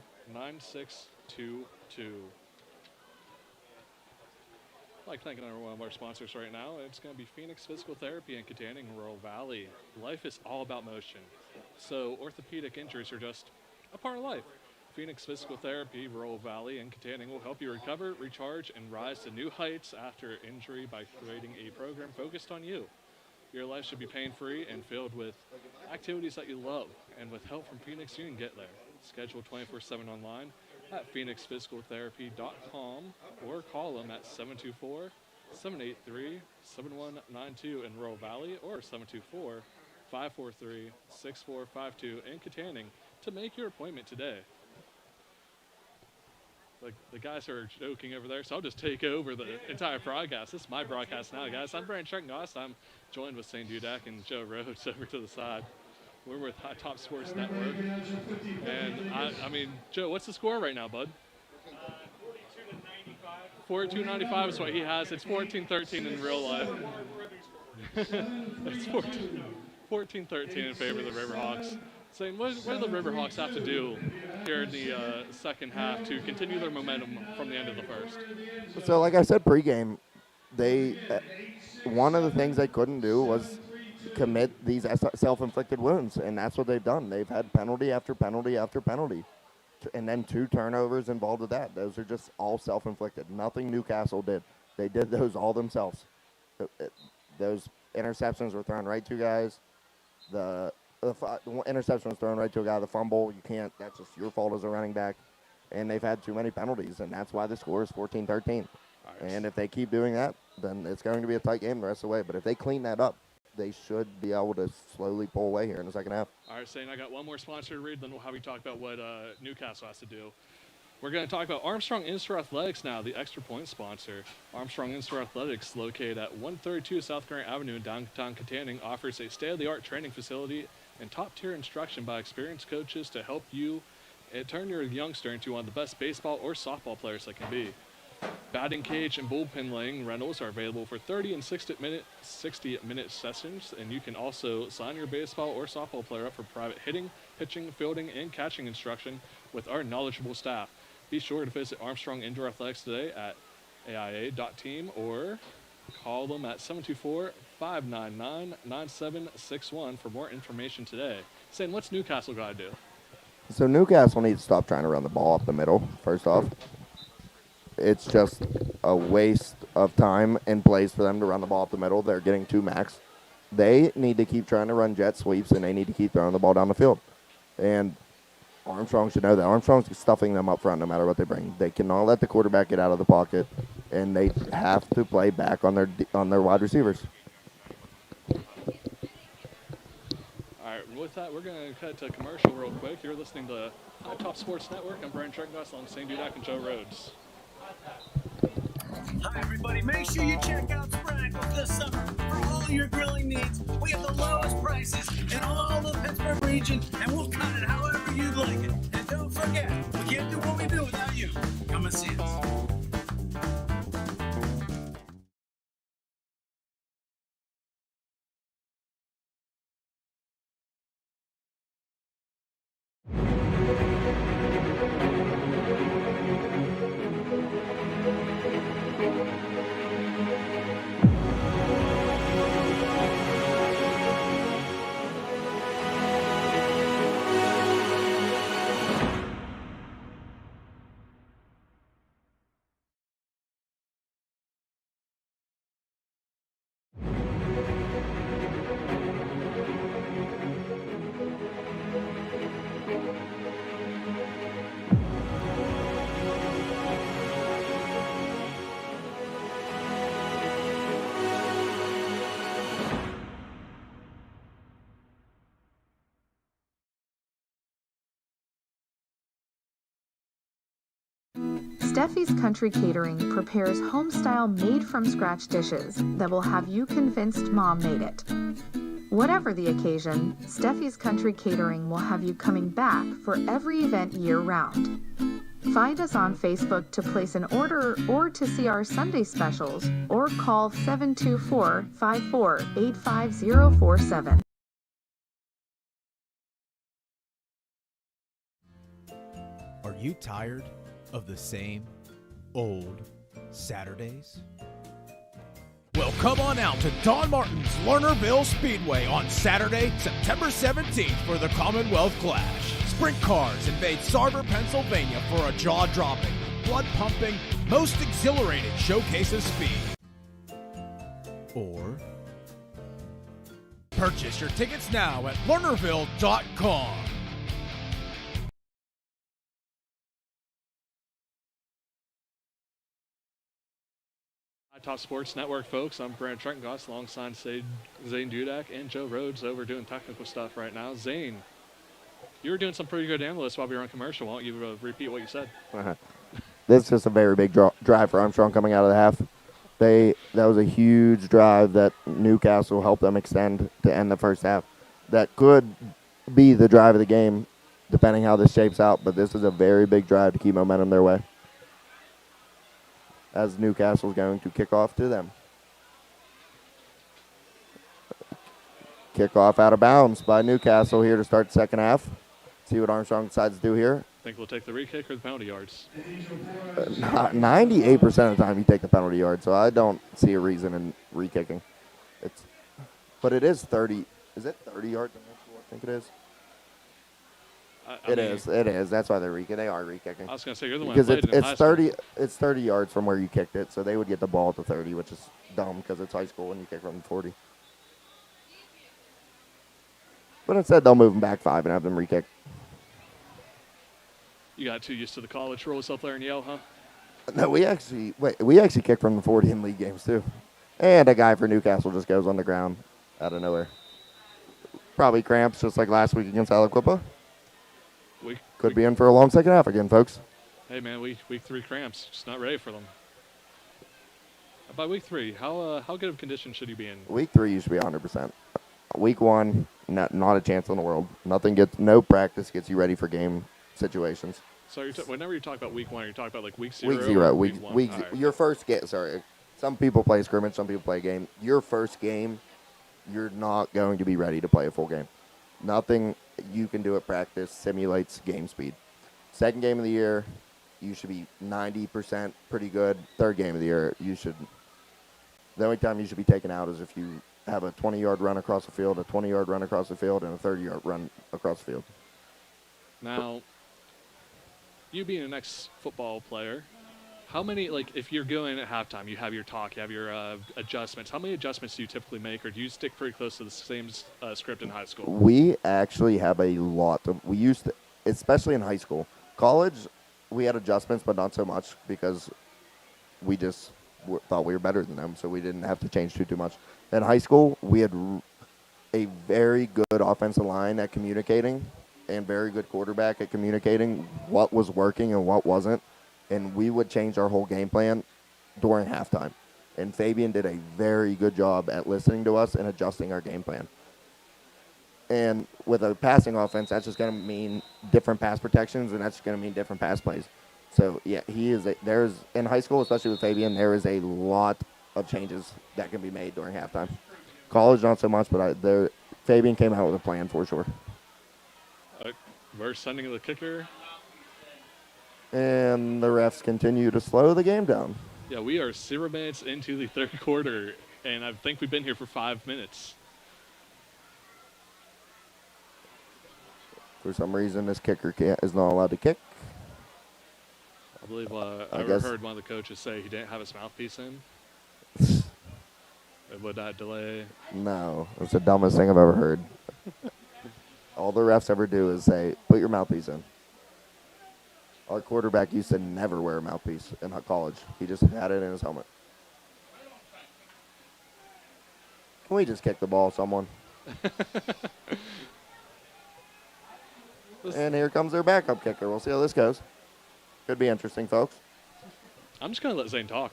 I'd like to thank another one of our sponsors right now. It's going to be Phoenix Physical Therapy in Katanning, Rural Valley. Life is all about motion, so orthopedic injuries are just a part of life. Phoenix Physical Therapy, Rural Valley, and Katanning will help you recover, recharge, and rise to new heights after injury by creating a program focused on you. Your life should be pain-free and filled with activities that you love. And with help from Phoenix, you can get there. Schedule 24/7 online at phoenixphysicaltherapy.com or call them at 724-783-7192 in Rural Valley or 724-543-6452 in Katanning to make your appointment today. Like the guys are joking over there, so I'll just take over the entire broadcast. This is my broadcast now, guys. I'm Brandon Chuck-Goss. I'm joined with St. Dudak and Joe Rhodes over to the side. We're with High Top Sports Network. And, I mean, Joe, what's the score right now, bud? 42-95 is what he has. It's 14-13 in real life. It's 14-13 in favor of the Riverhawks. Saying, what do the Riverhawks have to do here in the second half to continue their momentum from the end of the first? So, like I said, pregame, they one of the things they couldn't do was commit these self-inflicted wounds, and that's what they've done. They've had penalty after penalty after penalty, and then 2 turnovers involved with that. Those are just all self-inflicted. Nothing Newcastle did. They did those all themselves. Those interceptions were thrown right to guys. The interception was thrown right to a guy. The fumble, you can't. That's just your fault as a running back. And they've had too many penalties, and that's why the score is 14-13. And if they keep doing that, then it's going to be a tight game the rest of the way. But if they clean that up, they should be able to slowly pull away here in the second half. All right, Shane, I got one more sponsor to read, then we'll have you talk about what Newcastle has to do. We're going to talk about Armstrong In-Store Athletics now, the Extra Point sponsor. Armstrong In-Store Athletics, located at 132 South Grant Avenue in downtown Katanning, offers a state-of-the-art training facility and top-tier instruction by experienced coaches to help you turn your youngster into one of the best baseball or softball players that can be. Batting cage and bullpen laying rentals are available for 30 and 60-minute sessions, and you can also sign your baseball or softball player up for private hitting, pitching, fielding, and catching instruction with our knowledgeable staff. Be sure to visit Armstrong Indoor Athletics today at aia.team or call them at 724-599-9761 for more information today. Saying, what's Newcastle got to do? So Newcastle needs to stop trying to run the ball up the middle, first off. It's just a waste of time and place for them to run the ball up the middle. They're getting 2 max. They need to keep trying to run jet sweeps, and they need to keep throwing the ball down the field. And Armstrong should know that. Armstrong's stuffing them up front no matter what they bring. They cannot let the quarterback get out of the pocket, and they have to play back on their wide receivers. All right, with that, we're going to cut to commercial real quick. You're listening to High Top Sports Network. I'm Brian Trengoss along St. Dudak and Joe Rhodes. Hi, everybody. Make sure you check out Spraggle this summer for all your grilling needs. We have the lowest prices in all the Pittsburgh region, and we'll cut it however you'd like it. And don't forget, we can't do what we do without you. Come and see us. Steffi's Country Catering prepares home-style made-from-scratch dishes that will have you convinced Mom made it. Whatever the occasion, Steffi's Country Catering will have you coming back for every event year-round. Find us on Facebook to place an order or to see our Sunday specials, or call 724-54-85047. Are you tired of the same old Saturdays? Well, come on out to Don Martin's Lernerville Speedway on Saturday, September 17th for the Commonwealth Clash. Sprint cars invade Sarver, Pennsylvania for a jaw-dropping, blood-pumping, most exhilarating showcase of speed. Or purchase your tickets now at Lernerville.com. Top Sports Network, folks. I'm Brand Trengoss alongside Zane Dudak and Joe Rhodes over doing technical stuff right now. Zane, you were doing some pretty good analysis while we were on commercial. Why don't you repeat what you said? This is just a very big drive for Armstrong coming out of the half. That was a huge drive that Newcastle helped them extend to end the first half. That could be the drive of the game, depending how this shapes out, but this is a very big drive to keep momentum their way, as Newcastle is going to kick off to them. Kickoff out of bounds by Newcastle here to start the second half. See what Armstrong decides to do here. Think we'll take the re-kick or the penalty yards? 98% of the time you take the penalty yard, so I don't see a reason in re-kicking. But it is 30. Is it 30 yards? I think it is. It is. That's why they're re-kicking. They are re-kicking. I was going to say, you're the one because that played it's 30. It's 30 yards from where you kicked it, so they would get the ball at the 30, which is dumb because it's high school and you kick from 40. But instead, they'll move them back 5 and have them re-kick. You got too used to the college rules up there and yell, huh? No, we actually kicked from the 40 in league games too. And a guy for Newcastle just goes on the ground out of nowhere. Probably cramps, just like last week against Aliquippa. Could be in for a long second half again, folks. Hey, man, week 3 cramps. Just not ready for them. By week 3, how good of condition should you be in? Week 3, you should be 100%. Week 1, not a chance in the world. No practice gets you ready for game situations. So whenever you talk about week 1, you're talking about like week 0? Week 0. Week 1? Your first game. Sorry. Some people play scrimmage, some people play game. Your first game, you're not going to be ready to play a full game. Nothing you can do at practice simulates game speed. Second game of the year, you should be 90% pretty good. Third game of the year, the only time you should be taken out is if you have a 20-yard run across the field, a 20-yard run across the field, and a 30-yard run across the field. Now, you being an ex-football player, how many, if you're going at halftime, you have your talk, you have your adjustments. How many adjustments do you typically make, or do you stick pretty close to the same script in high school? We actually have a lot we used to, especially in high school. College, we had adjustments, but not so much because we just thought we were better than them, so we didn't have to change too much. In high school, we had a very good offensive line at communicating and very good quarterback at communicating what was working and what wasn't. And we would change our whole game plan during halftime. And Fabian did a very good job at listening to us and adjusting our game plan. And with a passing offense, that's just going to mean different pass protections, and that's going to mean different pass plays. So, yeah, in high school, especially with Fabian, there is a lot of changes that can be made during halftime. College, not so much, but Fabian came out with a plan for sure. We're sending the kicker. And the refs continue to slow the game down. Yeah, we are 0 minutes into the third quarter, and I think we've been here for 5 minutes. For some reason, this kicker is not allowed to kick. I believe I heard one of the coaches say he didn't have his mouthpiece in. Would that delay? No, that's the dumbest thing I've ever heard. All the refs ever do is say, put your mouthpiece in. Our quarterback used to never wear a mouthpiece in college. He just had it in his helmet. Can we just kick the ball, someone? And here comes their backup kicker. We'll see how this goes. Could be interesting, folks. I'm just going to let Zane talk.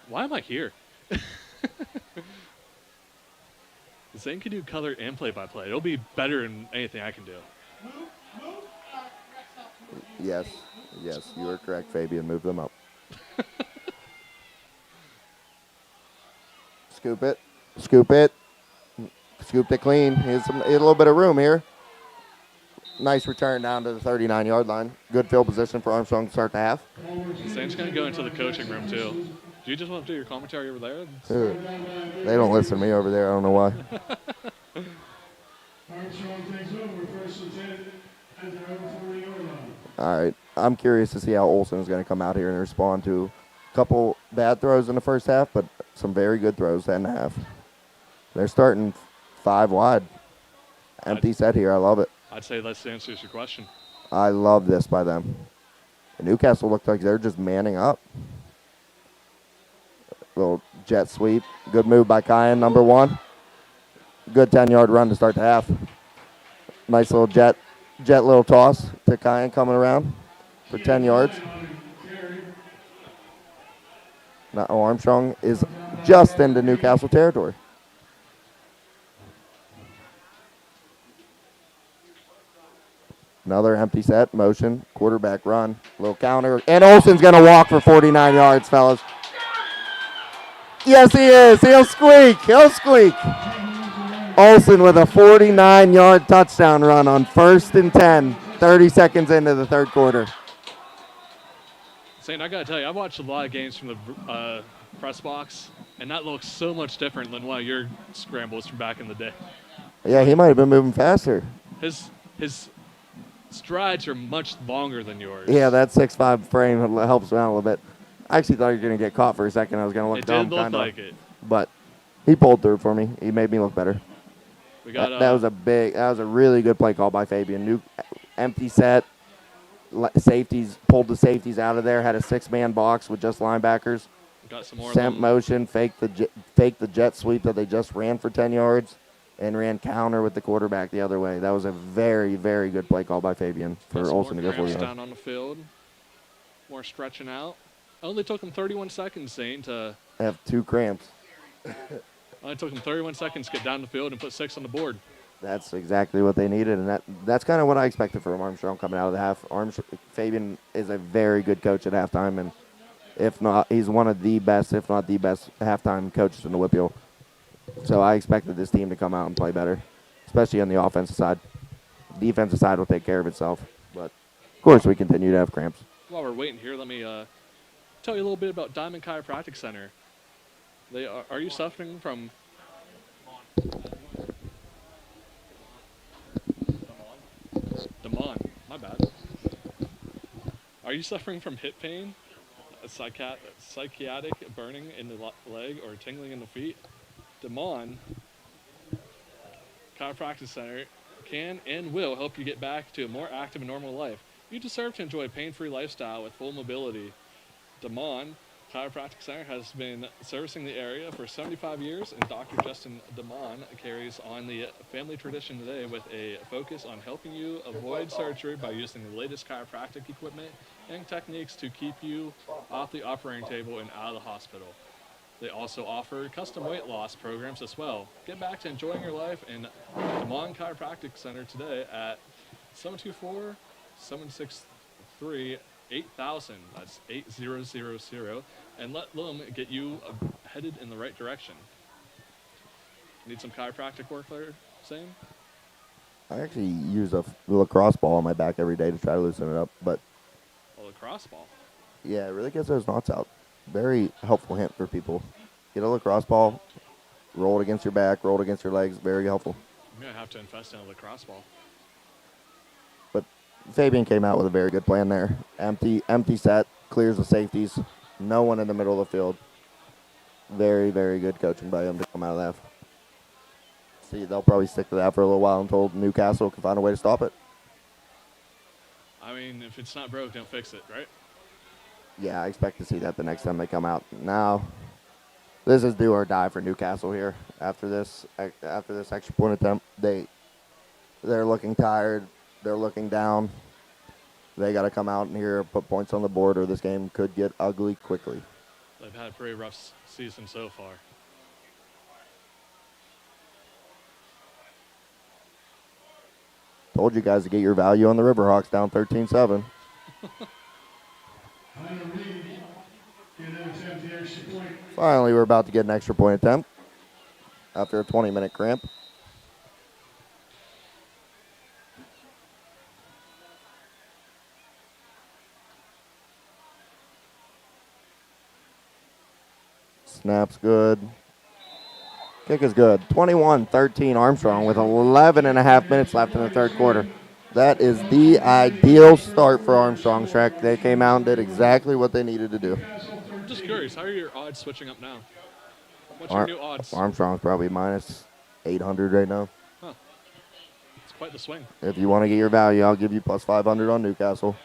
Why am I here? Zane can do color and play-by-play. It'll be better than anything I can do. Yes, you are correct, Fabian. Move them up. Scoop it. Scooped it clean. Here's a little bit of room here. Nice return down to the 39-yard line. Good field position for Armstrong to start the half. Zane's going to go into the coaching room, too. Do you just want to do your commentary over there? They don't listen to me over there. I don't know why. Armstrong takes over, first lieutenant at the number 40-yard line. All right. I'm curious to see how Olsen is going to come out here and respond to a couple bad throws in the first half, but some very good throws in the half. They're starting 5 wide. Empty set here. I love it. I'd say that answers your question. I love this by them. Newcastle looked like they're just manning up. Little jet sweep. Good move by Kyan, number 1. Good 10-yard run to start the half. Nice little jet little toss to Kyan coming around for 10 yards. Now Armstrong is just into Newcastle territory. Another empty set, motion, quarterback run, little counter, and Olsen's going to walk for 49 yards, fellas. Yes, he is. He'll squeak. Olsen with a 49-yard touchdown run on 1st and 10, 30 seconds into the third quarter. Zane, I got to tell you, I've watched a lot of games from the press box, and that looks so much different than one of your scrambles from back in the day. Yeah, he might have been moving faster. His strides are much longer than yours. Yeah, that 6'5" frame helps him out a little bit. I actually thought you were going to get caught for a second. I was going to look dumb. It did look like it. But he pulled through for me. He made me look better. That was a really good play call by Fabian. Empty set. Safeties, pulled the safeties out of there. Had a 6-man box with just linebackers. Got some more. Sent motion, faked the jet sweep that they just ran for 10 yards. And ran counter with the quarterback the other way. That was a very, very good play call by Fabian for Olsen to go for it. Down on the field. More stretching out. Only took them 31 seconds, Zane, to... I have 2 cramps. Only took them 31 seconds to get down the field and put 6 on the board. That's exactly what they needed, and that's kind of what I expected from Armstrong coming out of the half. Fabian is a very good coach at halftime, and if not, he's one of the best, if not the best, halftime coaches in the WPIAL. So I expected this team to come out and play better, especially on the offensive side. Defensive side will take care of itself, but of course we continue to have cramps. While we're waiting here, let me tell you a little bit about Diamond Chiropractic Center. Are you suffering from... Damon, my bad. Are you suffering from hip pain, a psychiatric burning in the leg, or tingling in the feet? Damon Chiropractic Center can and will help you get back to a more active and normal life. You deserve to enjoy a pain-free lifestyle with full mobility. Damon Chiropractic Center has been servicing the area for 75 years, and Dr. Justin Damon carries on the family tradition today with a focus on helping you avoid surgery by using the latest chiropractic equipment and techniques to keep you off the operating table and out of the hospital. They also offer custom weight loss programs as well. Get back to enjoying your life in Damon Chiropractic Center today at 724-763-8000. That's 8000, and let them get you headed in the right direction. Need some chiropractic work there, Zane? I actually use a lacrosse ball on my back every day to try to loosen it up, but... A lacrosse ball? Yeah, it really gets those knots out. Very helpful hint for people. Get a lacrosse ball, roll it against your back, roll it against your legs. Very helpful. I'm going to have to invest in a lacrosse ball. But Fabian came out with a very good plan there. Empty set, clears the safeties. No one in the middle of the field. Very, very good coaching by him to come out of that. See, they'll probably stick to that for a little while until Newcastle can find a way to stop it. I mean, if it's not broke, don't fix it, right? Yeah, I expect to see that the next time they come out. Now, this is do or die for Newcastle here. After this extra point attempt, they're looking tired. They're looking down. They got to come out and here, put points on the board, or this game could get ugly quickly. They've had a pretty rough season so far. Told you guys to get your value on the Riverhawks down 13-7. Finally, we're about to get an extra point attempt after a 20-minute cramp. Snap's good. Kick is good. 21-13 Armstrong with 11 and a half minutes left in the third quarter. That is the ideal start for Armstrong, Shrek. They came out and did exactly what they needed to do. I'm just curious, how are your odds switching up now? What's your new odds? Armstrong's probably minus 800 right now. Huh. It's quite the swing. If you want to get your value, I'll give you plus 500 on Newcastle.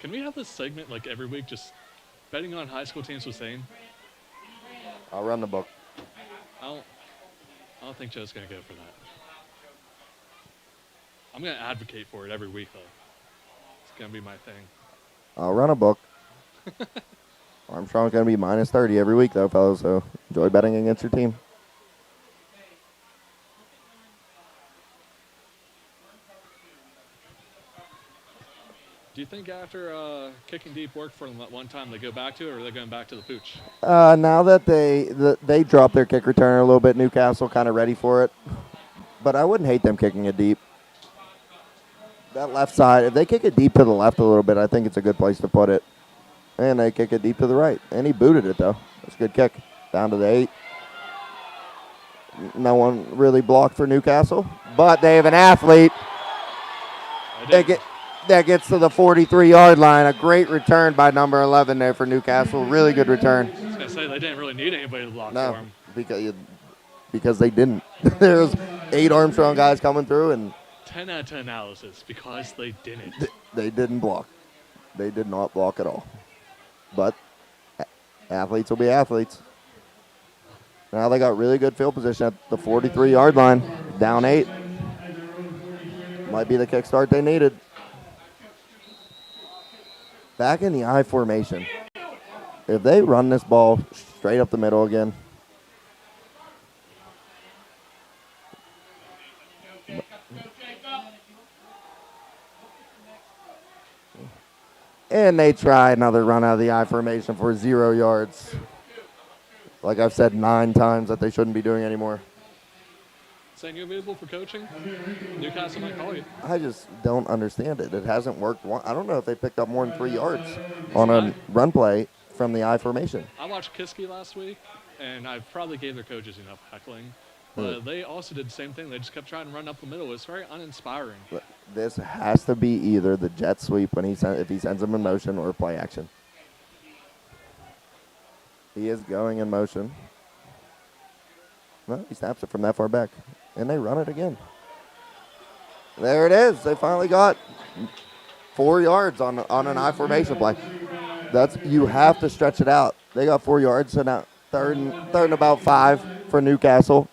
Can we have this segment like every week, just betting on high school teams with Zane? I'll run the book. I don't think Joe's going to go for that. I'm going to advocate for it every week, though. It's going to be my thing. I'll run a book. Armstrong's going to be minus 30 every week, though, fellas, so enjoy betting against your team. Do you think after kicking deep worked for them at one time, they go back to it, or are they going back to the pooch? Now that they dropped their kick return a little bit, Newcastle kind of ready for it. But I wouldn't hate them kicking it deep. That left side, if they kick it deep to the left a little bit, I think it's a good place to put it. And they kick it deep to the right. And he booted it, though. That's a good kick. Down to the 8. No one really blocked for Newcastle. But they have an athlete that gets to the 43-yard line. A great return by number 11 there for Newcastle. Really good return. I was going to say, they didn't really need anybody to block for him. Because they didn't. There's 8 Armstrong guys coming through. And 10 out of 10 analysis, because they didn't. They didn't block. They did not block at all. But athletes will be athletes. Now they got really good field position at the 43-yard line. Down 8. Might be the kickstart they needed. back in the I formation. If they run this ball straight up the middle again, and they try another run out of the I formation for 0 yards. Like I've said 9 times that they shouldn't be doing anymore. Saying you available for coaching? Newcastle might call you. I just don't understand it. It hasn't worked. I don't know if they picked up more than 3 yards on a run play from the I formation. I watched Kiski last week, and I probably gave their coaches enough heckling. But they also did the same thing. They just kept trying to run up the middle. It's very uninspiring. This has to be either the jet sweep when if he sends them in motion or play action. He is going in motion. No, he snaps it from that far back. And they run it again. There it is. They finally got 4 yards on an I formation play. You have to stretch it out. They got 4 yards, so now third and about 5 for Newcastle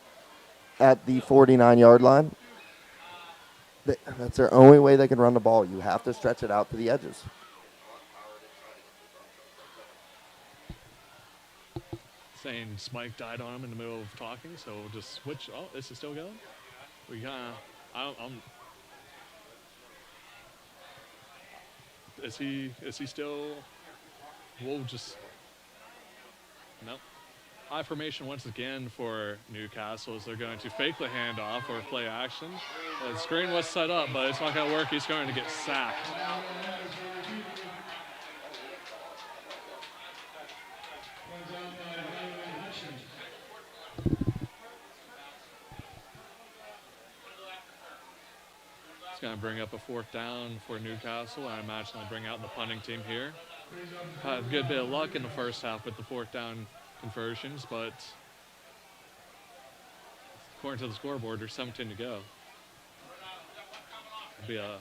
at the 49-yard line. That's their only way they can run the ball. You have to stretch it out to the edges. Saying Smike died on him in the middle of talking, so we'll just switch. Oh, this is still going? We kind of, is he still, we'll just, no. High formation once again for Newcastle as they're going to fake the handoff or play action. The screen was set up, but it's not going to work. He's going to get sacked. It's going to bring up a 4th down for Newcastle. I imagine they'll bring out the punting team here. Had a good bit of luck in the first half with the 4th down conversions, but according to the scoreboard, there's 17 to go. It'll be a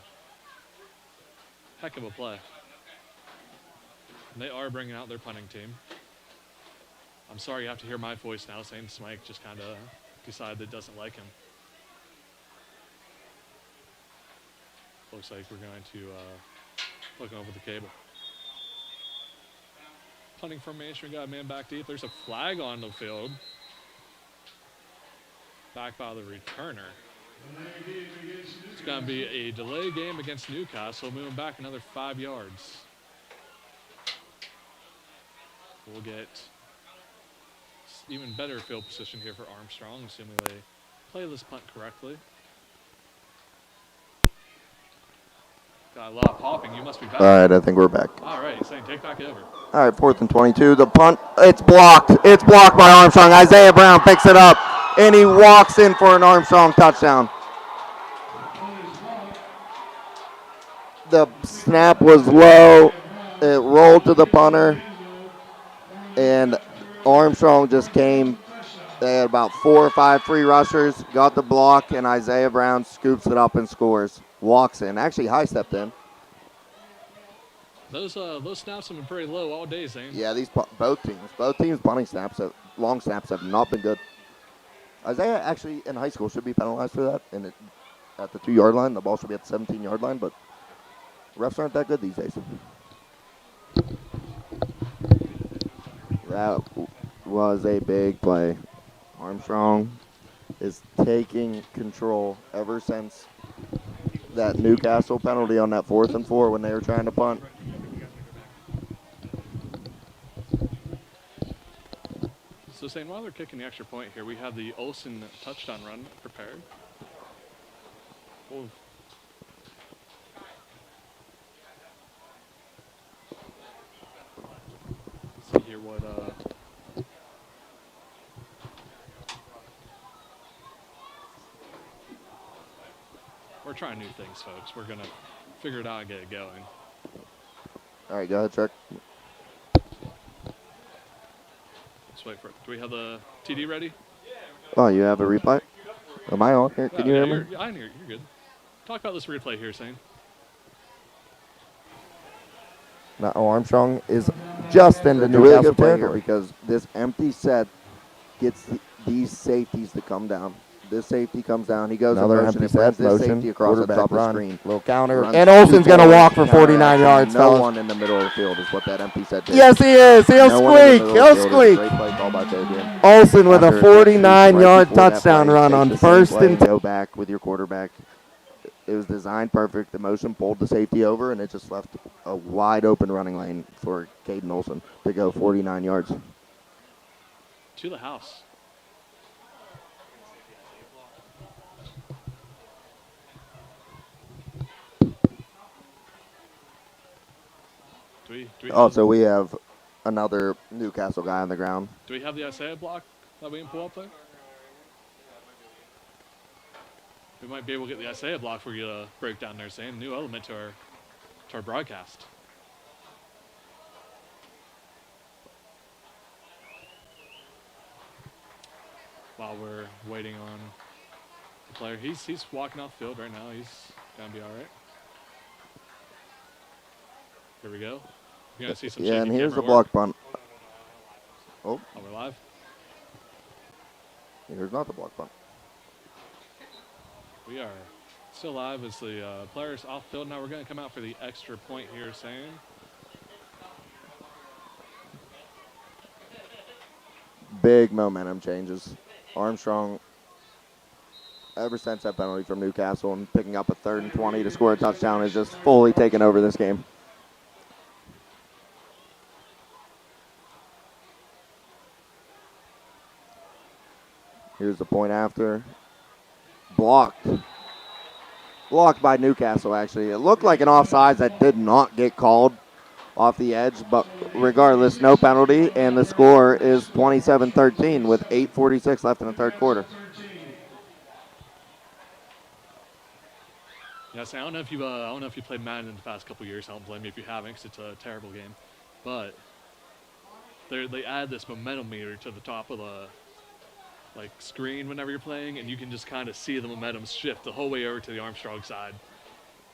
heck of a play. And they are bringing out their punting team. I'm sorry you have to hear my voice now saying Smike just kind of decided it doesn't like him. Looks like we're going to look over the cable. Punting formation, we got a man back deep. There's a flag on the field. Back by the returner. It's going to be a delay game against Newcastle, moving back another 5 yards. We'll get even better field position here for Armstrong, assuming they play this punt correctly. Got a lot of popping. You must be back. All right, I think we're back. All right, saying take back over. All right, 4th and 22. The punt, it's blocked. It's blocked by Armstrong. Isaiah Brown picks it up, and he walks in for an Armstrong touchdown. The snap was low. It rolled to the punter, and Armstrong just came. They had about 4 or 5 free rushers, got the block, and Isaiah Brown scoops it up and scores. Walks in. Actually, high stepped in. Those snaps have been pretty low all day, Zane. Yeah, both teams punting snaps, long snaps have not been good. Isaiah actually in high school should be penalized for that. And at the 2-yard line, the ball should be at the 17-yard line, but refs aren't that good these days. That was a big play. Armstrong is taking control ever since that Newcastle penalty on that 4th and 4 when they were trying to punt. So, Zane, while they're kicking the extra point here, we have the Olsen touchdown run prepared. We'll see here what we're trying new things, folks. We're going to figure it out and get it going. All right, go ahead, Chuck. Let's wait for it. Do we have the TD ready? Oh, you have a replay? Am I on here? Can you hear me? I can hear you. You're good. Talk about this replay here, Zane. Now, Armstrong is just in the Newcastle really territory because this empty set gets these safeties to come down. This safety comes down. He goes Another in motion empty and brings set, this motion, safety across the quarterback top of the run, screen. little counter, Runs and two Olsen's going to forwards, walk for 49 counteraction. yards, No fellas. one in the middle of the field is what that empty set did. Yes, he is. He'll No one in the squeak. middle He'll of the field. It was a squeak. Great play call by Pregame. Olsen with a After it gets 49-yard before that touchdown play, run take on the same first play and go back with your quarterback. It was designed perfect. The motion pulled the safety over, and it just left a wide open running lane for Caden Olsen to go 49 yards. To the house. Also, we have another Newcastle guy on the ground. Do we have the Isaiah block that we can pull up there? We might be able to get the Isaiah block for you to break down there, saying new element to our broadcast. While we're waiting on the player, he's walking off the field right now. He's gonna be all right. Here we go. You're gonna see some. Yeah, and here's the camera work. block punt. Oh, we're live. Here's not the block punt. We are still live as the players off field. Now we're going to come out for the extra point here, Sam. Big momentum changes. Armstrong, ever since that penalty from Newcastle and picking up a 3rd and 20 to score a touchdown, is just fully taken over this game. Here's the point after. Blocked. Blocked by Newcastle, actually. It looked like an offsides that did not get called off the edge, but regardless, no penalty, and the score is 27-13 with 8:46 left in the third quarter. Yes, I don't know if you played Madden in the past couple years. I don't blame you if you haven't, because it's a terrible game. But they add this momentum meter to the top of the screen whenever you're playing, and you can just kind of see the momentum shift the whole way over to the Armstrong side.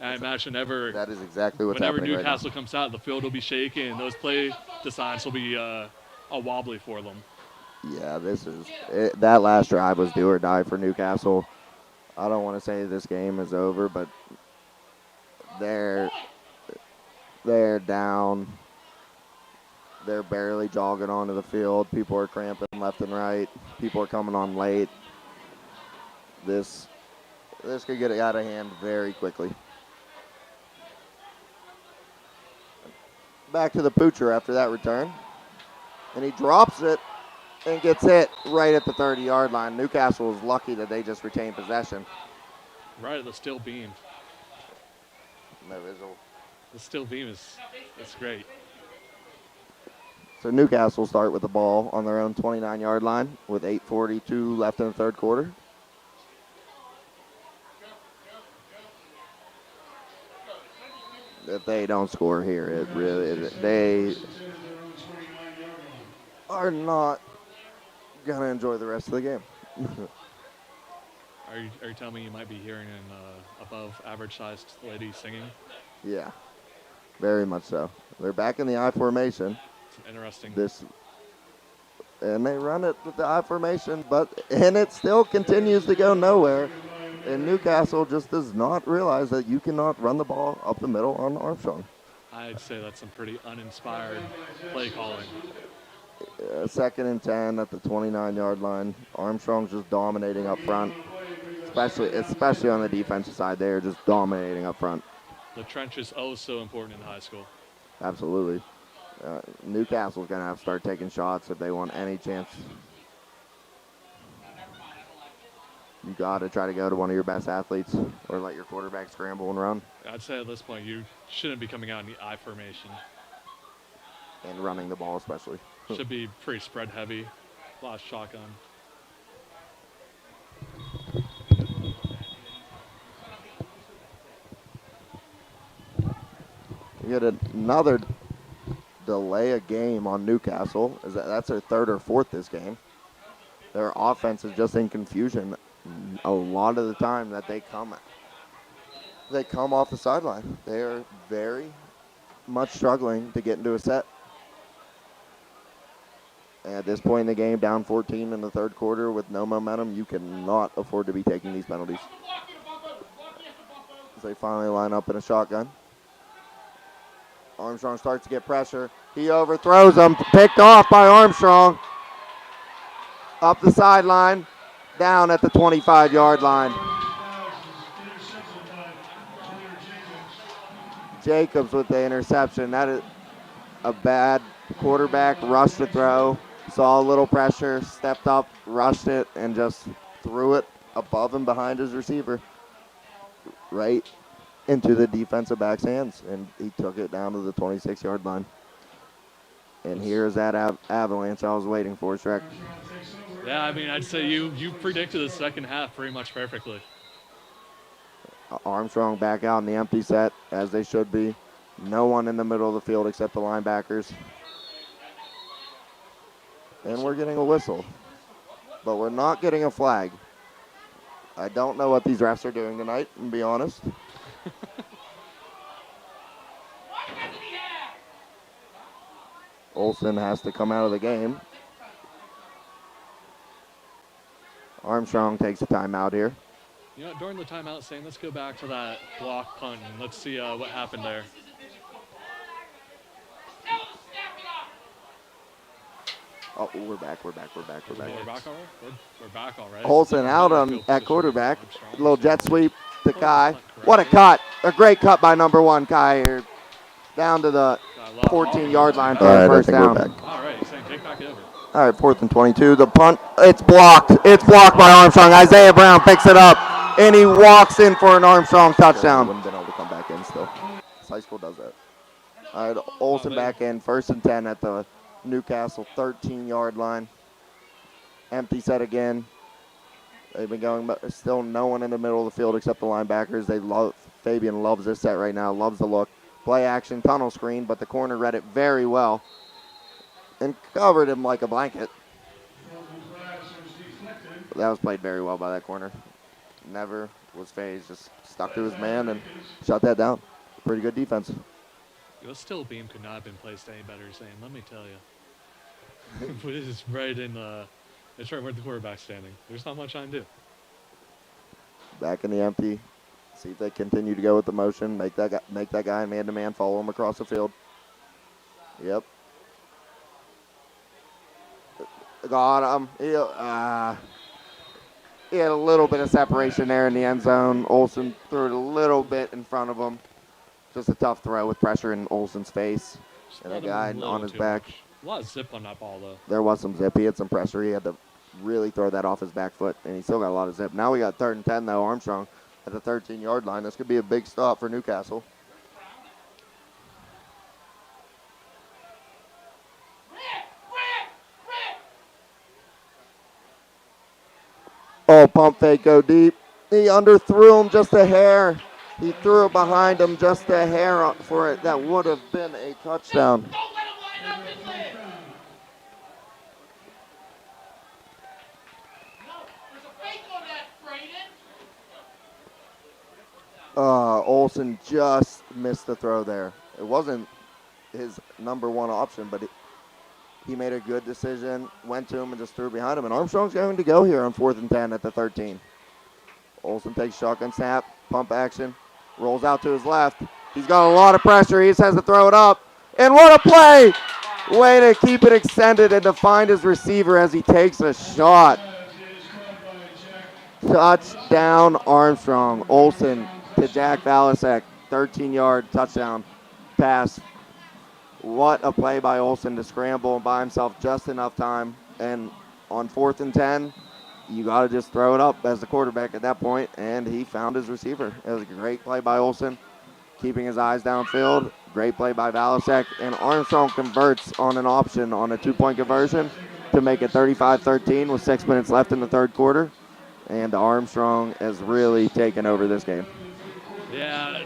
And I imagine that is exactly what's happening whenever Newcastle right now. comes out, the field will be shaking, and those play designs will be a wobbly for them. Yeah, that last drive was do or die for Newcastle. I don't want to say this game is over, but they're down. They're barely jogging onto the field. People are cramping left and right. People are coming on late. This could get out of hand very quickly. Back to the Poocher after that return. And he drops it and gets hit right at the 30-yard line. Newcastle is lucky that they just retained possession. Right at the steel beam. No visual. The steel beam is great. So Newcastle start with the ball on their own 29-yard line with 8:42 left in the third quarter. If they don't score here, they are not going to enjoy the rest of the game. Are you telling me you might be hearing an above-average-sized lady singing? Yeah, very much so. They're back in the I formation. It's interesting. And they run it with the I formation, and it still continues to go nowhere. And Newcastle just does not realize that you cannot run the ball up the middle on Armstrong. I'd say that's some pretty uninspired play calling. 2nd and 10 at the 29-yard line. Armstrong's just dominating up front, especially on the defensive side. They are just dominating up front. The trench is so important in high school. Absolutely. Newcastle's going to have to start taking shots if they want any chance. You got to try to go to one of your best athletes or let your quarterback scramble and run. I'd say at this point you shouldn't be coming out in the I formation. And running the ball especially. Should be pretty spread heavy. A lot of shotgun. You get another delay a game on Newcastle. That's their 3rd or 4th this game. Their offense is just in confusion a lot of the time that they come off the sideline. They are very much struggling to get into a set. At this point in the game, down 14 in the third quarter with no momentum, you cannot afford to be taking these penalties. As they finally line up in a shotgun. Armstrong starts to get pressure. He overthrows him. Picked off by Armstrong. Up the sideline. Down at the 25-yard line. Jacobs with the interception. That is a bad quarterback. Rushed the throw. Saw a little pressure. Stepped up. Rushed it. And just threw it above and behind his receiver. Right into the defensive back's hands. And he took it down to the 26-yard line. And here's that avalanche I was waiting for, Shrek. Yeah, I mean, I'd say you predicted the second half pretty much perfectly. Armstrong back out in the empty set, as they should be. No one in the middle of the field except the linebackers. And we're getting a whistle. But we're not getting a flag. I don't know what these refs are doing tonight, to be honest. Olsen has to come out of the game. Armstrong takes a timeout here. You know, during the timeout, saying let's go back to that block punt and let's see what happened there. Oh, we're back. We're back all right? We're back all right. Olsen out at quarterback. A little jet sweep to Kai. What a cut. A great cut by number 1, Kai here. Down to the 14-yard line for the first down. All right, saying take back over. All right, 4th and 22. The punt, it's blocked. It's blocked by Armstrong. Isaiah Brown picks it up, and he walks in for an Armstrong touchdown. Wouldn't have been able to come back in still. High school does that. All right, Olsen back in. 1st and 10 at the Newcastle 13-yard line. Empty set again. They've been going, but still no one in the middle of the field except the linebackers. Fabian loves this set right now, loves the look. Play action, tunnel screen, but the corner read it very well and covered him like a blanket. But that was played very well by that corner. Never was phased, just stuck to his man and shut that down. Pretty good defense. Your still beam could not have been placed any better, Sam, let me tell you. But it is right in it's right where the quarterback's standing. There's not much I can do. Back in the empty. See if they continue to go with the motion. Make that guy man-to-man, follow him across the field. Yep. Got him. He had a little bit of separation there in the end zone. Olsen threw it a little bit in front of him. Just a tough throw with pressure in Olsen's face. And a guy on his back. A lot of zip on that ball, though. There was some zip. He had some pressure. He had to really throw that off his back foot, and he still got a lot of zip. Now we got 3rd and 10, though. Armstrong at the 13-yard line. This could be a big stop for Newcastle. Oh, pump fake, go deep. He underthrew him just a hair. He threw it behind him just a hair for it. That would have been a touchdown. Olsen just missed the throw there. It wasn't his number 1 option, but he made a good decision, went to him and just threw behind him. And Armstrong's going to go here on 4th and 10 at the 13. Olsen takes shotgun snap, pump action, rolls out to his left. He's got a lot of pressure. He just has to throw it up. And what a play! Way to keep it extended and to find his receiver as he takes a shot. Touchdown Armstrong. Olsen to Jack Valasek, 13-yard touchdown pass. What a play by Olsen to scramble and buy himself just enough time. And on 4th and 10, you got to just throw it up as the quarterback at that point, and he found his receiver. It was a great play by Olsen, keeping his eyes downfield. Great play by Valasek, and Armstrong converts on an option on a 2-point conversion to make it 35-13 with 6 minutes left in the third quarter. And Armstrong has really taken over this game. Yeah,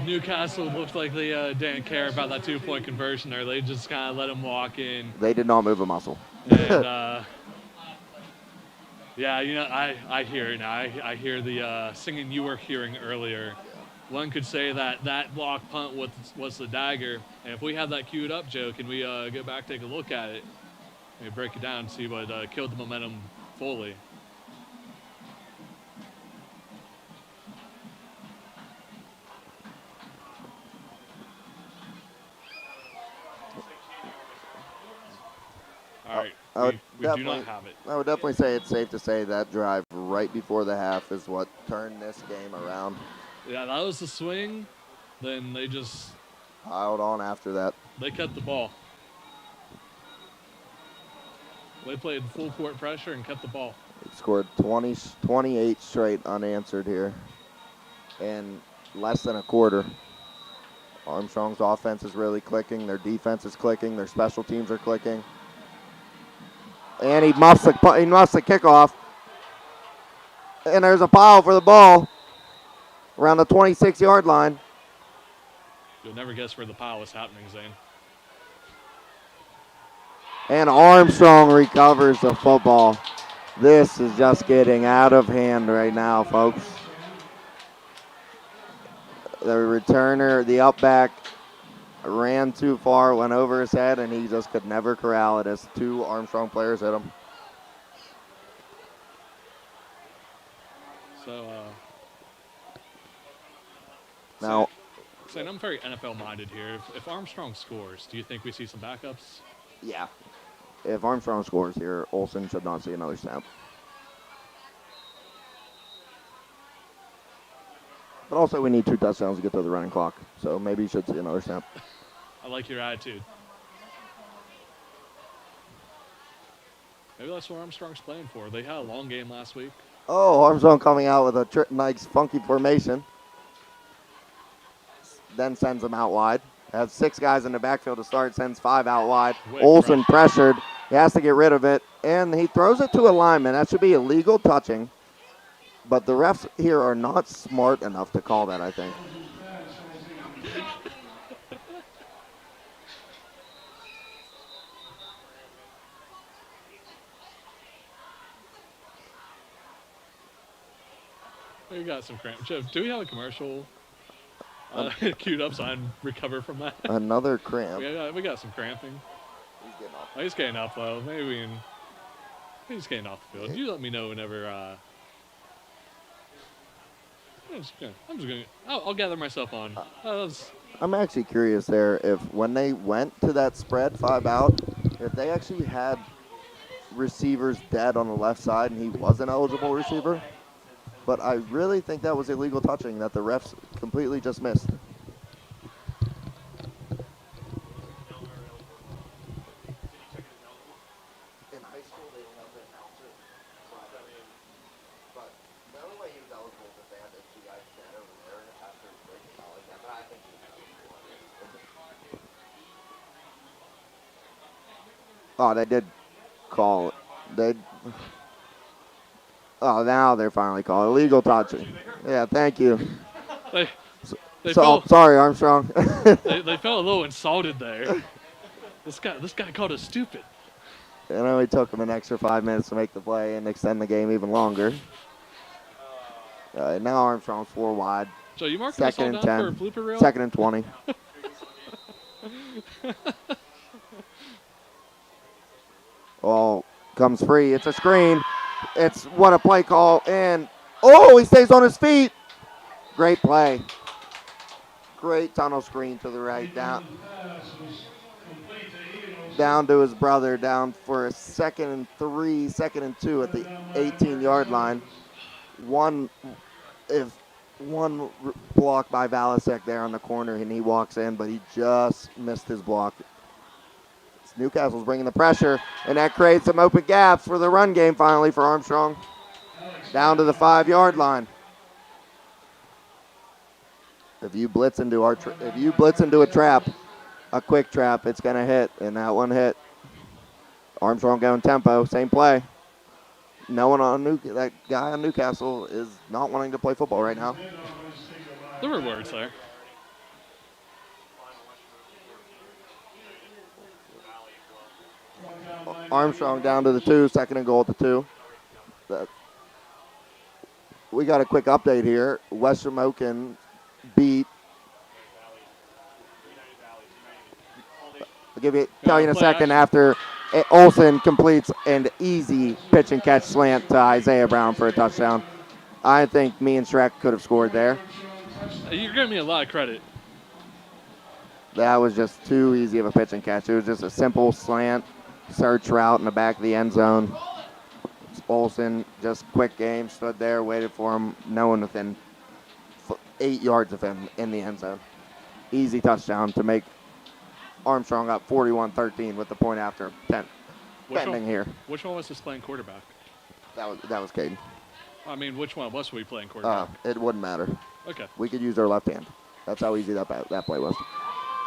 Newcastle looked like they didn't care about that 2-point conversion there. They just kind of let him walk in. They did not move a muscle. And, yeah, you know, I hear it now. I hear the singing you were hearing earlier. One could say that block punt was the dagger. And if we have that queued up, Joe, can we go back take a look at it? Maybe break it down and see what killed the momentum fully. All right, we do not have it. I would definitely say it's safe to say that drive right before the half is what turned this game around. Yeah, that was the swing. Then they just piled on after that. They kept the ball. They played full court pressure and kept the ball. They scored 28 straight unanswered here in less than a quarter. Armstrong's offense is really clicking. Their defense is clicking. Their special teams are clicking. And he muffs the kickoff. And there's a pile for the ball around the 26-yard line. You'll never guess where the pile was happening, Zane. And Armstrong recovers the football. This is just getting out of hand right now, folks. The returner, the up back, ran too far, went over his head, and he just could never corral it as two Armstrong players hit him. So, now, Zane, I'm very NFL-minded here. If Armstrong scores, do you think we see some backups? Yeah. If Armstrong scores here, Olsen should not see another snap. But also, we need 2 touchdowns to get to the running clock, so maybe you should see another snap. I like your attitude. Maybe that's what Armstrong's playing for. They had a long game last week. Oh, Armstrong coming out with a nice funky formation. Then sends them out wide. Has 6 guys in the backfield to start, sends 5 out wide. Olsen pressured. He has to get rid of it, and he throws it to a lineman. That should be illegal touching. But the refs here are not smart enough to call that, I think. We got some cramp. Jeff, do we have a commercial queued up so I can recover from that? Another cramp. We got some cramping. He's getting off. He's getting up, though. Maybe we can... He's getting off the field. You let me know whenever... I'll gather myself on. I'm actually curious there if when they went to that spread 5 out, if they actually had receivers dead on the left side and he was an eligible receiver. But I really think that was illegal touching that the refs completely just missed. Oh, they did call it. Oh, now they're finally called illegal touching. Yeah, thank you. Sorry, Armstrong. they felt a little insulted there. This guy called us stupid. It only took him an extra 5 minutes to make the play and extend the game even longer. Now Armstrong's 4 wide. So you marking us all down for a blooper reel? 2nd and 20. Oh, comes free. It's a screen. It's what a play call. And, oh, he stays on his feet. Great play. Great tunnel screen to the right. Down to his brother. Down for a 2nd and 3, 2nd and 2 at the 18-yard line. One block by Valasek there on the corner, and he walks in, but he just missed his block. Newcastle's bringing the pressure, and that creates some open gaps for the run game finally for Armstrong. Down to the 5-yard line. If you blitz into a trap, a quick trap, it's going to hit, and that one hit. Armstrong going tempo, same play. No one that guy on Newcastle is not wanting to play football right now. There were words there. Armstrong down to the 2, 2nd and goal at the 2. We got a quick update here. West Shamokin beat. I'll tell you in a second after Olsen completes an easy pitch and catch slant to Isaiah Brown for a touchdown. I think me and Shrek could have scored there. You're giving me a lot of credit. That was just too easy of a pitch and catch. It was just a simple slant, search route in the back of the end zone. Olsen, just quick game, stood there, waited for him, no one within 8 yards of him in the end zone. Easy touchdown to make Armstrong up 41-13 with the point after pending here. Which one was this playing quarterback? That was Caden. I mean, which one was we playing quarterback? It wouldn't matter. Okay. We could use our left hand. That's how easy that play was.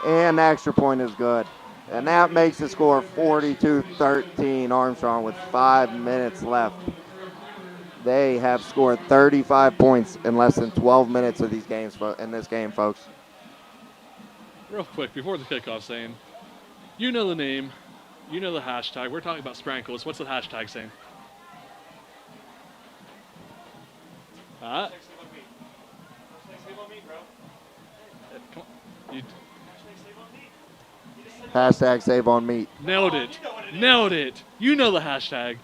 And the extra point is good. And that makes the score 42-13 Armstrong with 5 minutes left. They have scored 35 points in less than 12 minutes of these games in this game, folks. Real quick, before the kickoff, saying, you know the name, you know the hashtag. We're talking about Sprankles. What's the hashtag saying? Come on. Hashtag save on meat. Nailed it. Nailed it. You know the hashtag.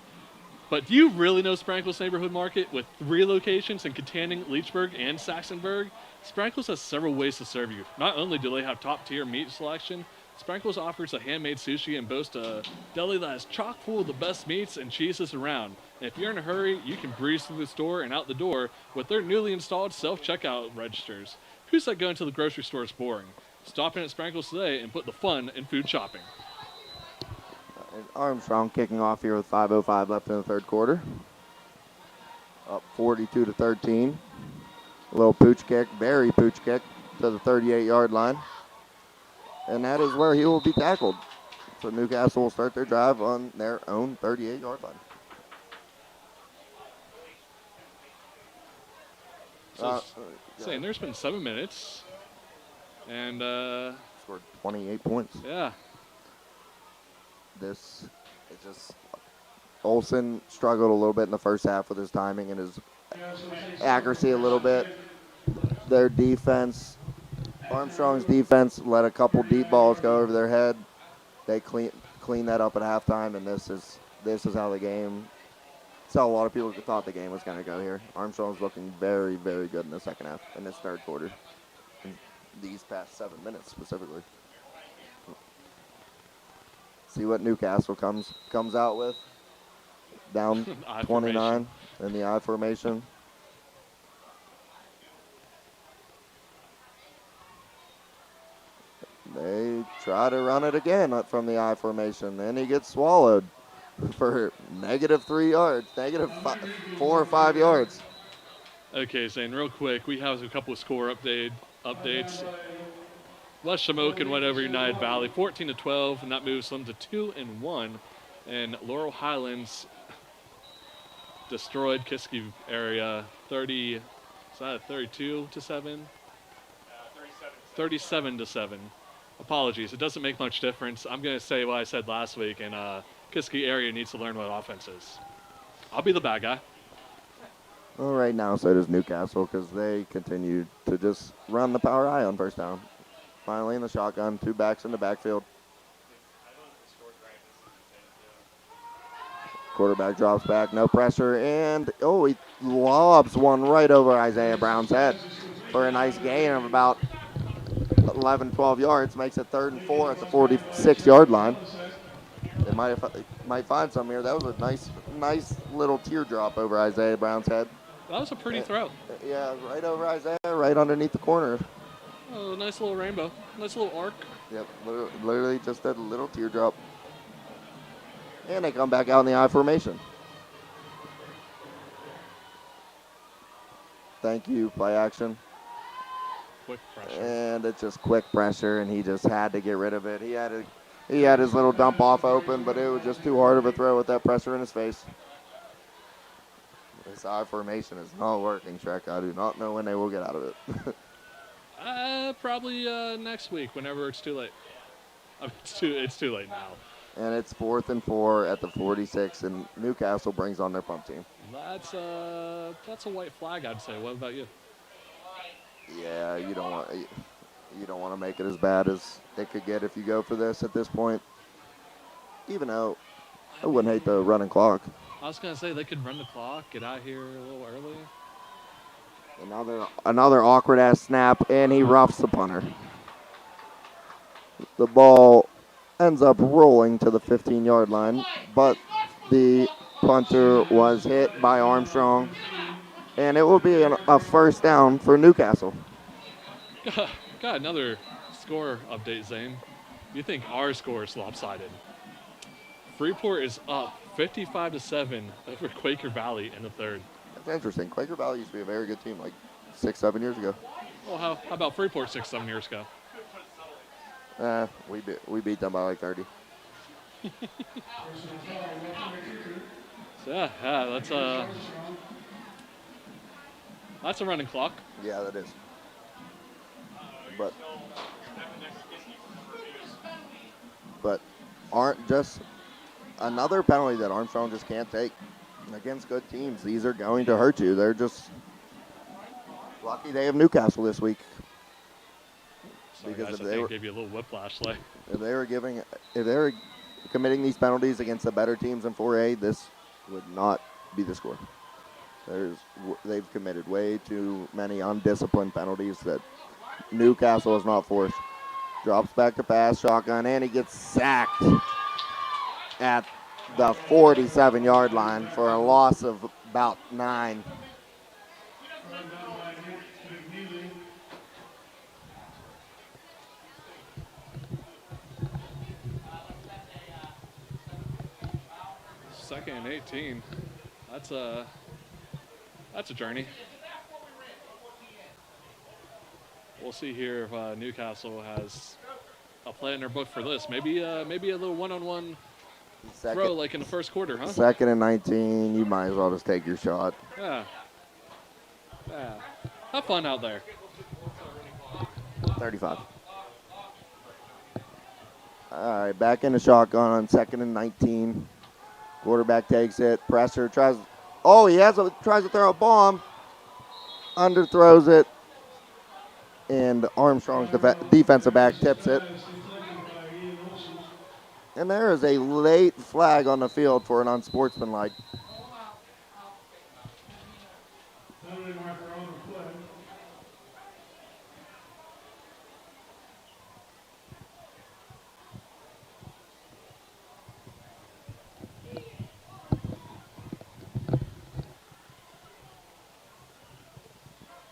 But do you really know Sprankles Neighborhood Market with 3 locations in Katanning, Leechburg, and Saxonburg? Sprankles has several ways to serve you. Not only do they have top-tier meat selection, Sprankles offers a handmade sushi and boasts a deli that is chock full of the best meats and cheeses around. And if you're in a hurry, you can breeze through the store and out the door with their newly installed self-checkout registers. Who said going to the grocery store is boring? Stop in at Sprankles today and put the fun in food shopping. Armstrong kicking off here with 5:05 left in the third quarter. Up 42-13. A little pooch kick, very pooch kick to the 38-yard line. And that is where he will be tackled. So Newcastle will start their drive on their own 38-yard line. So saying there's been 7 minutes. And scored 28 points. Yeah. This is just Olsen struggled a little bit in the first half with his timing and his accuracy a little bit. Their defense, Armstrong's defense, let a couple deep balls go over their head. They clean that up at halftime, and this is how the game. That's how a lot of people thought the game was going to go here. Armstrong's looking very, very good in the second half, in this third quarter, in these past 7 minutes specifically. See what Newcastle comes out with. Down 29 in the I formation. They try to run it again from the I formation. Then he gets swallowed for -3 yards, -4 or 5 yards. Okay, Zane, real quick, we have a couple of score updates. West Shamokin went over United Valley 14-12, and that moves them to 2-1. And Laurel Highlands destroyed Kiski area 32-7? 37-7. Apologies, it doesn't make much difference. I'm going to say what I said last week, and Kiski area needs to learn what offense is. I'll be the bad guy. Well, right now, so does Newcastle, because they continue to just run the power I on first down. Finally in the shotgun, 2 backs in the backfield. Quarterback drops back, no pressure, and he lobs one right over Isaiah Brown's head for a nice gain of about 11, 12 yards. Makes it 3rd and 4 at the 46-yard line. They might find some here. That was a nice little teardrop over Isaiah Brown's head. That was a pretty throw. Yeah, right over Isaiah, right underneath the corner. Oh, nice little rainbow. Nice little arc. Yep, literally just a little teardrop. And they come back out in the I formation. Thank you, play action. Quick pressure. And it's just quick pressure, and he just had to get rid of it. He had his little dump off open, but it was just too hard of a throw with that pressure in his face. This I formation is not working, Shrek. I do not know when they will get out of it. Probably next week, whenever it's too late. I mean, it's too late now. And it's 4th and 4 at the 46, and Newcastle brings on their punt team. That's a white flag, I'd say. What about you? Yeah, you don't want to make it as bad as it could get if you go for this at this point. Even though I wouldn't hate the running clock. I was going to say they could run the clock, get out here a little early. Another awkward-ass snap, and he roughs the punter. The ball ends up rolling to the 15-yard line, but the punter was hit by Armstrong, and it will be a first down for Newcastle. Got another score update, Zane. You think our score is lopsided? Freeport is up 55-7 over Quaker Valley in the third. That's interesting. Quaker Valley used to be a very good team like 6-7 years ago. Well, how about Freeport 6-7 years ago? We beat them by like 30. So yeah, that's a running clock. Yeah, that is. But aren't just another penalty that Armstrong just can't take against good teams. These are going to hurt you. They're just lucky they have Newcastle this week. Sorry, because guys, if they gave you a little whiplash there. If they were committing these penalties against the better teams in 4A, this would not be the score. They've committed way too many undisciplined penalties that Newcastle has not forced. Drops back to pass, shotgun, and he gets sacked at the 47-yard line for a loss of about 9. Second and 18. That's a journey. We'll see here if Newcastle has a play in their book for this. Maybe a little one-on-one throw like in the first quarter, huh? Second and 19. You might as well just take your shot. Yeah. Have fun out there. 35. All right, back in the shotgun on second and 19. Quarterback takes it. Pressure tries to throw a bomb. Underthrows it. And Armstrong's defensive back tips it. And there is a late flag on the field for an unsportsmanlike.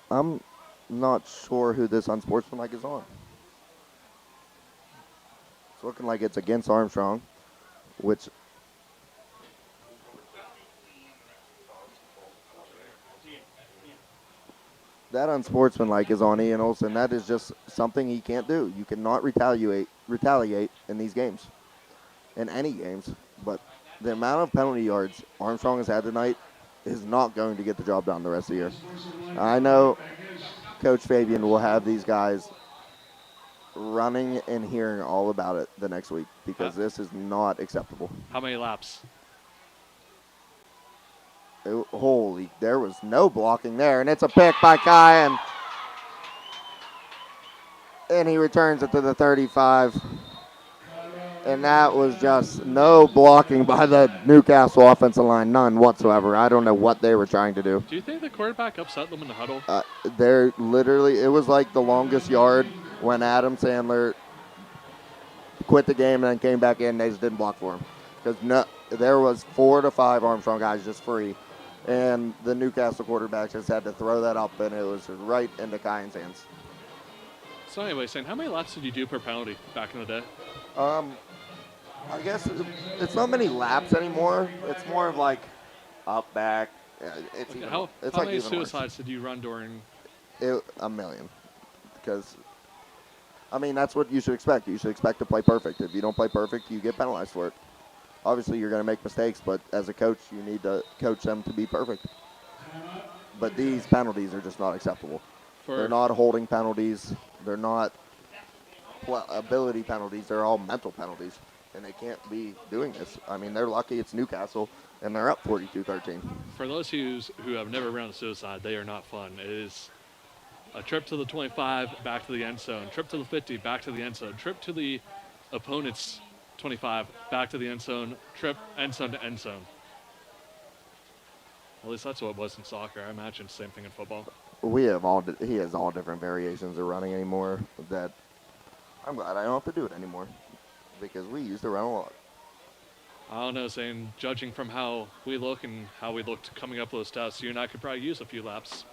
I'm not sure who this unsportsmanlike is on. It's looking like it's against Armstrong, which that unsportsmanlike is on Ian Olson. That is just something he can't do. You cannot retaliate in these games, in any games. But the amount of penalty yards Armstrong has had tonight is not going to get the job done the rest of the year. I know Coach Fabian will have these guys running and hearing all about it the next week because this is not acceptable. How many laps? There was no blocking there, and it's a pick by Kai, and he returns it to the 35. And that was just no blocking by the Newcastle offensive line, none whatsoever. I don't know what they were trying to do. Do you think the quarterback upset them in the huddle? It was like the longest yard when Adam Sandler quit the game and then came back in. They just didn't block for him because there was 4 to 5 Armstrong guys just free, and the Newcastle quarterback just had to throw that up, and it was right into Kyan's hands. So anyway, Shane, how many laps did you do per penalty back in the day? I guess it's not many laps anymore. It's more of like up, back. How many suicides did you run during? 1 million. Because, that's what you should expect. You should expect to play perfect. If you don't play perfect, you get penalized for it. Obviously, you're going to make mistakes, but as a coach, you need to coach them to be perfect. But these penalties are just not acceptable. They're not holding penalties. They're not ability penalties. They're all mental penalties. And they can't be doing this. They're lucky it's Newcastle, and they're up 42-13. For those who have never run a suicide, they are not fun. It is a trip to the 25, back to the end zone, trip to the 50, back to the end zone, trip to the opponent's 25, back to the end zone, trip, end zone to end zone. At least that's what it was in soccer. I imagine same thing in football. He has all different variations of running anymore. That I'm glad I don't have to do it anymore because we used to run a lot. I don't know, Zane, judging from how we look and how we looked coming up those stats, you and I could probably use a few laps.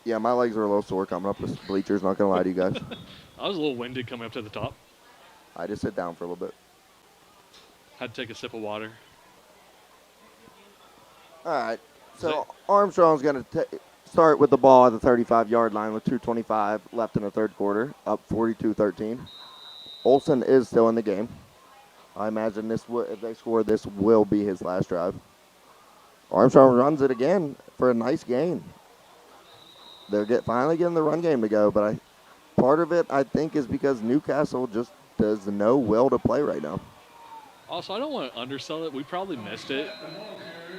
Yeah, my legs were a little sore coming up the bleachers, not going to lie to you guys. I was a little winded coming up to the top. I just sit down for a little bit. Had to take a sip of water. All right, so Armstrong's going to start with the ball at the 35-yard line with 2:25 left in the third quarter, up 42-13. Olsen is still in the game. I imagine if they score, this will be his last drive. Armstrong runs it again for a nice gain. They're finally getting the run game to go, but part of it, I think, is because Newcastle just does no will to play right now. Also, I don't want to undersell it. We probably missed it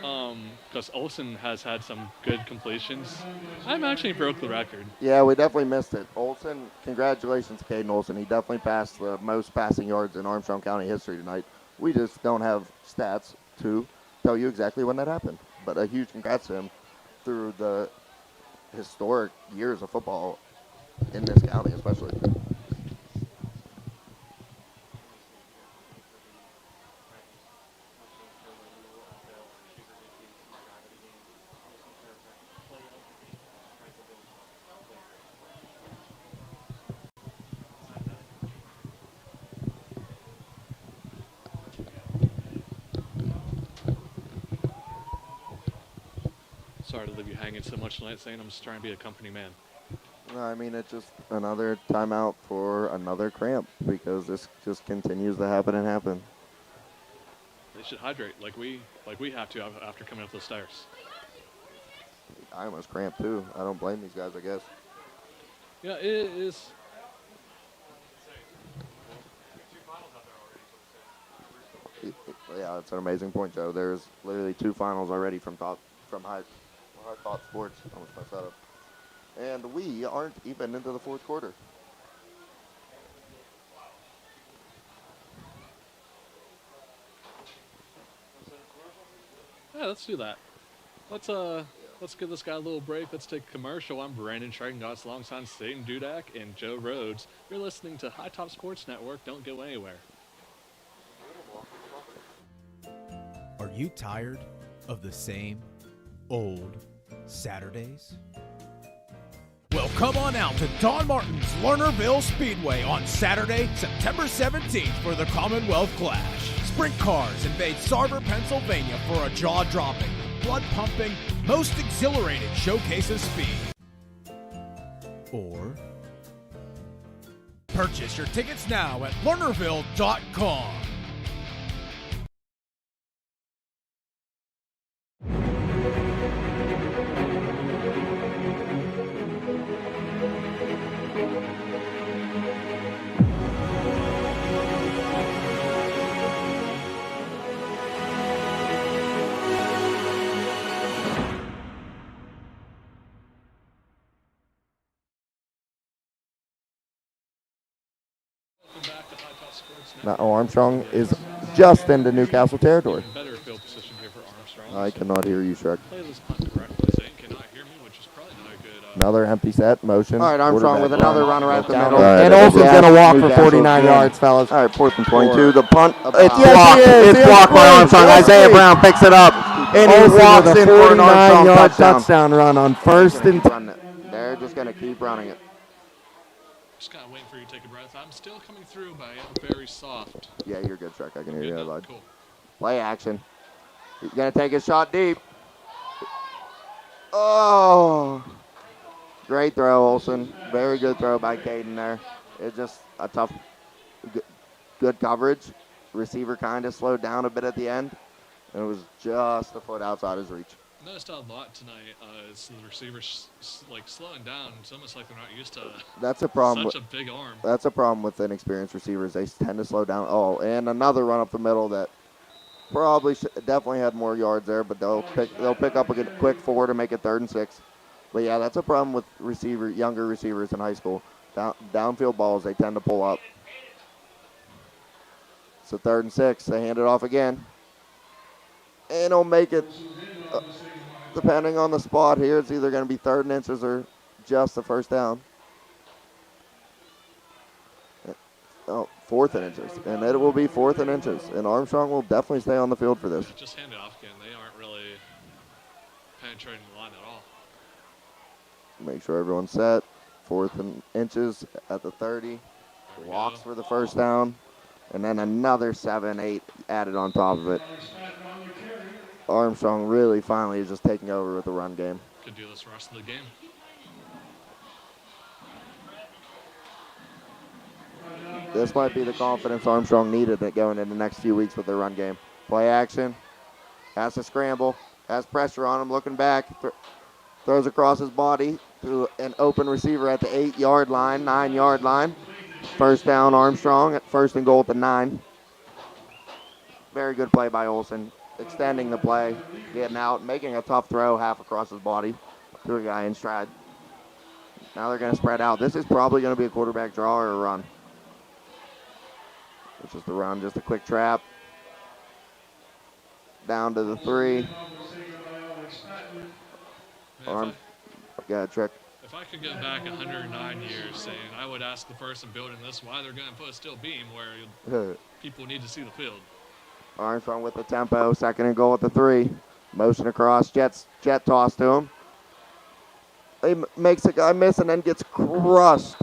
because Olsen has had some good completions. I imagine he broke the record. Yeah, we definitely missed it. Olsen, congratulations to Caden Olsen. He definitely passed the most passing yards in Armstrong County history tonight. We just don't have stats to tell you exactly when that happened. But a huge congrats to him through the historic years of football in this county especially. Sorry to leave you hanging so much tonight, saying I'm just trying to be a company man. No, I mean, it's just another timeout for another cramp because this just continues to happen and happen. They should hydrate like we have to after coming up those stairs. I almost cramped too. I don't blame these guys, I guess. Yeah, it is. Yeah, that's an amazing point, Joe. There's literally 2 finals already from High Thought Sports. Almost messed that up. And we aren't even into the fourth quarter. Yeah, let's do that. Let's give this guy a little break. Let's take a commercial. I'm Brandon Schregengoss alongside Staten Dudak and Joe Rhodes. You're listening to High Top Sports Network. Don't go anywhere. Are you tired of the same old Saturdays? Well, come on out to Don Martin's Lernerville Speedway on Saturday, September 17th for the Commonwealth Clash. Sprint cars invade Sarver, Pennsylvania for a jaw-dropping, blood-pumping, most exhilarating showcase of speed. Or purchase your tickets now at lernerville.com. Now Armstrong is just into Newcastle territory. Better field position here for Armstrong. I cannot hear you, Shrek. Play this punt correctly. Zane cannot hear me, which is probably not a good. Another empty set motion. All right, Armstrong with another runner right at the middle. Right, and Olsen's going to walk for 49 yards, fellas. All right, 4th and 22. The punt. It's blocked. It's blocked by Armstrong. Isaiah Brown picks it up. And he walks in for an Armstrong touchdown run on 1st and 10. They're just going to keep running it. Just kind of waiting for you to take a breath. I'm still coming through, but I am very soft. Yeah, you're good, Shrek. I can hear you loud. Cool. Play action. He's going to take a shot deep. Oh. Great throw, Olsen. Very good throw by Caden there. It's just a tough, good coverage. Receiver kind of slowed down a bit at the end. And it was just a foot outside his reach. I noticed a lot tonight is the receivers like slowing down. It's almost like they're not used to that's a problem. Such a big arm. That's a problem with inexperienced receivers. They tend to slow down. Oh, and another run up the middle that probably definitely had more yards there, but they'll pick up a quick 4 to make it 3rd and 6. But yeah, that's a problem with younger receivers in high school. Downfield balls, they tend to pull up. So 3rd and 6. They hand it off again. And he'll make it, depending on the spot here, it's either going to be 3rd and inches or just the first down. Oh, 4th and inches. And it will be 4th and inches. And Armstrong will definitely stay on the field for this. Just hand it off again. They aren't really penetrating the line at all. Make sure everyone's set. 4th and inches at the 30. Walks for the first down. And then another 7, 8 added on top of it. Armstrong really finally is just taking over with the run game. Could do this the rest of the game. This might be the confidence Armstrong needed going in the next few weeks with their run game. Play action. Has to scramble. Has pressure on him. Looking back. Throws across his body to an open receiver at the 8-yard line, 9-yard line. First down, Armstrong at 1st and goal at the 9. Very good play by Olsen. Extending the play. Getting out. Making a tough throw half across his body to a guy in stride. Now they're going to spread out. This is probably going to be a quarterback draw or a run. It's just a run, just a quick trap. Down to the 3. Arm. Got a trick. If I could go back 109 years saying I would ask the person building this why they're going to put a steel beam where people need to see the field. Armstrong with the tempo. 2nd and goal at the 3. Motion across. Jet toss to him. He makes a guy miss and then gets crushed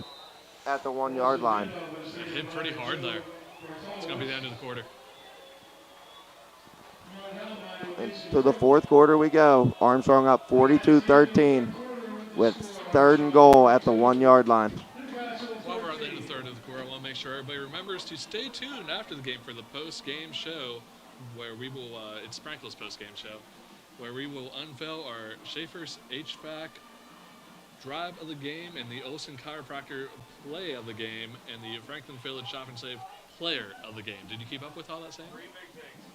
at the 1-yard line. It hit pretty hard there. It's going to be the end of the quarter. And to the 4th quarter we go. Armstrong up 42-13 with 3rd and goal at the 1-yard line. While we're on the 3rd of the quarter, I want to make sure everybody remembers to stay tuned after the game for the post-game show where we will, it's Sprankle's post-game show, where we will unveil our Schaefer's HVAC drive of the game and the Olsen Chiropractor play of the game and the Franklin Village Shop and Save player of the game. Did you keep up with all that saying? 3 big things.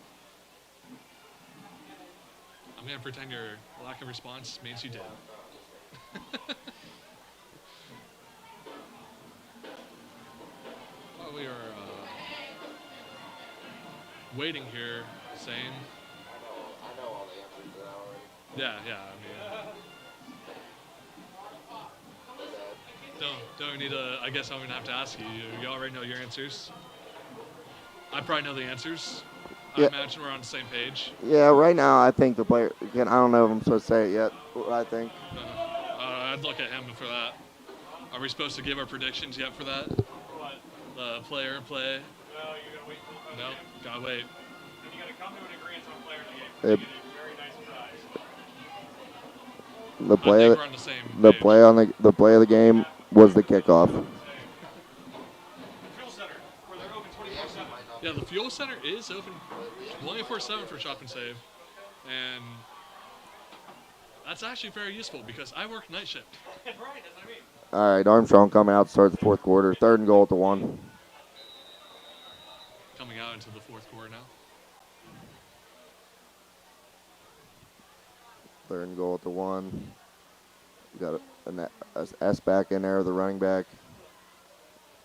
I'm going to pretend your lack of response means you did. While we are waiting here, saying. I know all the answers to that already. Yeah, I mean. Don't need to, I guess I'm going to have to ask you. You already know your answers. I probably know the answers. Yeah. I imagine we're on the same page. Yeah, right now I think the player, again, I don't know if I'm supposed to say it yet, what I think. I'd look at him for that. Are we supposed to give our predictions yet for that? What? The player play? No, you got to wait for the No, gotta wait. And you got to come to an agreement on player of the game. You get a very nice prize. The play, I think we're on the same the page. play on the play of the game was the kickoff. Fuel Center, where they're open 24/7. Yeah, the Fuel Center is open 24/7 for Shop and Save, and that's actually very useful because I work night shift. Right, that's what I mean. All right, Armstrong coming out to start the 4th quarter. 3rd and goal at the 1. Coming out into the 4th quarter now. 3rd and goal at the 1. We got an S back in there, the running back.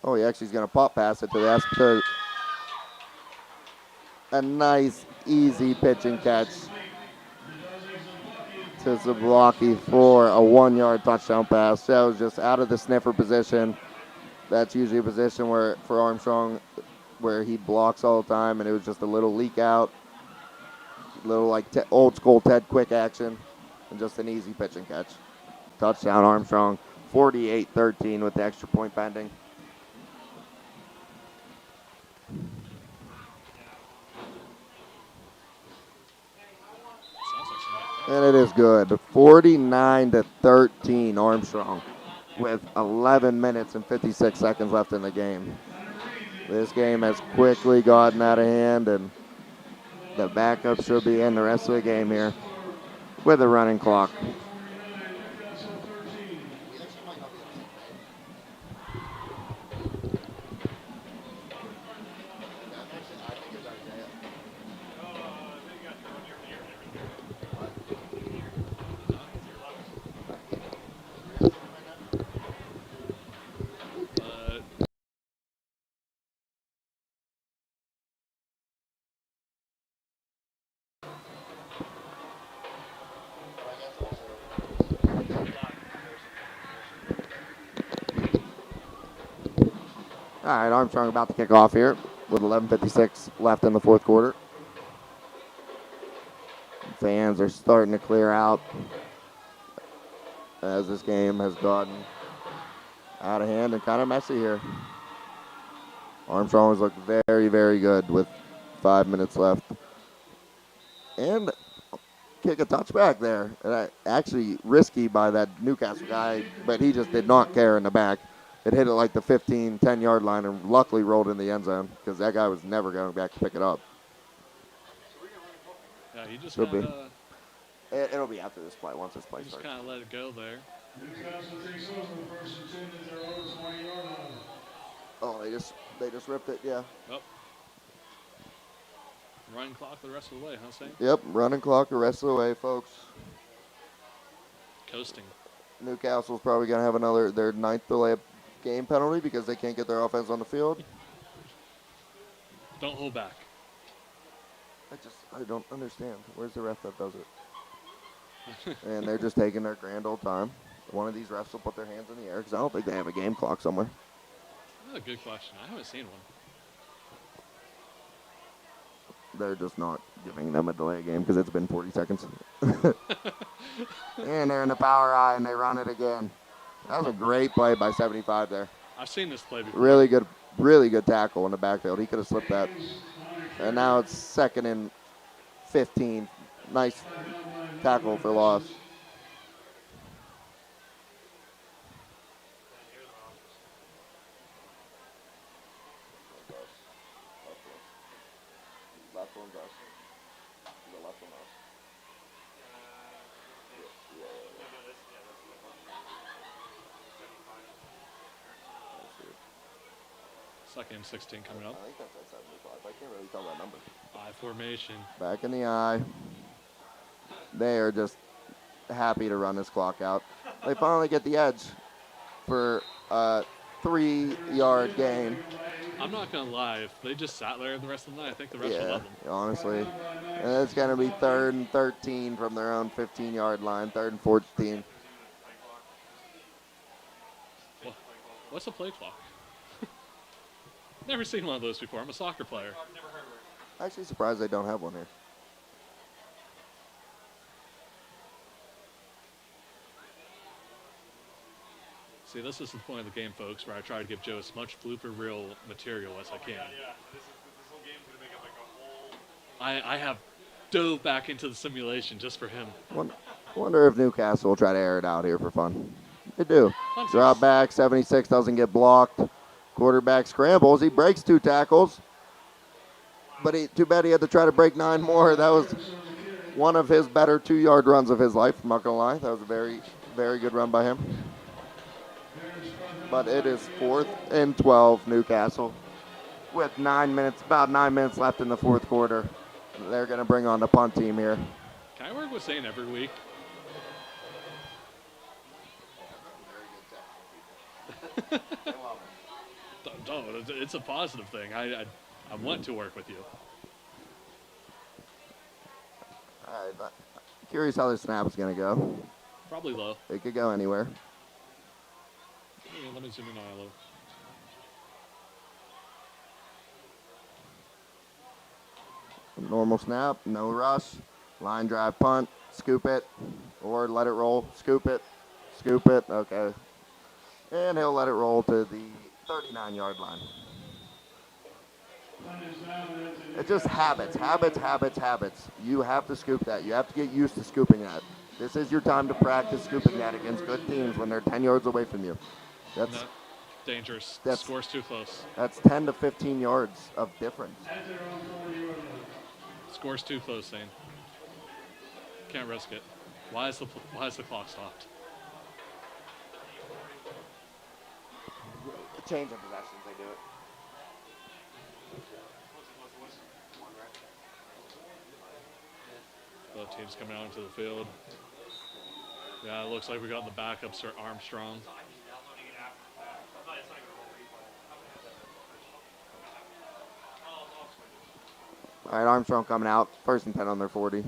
Oh, he actually is going to pop pass it to the S. To a nice, easy pitch and catch to Zablocki for a 1-yard touchdown pass. That was just out of the sniffer position. That's usually a position where for Armstrong where he blocks all the time, and it was just a little leak out, little like old school Ted quick action, and just an easy pitch and catch. Touchdown Armstrong, 48-13 with the extra point pending. And it is good. 49-13 Armstrong with 11 minutes and 56 seconds left in the game. This game has quickly gotten out of hand, and the backup should be in the rest of the game here with a running clock. All right, Armstrong about to kick off here with 11:56 left in the fourth quarter. Fans are starting to clear out as this game has gotten out of hand and kind of messy here. Armstrong has looked very, very good with 5 minutes left. And kick a touchback there. Actually risky by that Newcastle guy, but he just did not care in the back. It hit it like the 15, 10-yard line and luckily rolled in the end zone because that guy was never going back to pick it up. Yeah, he just Should be. kind of. It'll be after this play, once this play Just starts. kind of let it go there. Newcastle takes over the first and 10 at their own 20-yard line. Oh, they just ripped it, yeah. Oh. Running clock the rest of the way, huh, Saint? Yep, running clock the rest of the way, folks. Coasting. Newcastle's probably going to have their 9th delay of game penalty because they can't get their offense on the field. Don't hold back. I don't understand. Where's the ref that does it? And they're just taking their grand old time. One of these refs will put their hands in the air because I don't think they have a game clock somewhere. That's a good question. I haven't seen one. They're just not giving them a delay game because it's been 40 seconds. And they're in the power eye and they run it again. That was a great play by 75 there. I've seen this play before. Really good tackle in the backfield. He could have slipped that. And now it's 2nd and 15. Nice tackle for loss. Left one's us. The left one us. Second and 16 coming up. I think that's at 75. I can't really tell that number. I formation. Back in the eye. They are just happy to run this clock out. They finally get the edge for a 3-yard gain. I'm not going to lie. If they just sat there the rest of the night, I think the rest would love them. Honestly. And it's going to be 3rd and 13 from their own 15-yard line. 3rd and 14. What's a play clock? Never seen one of those before. I'm a soccer player. Actually surprised they don't have one here. See, this is the point of the game, folks, where I try to give Joe as much blooper reel material as I can. Yeah. This whole game's going to make up like a whole... I have dove back into the simulation just for him. Wonder if Newcastle will try to air it out here for fun. They do. Drop back, 76 doesn't get blocked. Quarterback scrambles. He breaks 2 tackles. But too bad he had to try to break 9 more. That was one of his better 2-yard runs of his life, I'm not going to lie. That was a very, very good run by him. But it is 4th and 12, Newcastle. With about 9 minutes left in the fourth quarter. They're going to bring on the punt team here. Can I work with Zane every week? No, it's a positive thing. I want to work with you. All right, curious how this snap is going to go. Probably low. It could go anywhere. Yeah, let me zoom in on it low. Normal snap, no rush. Line drive punt, scoop it, or let it roll, scoop it, okay. And he'll let it roll to the 39-yard line. It's just habits. You have to scoop that. You have to get used to scooping that. This is your time to practice scooping that against good teams when they're 10 yards away from you. That's no, dangerous. Score's too close. That's 10 to 15 yards of difference. Score's too close, Zane. Can't risk it. Why is the clock stopped? Change of possessions, they do it. Both teams coming out into the field. Yeah, it looks like we got the backups for Armstrong. All right, Armstrong coming out. 1st and 10 on their 40.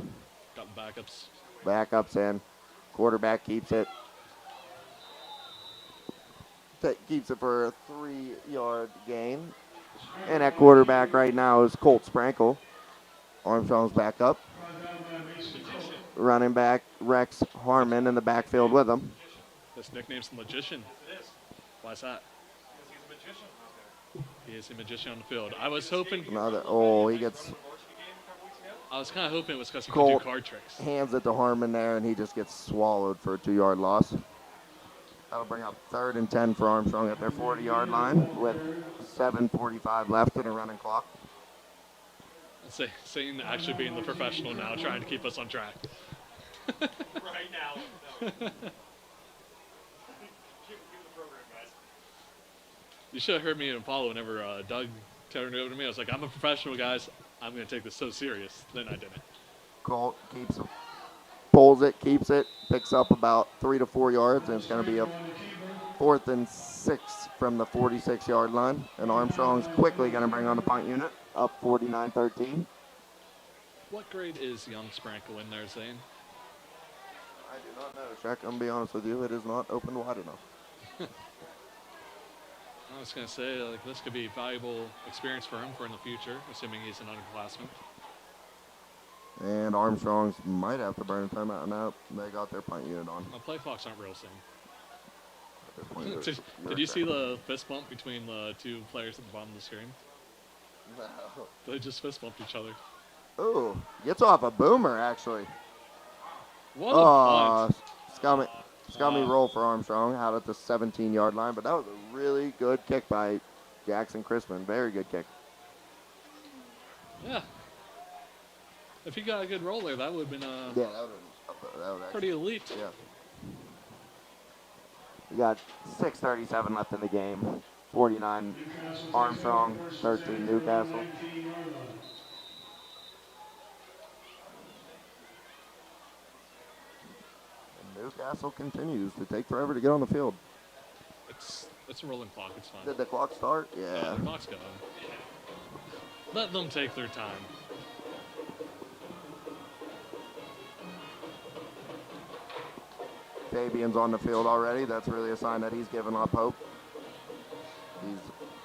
Got the backups. Backups in. Quarterback keeps it. keeps it for a 3-yard gain. And at quarterback right now is Colt Sprankle. Armstrong's back up. Running back Rex Harmon in the backfield with him. This nickname's the Magician. Why is that? He is a magician on the field. I was hoping. He gets. I was kind of hoping it was because he could do card tricks. Hands it to Harmon there, and he just gets swallowed for a 2-yard loss. That'll bring up 3rd and 10 for Armstrong at their 40-yard line with 7:45 left in a running clock. Saying actually being the professional now, trying to keep us on track. Right now. No. You should have heard me in Apollo whenever Doug turned it over to me. I was like, I'm a professional, guys. I'm going to take this so serious. Then I didn't. Colt keeps it, pulls it, keeps it, picks up about 3 to 4 yards, and it's going to be a 4th and 6 from the 46-yard line. And Armstrong's quickly going to bring on the punt unit, up 49-13. What grade is young Sprankle in there, Zane? I do not know, Shaq. I'm going to be honest with you. It is not opened wide enough. I was going to say, this could be valuable experience for him for in the future, assuming he's an underclassman. And Armstrong's might have to burn a timeout. No, they got their punt unit on. The play clocks aren't real soon. Did you see the fist bump between the 2 players at the bottom of the screen? No. They just fist bumped each other. Ooh, gets off a boomer, actually. What a punt. Scummy roll for Armstrong out at the 17-yard line, but that was a really good kick by Jackson Crispin. Very good kick. Yeah. If he got a good roll there, that would have been that would pretty elite. Yeah. We got 6:37 left in the game. 49 Armstrong, 13 Newcastle. Newcastle continues to take forever to get on the field. It's a rolling clock. It's fine. Did the clock start? Yeah. The clock's going. Let them take their time. Fabian's on the field already. That's really a sign that he's given up hope.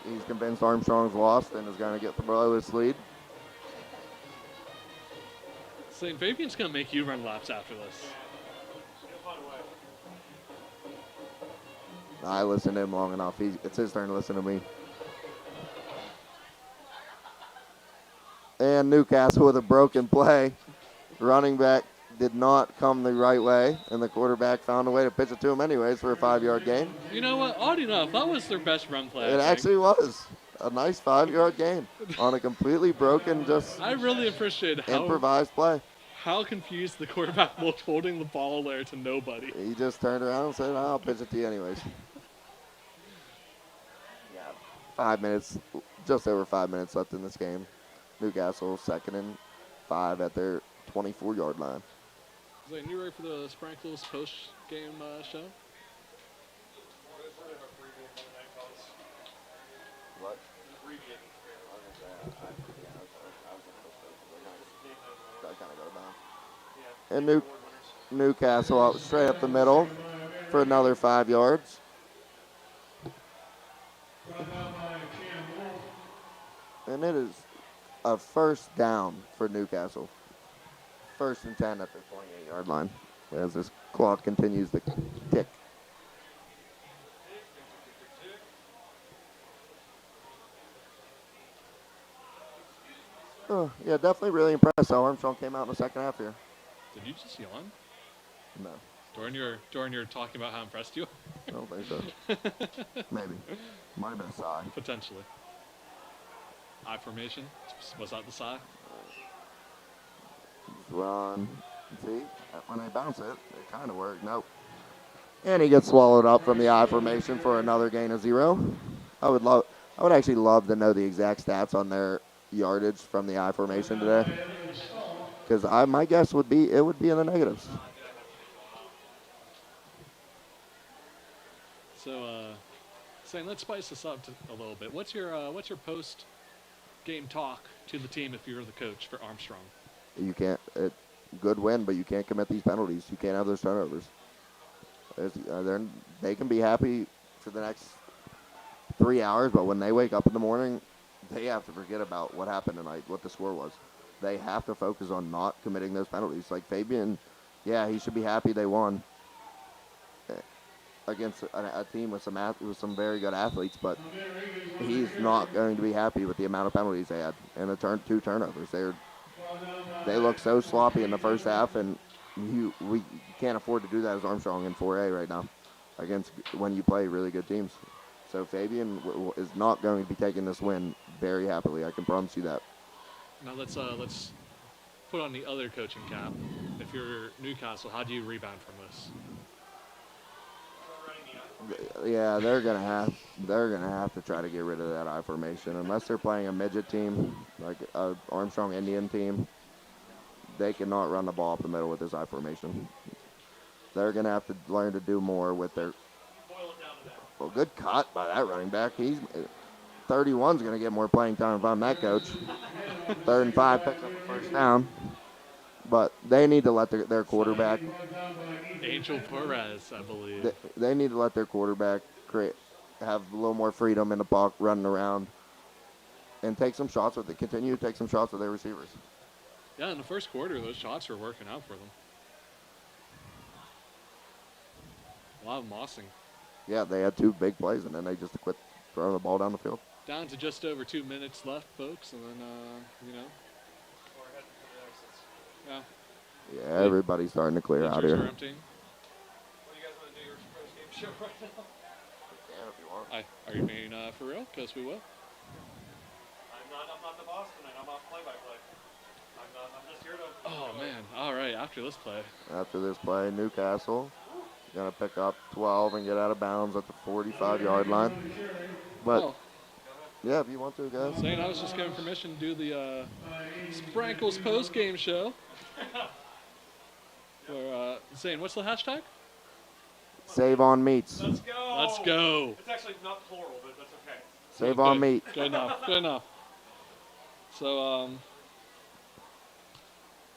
He's convinced Armstrong's lost and is going to get the blow his lead. St. Fabian's going to make you run laps after this. I listened to him long enough. It's his turn to listen to me. And Newcastle with a broken play. Running back did not come the right way, and the quarterback found a way to pitch it to him anyways for a 5-yard gain. You know what? Odd enough, that was their best run play. It actually was. A nice 5-yard gain on a completely broken, I really appreciate how improvised play. How confused the quarterback looked holding the ball there to nobody. He just turned around and said, I'll pitch it to you anyways. 5 minutes, just over 5 minutes left in this game. Newcastle 2nd and 5 at their 24-yard line. Zane, you ready for the Sprankles post-game show? What? And Newcastle out straight up the middle for another 5 yards. And it is a first down for Newcastle. 1st and 10 at the 28-yard line as this clock continues to tick. Oh, yeah, definitely really impressed how Armstrong came out in the second half here. Did you just yawn? No. During your talking about how impressed you? I don't think so. Maybe. Might have been a sigh. Potentially. I formation? Was that the sigh? Run. See? When they bounce it kind of worked. Nope. And he gets swallowed up from the I formation for another gain of 0. I would actually love to know the exact stats on their yardage from the I formation today. Because my guess would be it would be in the negatives. So, Zane, let's spice this up a little bit. What's your post-game talk to the team if you're the coach for Armstrong? You can't. Good win, but you can't commit these penalties. You can't have those turnovers. They can be happy for the next 3 hours, but when they wake up in the morning, they have to forget about what happened tonight, what the score was. They have to focus on not committing those penalties. Like Fabian, yeah, he should be happy they won against a team with some very good athletes, but he's not going to be happy with the amount of penalties they had and the 2 turnovers. They look so sloppy in the first half, and we can't afford to do that as Armstrong in 4A right now against when you play really good teams. So Fabian is not going to be taking this win very happily. I can promise you that. Now let's put on the other coaching cap. If you're Newcastle, how do you rebound from this? Yeah, they're gonna have to try to get rid of that I formation unless they're playing a midget team like a Armstrong Indian team. They cannot run the ball up the middle with this I formation. They're gonna have to learn to do more with their. Well, good cut by that running back. 31's gonna get more playing time if I'm that coach. 3rd and 5 picks up the first down, but they need to let their quarterback. Angel Perez, I believe. They need to let their quarterback have a little more freedom in the pocket, running around, and take some shots with it. Continue to take some shots with their receivers. Yeah, in the first quarter, those shots were working out for them. A lot of mossing. Yeah, they had 2 big plays, and then they just quit throwing the ball down the field. Down to just over 2 minutes left, folks, and then, Yeah. Yeah, everybody's starting to clear out here. Are you guys going to do your post-game show right now? Yeah, if you want. Are you being for real? Because we will. I'm not the boss tonight. I'm off play-by-play. I'm just here to. Oh man! All right. After this play. After this play, Newcastle gonna pick up 12 and get out of bounds at the 45-yard line. But yeah, if you want to, guys. Zane, I was just given permission to do the Sprankles post-game show. Where, Zane, what's the hashtag? Save on meats. Let's go. Let's go. It's actually not plural, but that's okay. Save on meat. Good enough. Good enough. So,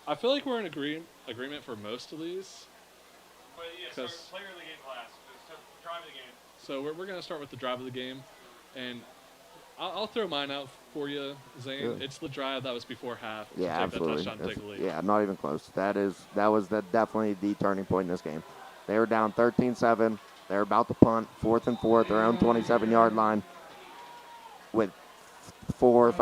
I feel like we're in agreement for most of these. But yeah, start player of the game class. Drive of the game. So we're going to start with the drive of the game. And I'll throw mine out for you, Zane. Good. It's the drive that was before half. Yeah, absolutely. Take the lead. Yeah, not even close. That was definitely the turning point in this game. They were down 13-7. They're about to punt, 4th and 4 at their own 27-yard line with 3, 4,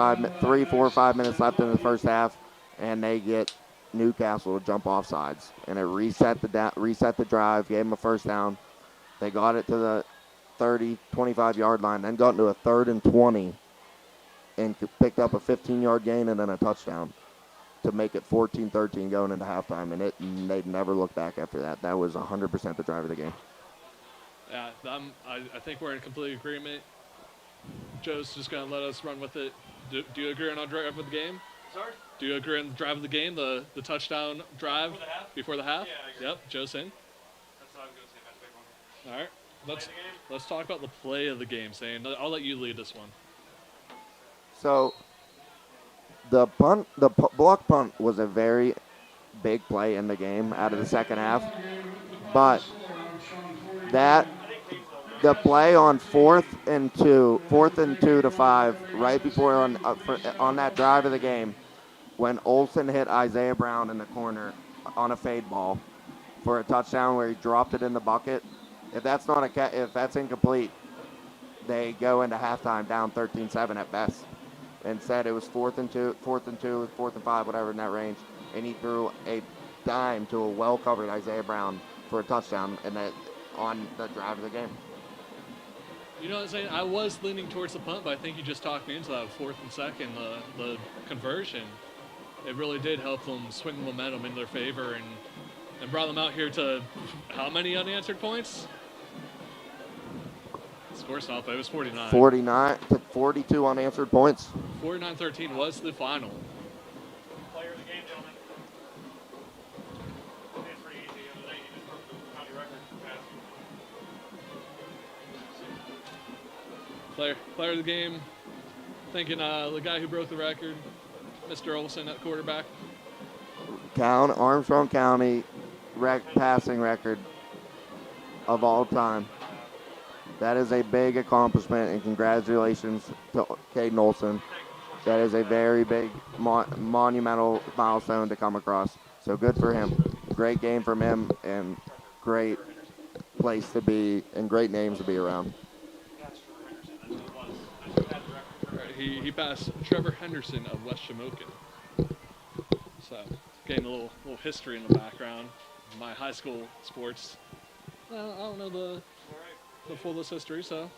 or 5 minutes left in the first half, and they get Newcastle to jump off sides. And it reset the drive, gave them a first down. They got it to the 30, 25-yard line, then got into a 3rd and 20 and picked up a 15-yard gain and then a touchdown to make it 14-13 going into halftime, and they'd never looked back after that. That was 100% the drive of the game. Yeah, I think we're in complete agreement. Joe's just going to let us run with it. Do you agree on our drive of the game? Sorry? Do you agree on the drive of the game, the touchdown drive before the half? Yeah, I agree. Yep, Joe's in. That's what I was going to say. That's a big one. All right, let's talk about the play of the game, Zane. I'll let you lead this one. So the block punt was a very big play in the game out of the second half, but the play on 4th and 2 to 5, right before on that drive of the game, when Olsen hit Isaiah Brown in the corner on a fade ball for a touchdown where he dropped it in the bucket. If that's incomplete, they go into halftime down 13-7 at best. Instead, it was 4th and 2, 4th and 5, whatever in that range, and he threw a dime to a well-covered Isaiah Brown for a touchdown on the drive of the game. You know what I'm saying? I was leaning towards the punt, but I think you just talked me into that 4th and 2nd, the conversion. It really did help them swing the momentum in their favor and brought them out here to how many unanswered points? Score's not, but it was 49. 49 to 42 unanswered points. 49-13 was the final. Player of the game, gentlemen. It's pretty easy. The other day, you just broke the county record. Player of the game. Thinking the guy who broke the record, Mr. Olsen at quarterback. Armstrong County passing record of all time. That is a big accomplishment, and congratulations to Caden Olson. That is a very big, monumental milestone to come across. So good for him. Great game from him, and great place to be, and great names to be around. He passed Trevor Henderson of West Shamokin. So getting a little history in the background. My high school sports. I don't know the full list history, so.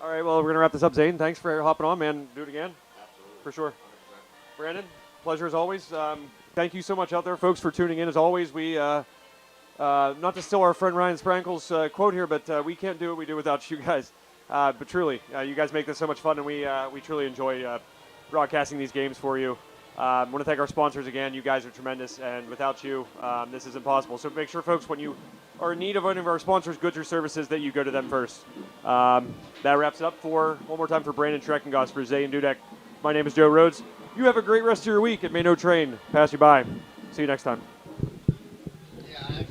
All right, well, we're going to wrap this up, Zane. Thanks for hopping on, man. Do it again. Absolutely. For sure. 100%. Brandon, pleasure as always. Thank you so much out there, folks, for tuning in. As always, we, not to steal our friend Ryan Sprankle's quote here, but we can't do what we do without you guys. But truly, you guys make this so much fun, and we truly enjoy broadcasting these games for you. I want to thank our sponsors again. You guys are tremendous, and without you, this isn't possible. So make sure, folks, when you are in need of one of our sponsors' goods or services, that you go to them first. That wraps it up one more time for Brandon Schreckengoss, for Zay and Dudek. My name is Joe Rhodes. You have a great rest of your week, and may no train pass you by. See you next time. Yeah,